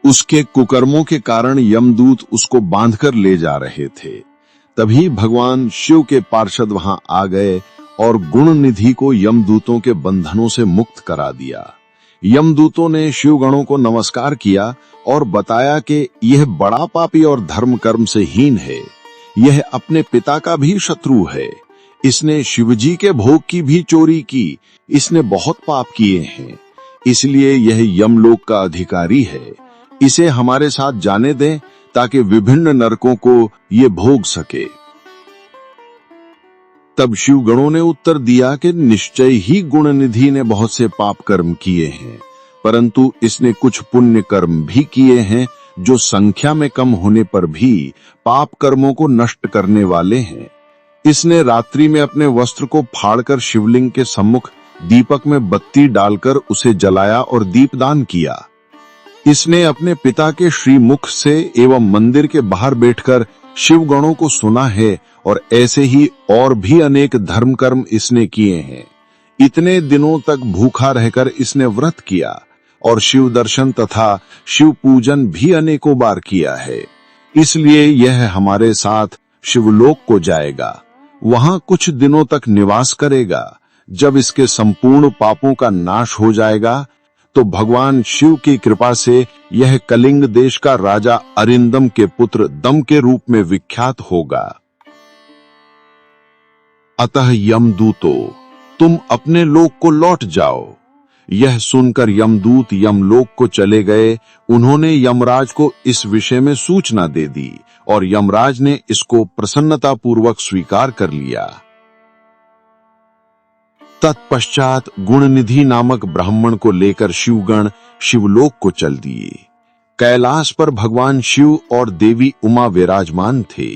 B: उसके कुकर्मों के कारण यमदूत उसको बांधकर ले जा रहे थे। तभी भगवान शिव के पार्षद वहां आ गए और गुणनिधि को यमदूतों के बंधनों से मुक्त करा दिया। यमदूतों ने शिवगणों को नमस्कार किया और बताया कि यह बड़ा पापी और धर्म कर्म से हीन है। यह अपने पिता का भी शत्रु है। इसने शिवजी के भोग की भी चोरी की। इसने बहुत पाप किए हैं, इसलिए यह यमलोक का अधिकारी है। इसे हमारे साथ जाने दें ताकि विभिन्न नरकों को ये भोग सके। तब शिवगणों ने उत्तर दिया कि निश्चय ही गुणनिधि ने बहुत से पाप कर्म किए हैं, परंतु इसने कुछ पुण्य कर्म भी किए हैं जो संख्या में कम होने पर भी पाप कर्मों को नष्ट करने वाले हैं। इसने रात्रि में अपने वस्त्र को फाड़कर शिवलिंग के सम्मुख दीपक में बत्ती डालकर उसे जलाया और दीपदान किया। इसने अपने पिता के श्रीमुख से एवं मंदिर के बाहर बैठकर शिवगणों को सुना है और ऐसे ही और भी अनेक धर्म कर्म इसने किए हैं। इतने दिनों तक भूखा रहकर इसने व्रत किया और शिव दर्शन तथा शिव पूजन भी अनेकों बार किया है। इसलिए यह हमारे साथ शिवलोक को जाएगा, वहां कुछ दिनों तक निवास करेगा। जब इसके संपूर्ण पापों का नाश हो जाएगा तो भगवान शिव की कृपा से यह कलिंग देश का राजा अरिंदम के पुत्र दम के रूप में विख्यात होगा। अतः यमदूतो, तुम अपने लोक को लौट जाओ। यह सुनकर यमदूत यमलोक को चले गए। उन्होंने यमराज को इस विषय में सूचना दे दी और यमराज ने इसको प्रसन्नतापूर्वक स्वीकार कर लिया। तत्पश्चात गुणनिधि नामक ब्राह्मण को लेकर शिवगण शिवलोक को चल दिए। कैलाश पर भगवान शिव और देवी उमा विराजमान थे।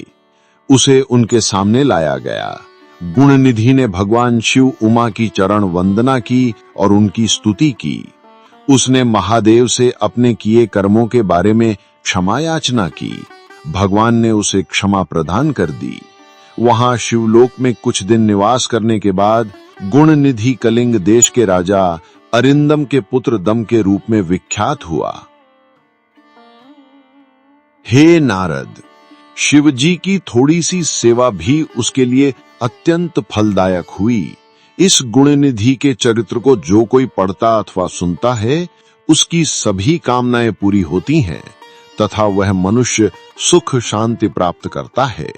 B: उसे उनके सामने लाया गया। गुणनिधि ने भगवान शिव उमा की चरण वंदना की और उनकी स्तुति की। उसने महादेव से अपने किए कर्मों के बारे में क्षमा याचना की। भगवान ने उसे क्षमा प्रदान कर दी। वहां शिवलोक में कुछ दिन निवास करने के बाद गुणनिधि कलिंग देश के राजा अरिंदम के पुत्र दम के रूप में विख्यात हुआ। हे नारद, शिवजी की थोड़ी सी सेवा भी उसके लिए अत्यंत फलदायक हुई। इस गुणनिधि के चरित्र को जो कोई पढ़ता अथवा सुनता है, उसकी सभी कामनाएं पूरी होती हैं तथा वह मनुष्य सुख शांति प्राप्त करता है।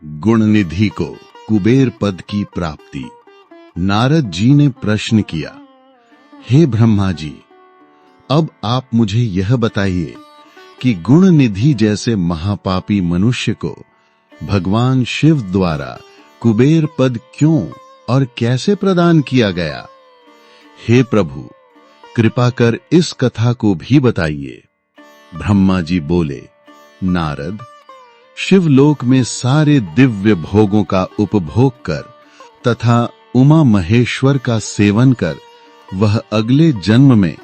A: गुणनिधि को कुबेर पद की प्राप्ति। नारद जी ने प्रश्न किया, हे ब्रह्मा जी, अब आप मुझे यह बताइए कि गुणनिधि जैसे महापापी मनुष्य को भगवान शिव द्वारा कुबेर पद क्यों और कैसे प्रदान किया गया? हे प्रभु, कृपा कर इस कथा को भी बताइए। ब्रह्मा जी बोले, नारद, शिवलोक में सारे दिव्य भोगों का उपभोग कर तथा उमा महेश्वर का सेवन कर वह अगले जन्म में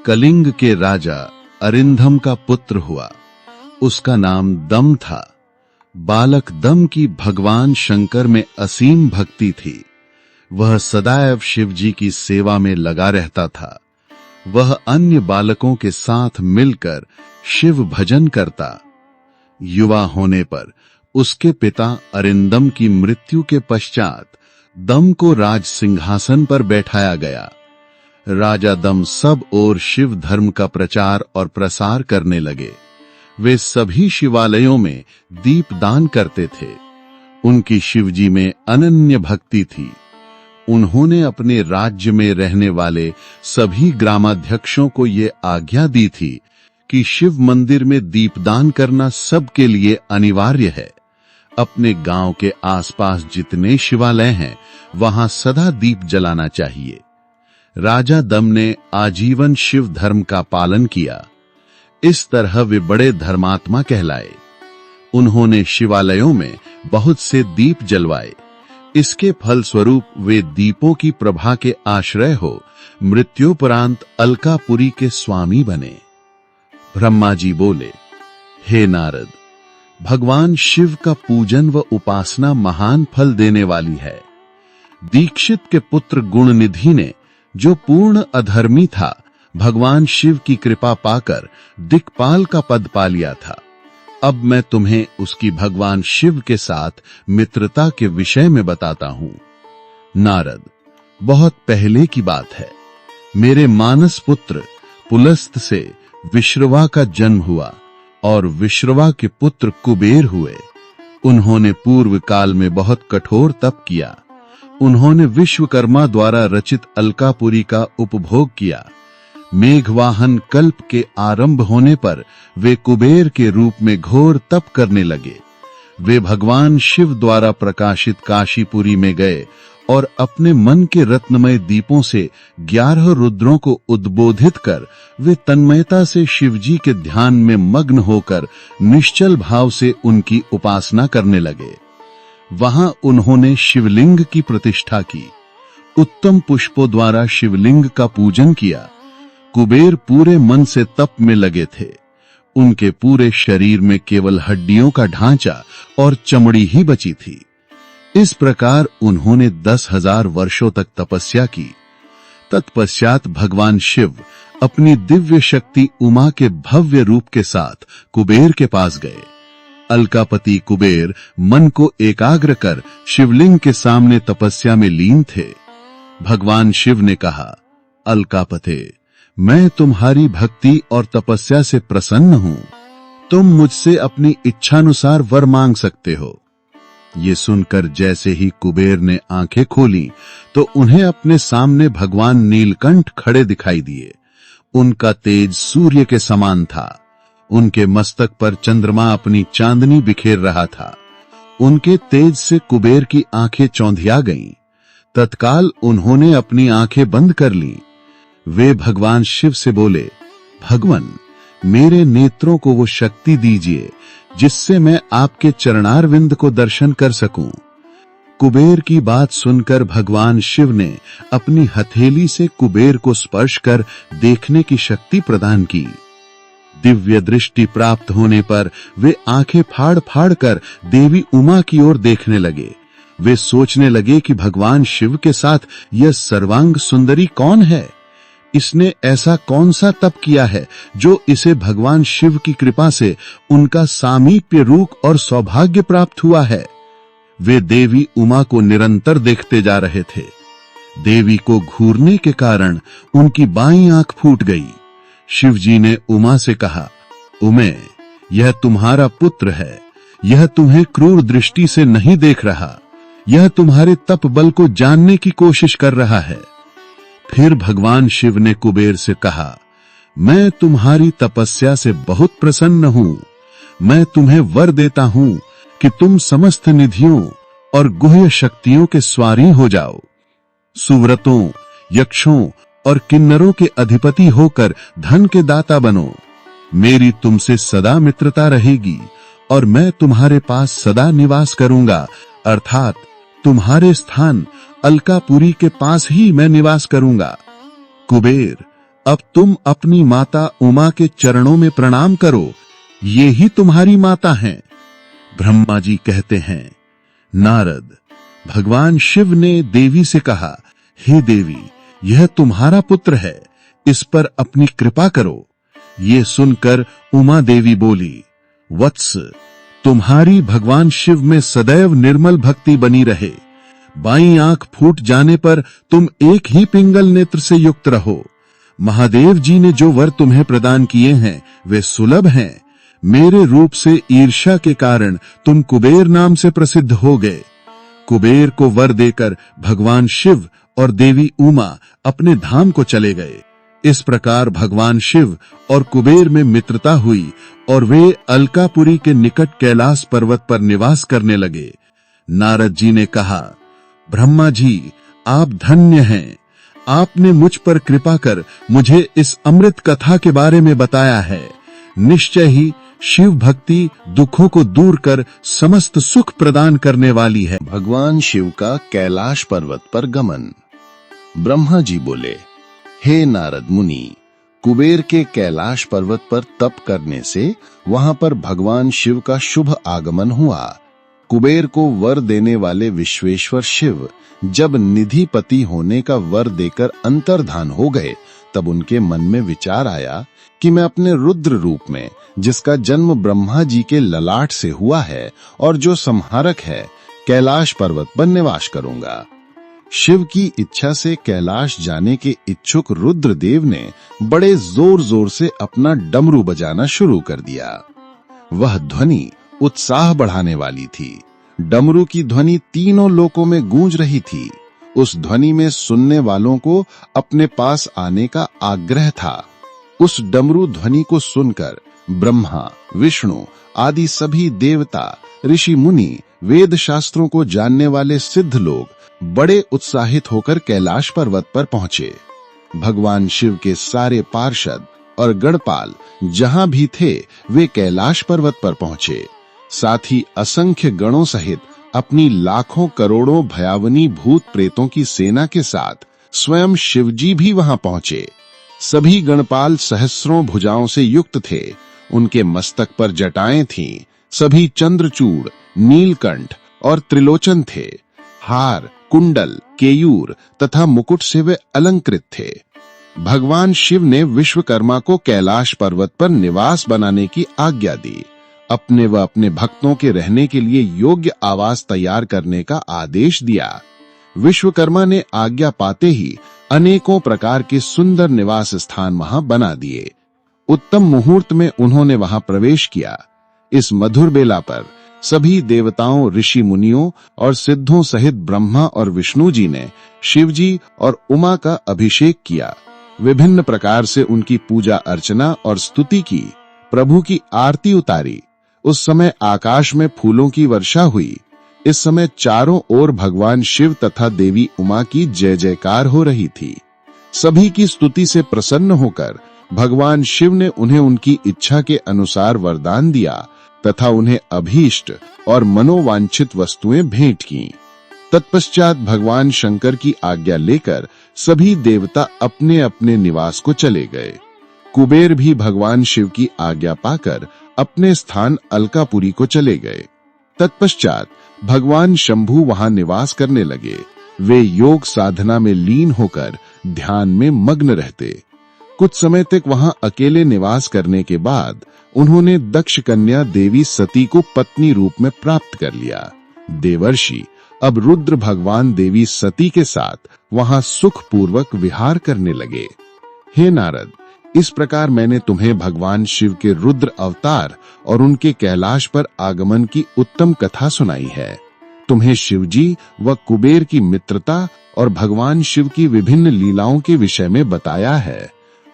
A: कलिंग के राजा अरिंधम का पुत्र हुआ। उसका नाम दम था। बालक दम की भगवान शंकर में असीम भक्ति थी। वह सदैव शिवजी की सेवा में लगा रहता था। वह अन्य बालकों के साथ मिलकर शिव भजन करता। युवा होने पर उसके पिता अरिंदम की मृत्यु के पश्चात दम को राज सिंहासन पर बैठाया गया। राजा दम सब ओर शिव धर्म का प्रचार और प्रसार करने लगे। वे सभी शिवालयों में दीपदान करते थे। उनकी शिवजी में अनन्य भक्ति थी। उन्होंने अपने राज्य में रहने वाले सभी ग्रामाध्यक्षों को ये आज्ञा दी थी कि शिव मंदिर में दीपदान करना सबके लिए अनिवार्य है। अपने गांव के आसपास जितने शिवालय हैं, वहां सदा दीप जलाना चाहिए। राजा दम ने आजीवन शिव धर्म का पालन किया। इस तरह वे बड़े धर्मात्मा कहलाए। उन्होंने शिवालयों में बहुत से दीप जलवाए। इसके फलस्वरूप वे दीपों की प्रभा के आश्रय हो मृत्युपरांत अलकापुरी के स्वामी बने। ब्रह्मा जी बोले, हे नारद, भगवान शिव का पूजन व उपासना महान फल देने वाली है। दीक्षित के पुत्र गुणनिधि ने, जो पूर्ण अधर्मी था, भगवान शिव की कृपा पाकर दिक्पाल का पद पा लिया था। अब मैं तुम्हें उसकी भगवान शिव के साथ मित्रता के विषय में बताता हूं। नारद, बहुत पहले की बात है। मेरे मानस पुत्र पुलस्त से विश्रवा का जन्म हुआ और विश्रवा के पुत्र कुबेर हुए। उन्होंने पूर्व काल में बहुत कठोर तप किया। उन्होंने विश्वकर्मा द्वारा रचित अलकापुरी का उपभोग किया। मेघवाहन कल्प के आरंभ होने पर वे कुबेर के रूप में घोर तप करने लगे। वे भगवान शिव द्वारा प्रकाशित काशीपुरी में गए और अपने मन के रत्नमय दीपों से 11 रुद्रों को उद्बोधित कर वे तन्मयता से शिवजी के ध्यान में मग्न होकर निश्चल भाव से उनकी उपासना करने लगे। वहां उन्होंने शिवलिंग की प्रतिष्ठा की। उत्तम पुष्पों द्वारा शिवलिंग का पूजन किया। कुबेर पूरे मन से तप में लगे थे। उनके पूरे शरीर में केवल हड्डियों का ढांचा और चमड़ी ही बची थी। इस प्रकार उन्होंने 10,000 वर्षों तक तपस्या की। तत्पश्चात भगवान शिव अपनी दिव्य शक्ति उमा के भव्य रूप के साथ कुबेर के पास गए। अलकापति कुबेर मन को एकाग्र कर शिवलिंग के सामने तपस्या में लीन थे। भगवान शिव ने कहा, अलकापते, मैं तुम्हारी भक्ति और तपस्या से प्रसन्न हूं। तुम मुझसे अपनी इच्छानुसार वर मांग सकते हो। ये सुनकर जैसे ही कुबेर ने आंखें खोली तो उन्हें अपने सामने भगवान नीलकंठ खड़े दिखाई दिए। उनका तेज सूर्य के समान था। उनके मस्तक पर चंद्रमा अपनी चांदनी बिखेर रहा था। उनके तेज से कुबेर की आंखें चौंधिया गईं। तत्काल उन्होंने अपनी आंखें बंद कर लीं। वे भगवान शिव से बोले, भगवान, मेरे नेत्रों को वो शक्ति दीजिए जिससे मैं आपके चरणारविंद को दर्शन कर सकूं। कुबेर की बात सुनकर भगवान शिव ने अपनी हथेली से कुबेर को स्पर्श कर देखने की शक्ति प्रदान की। दिव्य दृष्टि प्राप्त होने पर वे आंखें फाड़ फाड़ कर देवी उमा की ओर देखने लगे वे सोचने लगे कि भगवान शिव के साथ यह सर्वांग सुंदरी कौन है? इसने ऐसा कौन सा तप किया है जो इसे भगवान शिव की कृपा से उनका सामीप्य रूप और सौभाग्य प्राप्त हुआ है? वे देवी उमा को निरंतर देखते जा रहे थे। देवी को घूरने के कारण उनकी बाईं आंख फूट गई। शिवजी ने उमा से कहा, उमे, यह तुम्हारा पुत्र है। यह तुम्हें क्रूर दृष्टि से नहीं देख रहा। यह तुम्हारे तप बल को जानने की कोशिश कर रहा है। फिर भगवान शिव ने कुबेर से कहा, मैं तुम्हारी तपस्या से बहुत प्रसन्न हूं। मैं तुम्हें वर देता हूं कि तुम समस्त निधियों और गुह्य शक्तियों के स्वारी हो जाओ। सुव्रतों, यक्षों और किन्नरों के अधिपति होकर धन के दाता बनो। मेरी तुमसे सदा मित्रता रहेगी और मैं तुम्हारे पास सदा निवास करूंगा, अर्थात तुम्हारे स्थान अलकापुरी के पास ही मैं निवास करूंगा। कुबेर, अब तुम अपनी माता उमा के चरणों में प्रणाम करो। ये ही तुम्हारी माता हैं। ब्रह्मा जी कहते हैं, नारद, भगवान शिव ने देवी से कहा, हे देवी, यह तुम्हारा पुत्र है, इस पर अपनी कृपा करो। ये सुनकर उमा देवी बोली, वत्स, तुम्हारी भगवान शिव में सदैव निर्मल भक्ति बनी रहे। बाईं आंख फूट जाने पर तुम एक ही पिंगल नेत्र से युक्त रहो। महादेव जी ने जो वर तुम्हें प्रदान किए हैं वे सुलभ हैं। मेरे रूप से ईर्ष्या के कारण तुम कुबेर नाम से प्रसिद्ध हो गए। कुबेर को वर देकर भगवान शिव और देवी उमा अपने धाम को चले गए। इस प्रकार भगवान शिव और कुबेर में मित्रता हुई और वे अलकापुरी के निकट कैलाश पर्वत पर निवास करने लगे। नारद जी ने कहा, ब्रह्मा जी, आप धन्य हैं। आपने मुझ पर कृपा कर मुझे इस अमृत कथा के बारे में बताया है। निश्चय ही शिव भक्ति दुखों को दूर कर समस्त सुख प्रदान करने वाली है।
C: भगवान शिव का कैलाश पर्वत पर गमन। ब्रह्मा जी बोले, हे नारद मुनि, कुबेर के कैलाश पर्वत पर तप करने से वहां पर भगवान शिव का शुभ आगमन हुआ। कुबेर को वर देने वाले विश्वेश्वर शिव जब निधिपति होने का वर देकर अंतर्धान हो गए, तब उनके मन में विचार आया कि मैं अपने रुद्र रूप में, जिसका जन्म ब्रह्मा जी के ललाट से हुआ है और जो संहारक है, कैलाश पर्वत पर निवास करूंगा। शिव की इच्छा से कैलाश जाने के इच्छुक रुद्रदेव ने बड़े जोर जोर से अपना डमरू बजाना शुरू कर दिया। वह ध्वनि उत्साह बढ़ाने वाली थी। डमरू की ध्वनि तीनों लोकों में गूंज रही थी। उस ध्वनि में सुनने वालों को अपने पास आने का आग्रह था। उस डमरू ध्वनि को सुनकर ब्रह्मा, विष्णु आदि सभी देवता, ऋषि मुनि, वेद शास्त्रों को जानने वाले सिद्ध लोग बड़े उत्साहित होकर कैलाश पर्वत पर पहुंचे। भगवान शिव के सारे पार्षद और गणपाल जहां भी थे वे कैलाश पर्वत पर पहुंचे। साथ ही असंख्य गणों सहित अपनी लाखों करोड़ों भयावनी भूत प्रेतों की सेना के साथ स्वयं शिवजी भी वहां पहुंचे। सभी गणपाल सहस्रों भुजाओं से युक्त थे। उनके मस्तक पर जटाएं थीं। सभी चंद्रचूड़, नीलकंठ और त्रिलोचन थे। हार, कुंडल, केयूर तथा मुकुट से वे अलंकृत थे। भगवान शिव ने विश्वकर्मा को कैलाश पर्वत पर निवास बनाने की आज्ञा दी। अपने व अपने भक्तों के रहने के लिए योग्य आवास तैयार करने का आदेश दिया। विश्वकर्मा ने आज्ञा पाते ही अनेकों प्रकार के सुंदर निवास स्थान वहां बना दिए। उत्तम मुहूर्त में उन्होंने वहां प्रवेश किया। इस मधुर बेला पर सभी देवताओं, ऋषि मुनियों और सिद्धों सहित ब्रह्मा और विष्णु जी ने शिवजी और उमा का अभिषेक किया। विभिन्न प्रकार से उनकी पूजा अर्चना और स्तुति की। प्रभु की आरती उतारी। उस समय आकाश में फूलों की वर्षा हुई। इस समय चारों ओर भगवान शिव तथा देवी उमा की जय जयकार हो रही थी। सभी की स्तुति से प्रसन्न होकर भगवान शिव ने उन्हें उनकी इच्छा के अनुसार वरदान दिया तथा उन्हें अभीष्ट और मनोवांछित वस्तुएं भेंट की। तत्पश्चात भगवान शंकर की आज्ञा लेकर सभी देवता अपने अपने निवास को चले गए। कुबेर भी भगवान शिव की आज्ञा पाकर अपने स्थान अलकापुरी को चले गए। तत्पश्चात
B: भगवान शंभु वहां निवास करने लगे। वे योग साधना में लीन होकर ध्यान में मग्न रहते। कुछ समय तक वहां अकेले निवास करने के बाद उन्होंने दक्ष कन्या देवी सती को पत्नी रूप में प्राप्त कर लिया। देवर्षि अब रुद्र भगवान देवी सती के साथ वहां सुखपूर्वक विहार करने लगे। हे नारद, इस प्रकार मैंने तुम्हें भगवान शिव के रुद्र अवतार और उनके कैलाश पर आगमन की उत्तम कथा सुनाई है। तुम्हें शिवजी व कुबेर की मित्रता और भगवान शिव की विभिन्न लीलाओं के विषय में बताया है।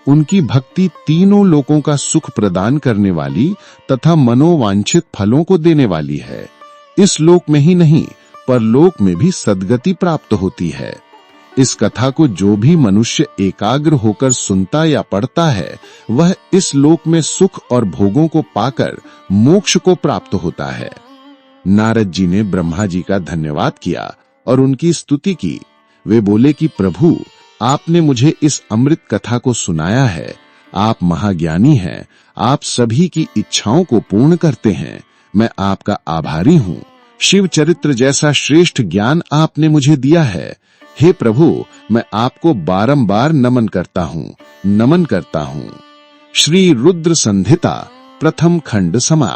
B: उनकी भक्ति तीनों लोकों का सुख प्रदान करने वाली तथा मनोवांछित फलों को देने वाली है। इस लोक में ही नहीं, परलोक में भी सद्गति प्राप्त होती है। इस कथा को जो भी मनुष्य एकाग्र होकर सुनता या पढ़ता है, वह इस लोक में सुख और भोगों को पाकर मोक्ष को प्राप्त होता है। नारद जी ने ब्रह्मा जी का धन्यवाद किया और उनकी स्तुति की। वे बोले कि प्रभु, आपने मुझे इस अमृत कथा को सुनाया है। आप महाज्ञानी हैं। आप सभी की इच्छाओं को पूर्ण करते हैं। मैं आपका आभारी हूँ। शिव चरित्र जैसा श्रेष्ठ ज्ञान आपने मुझे दिया है। हे प्रभु, मैं आपको बारंबार नमन करता हूँ। श्री रुद्र संहिता प्रथम खंड समाप्त।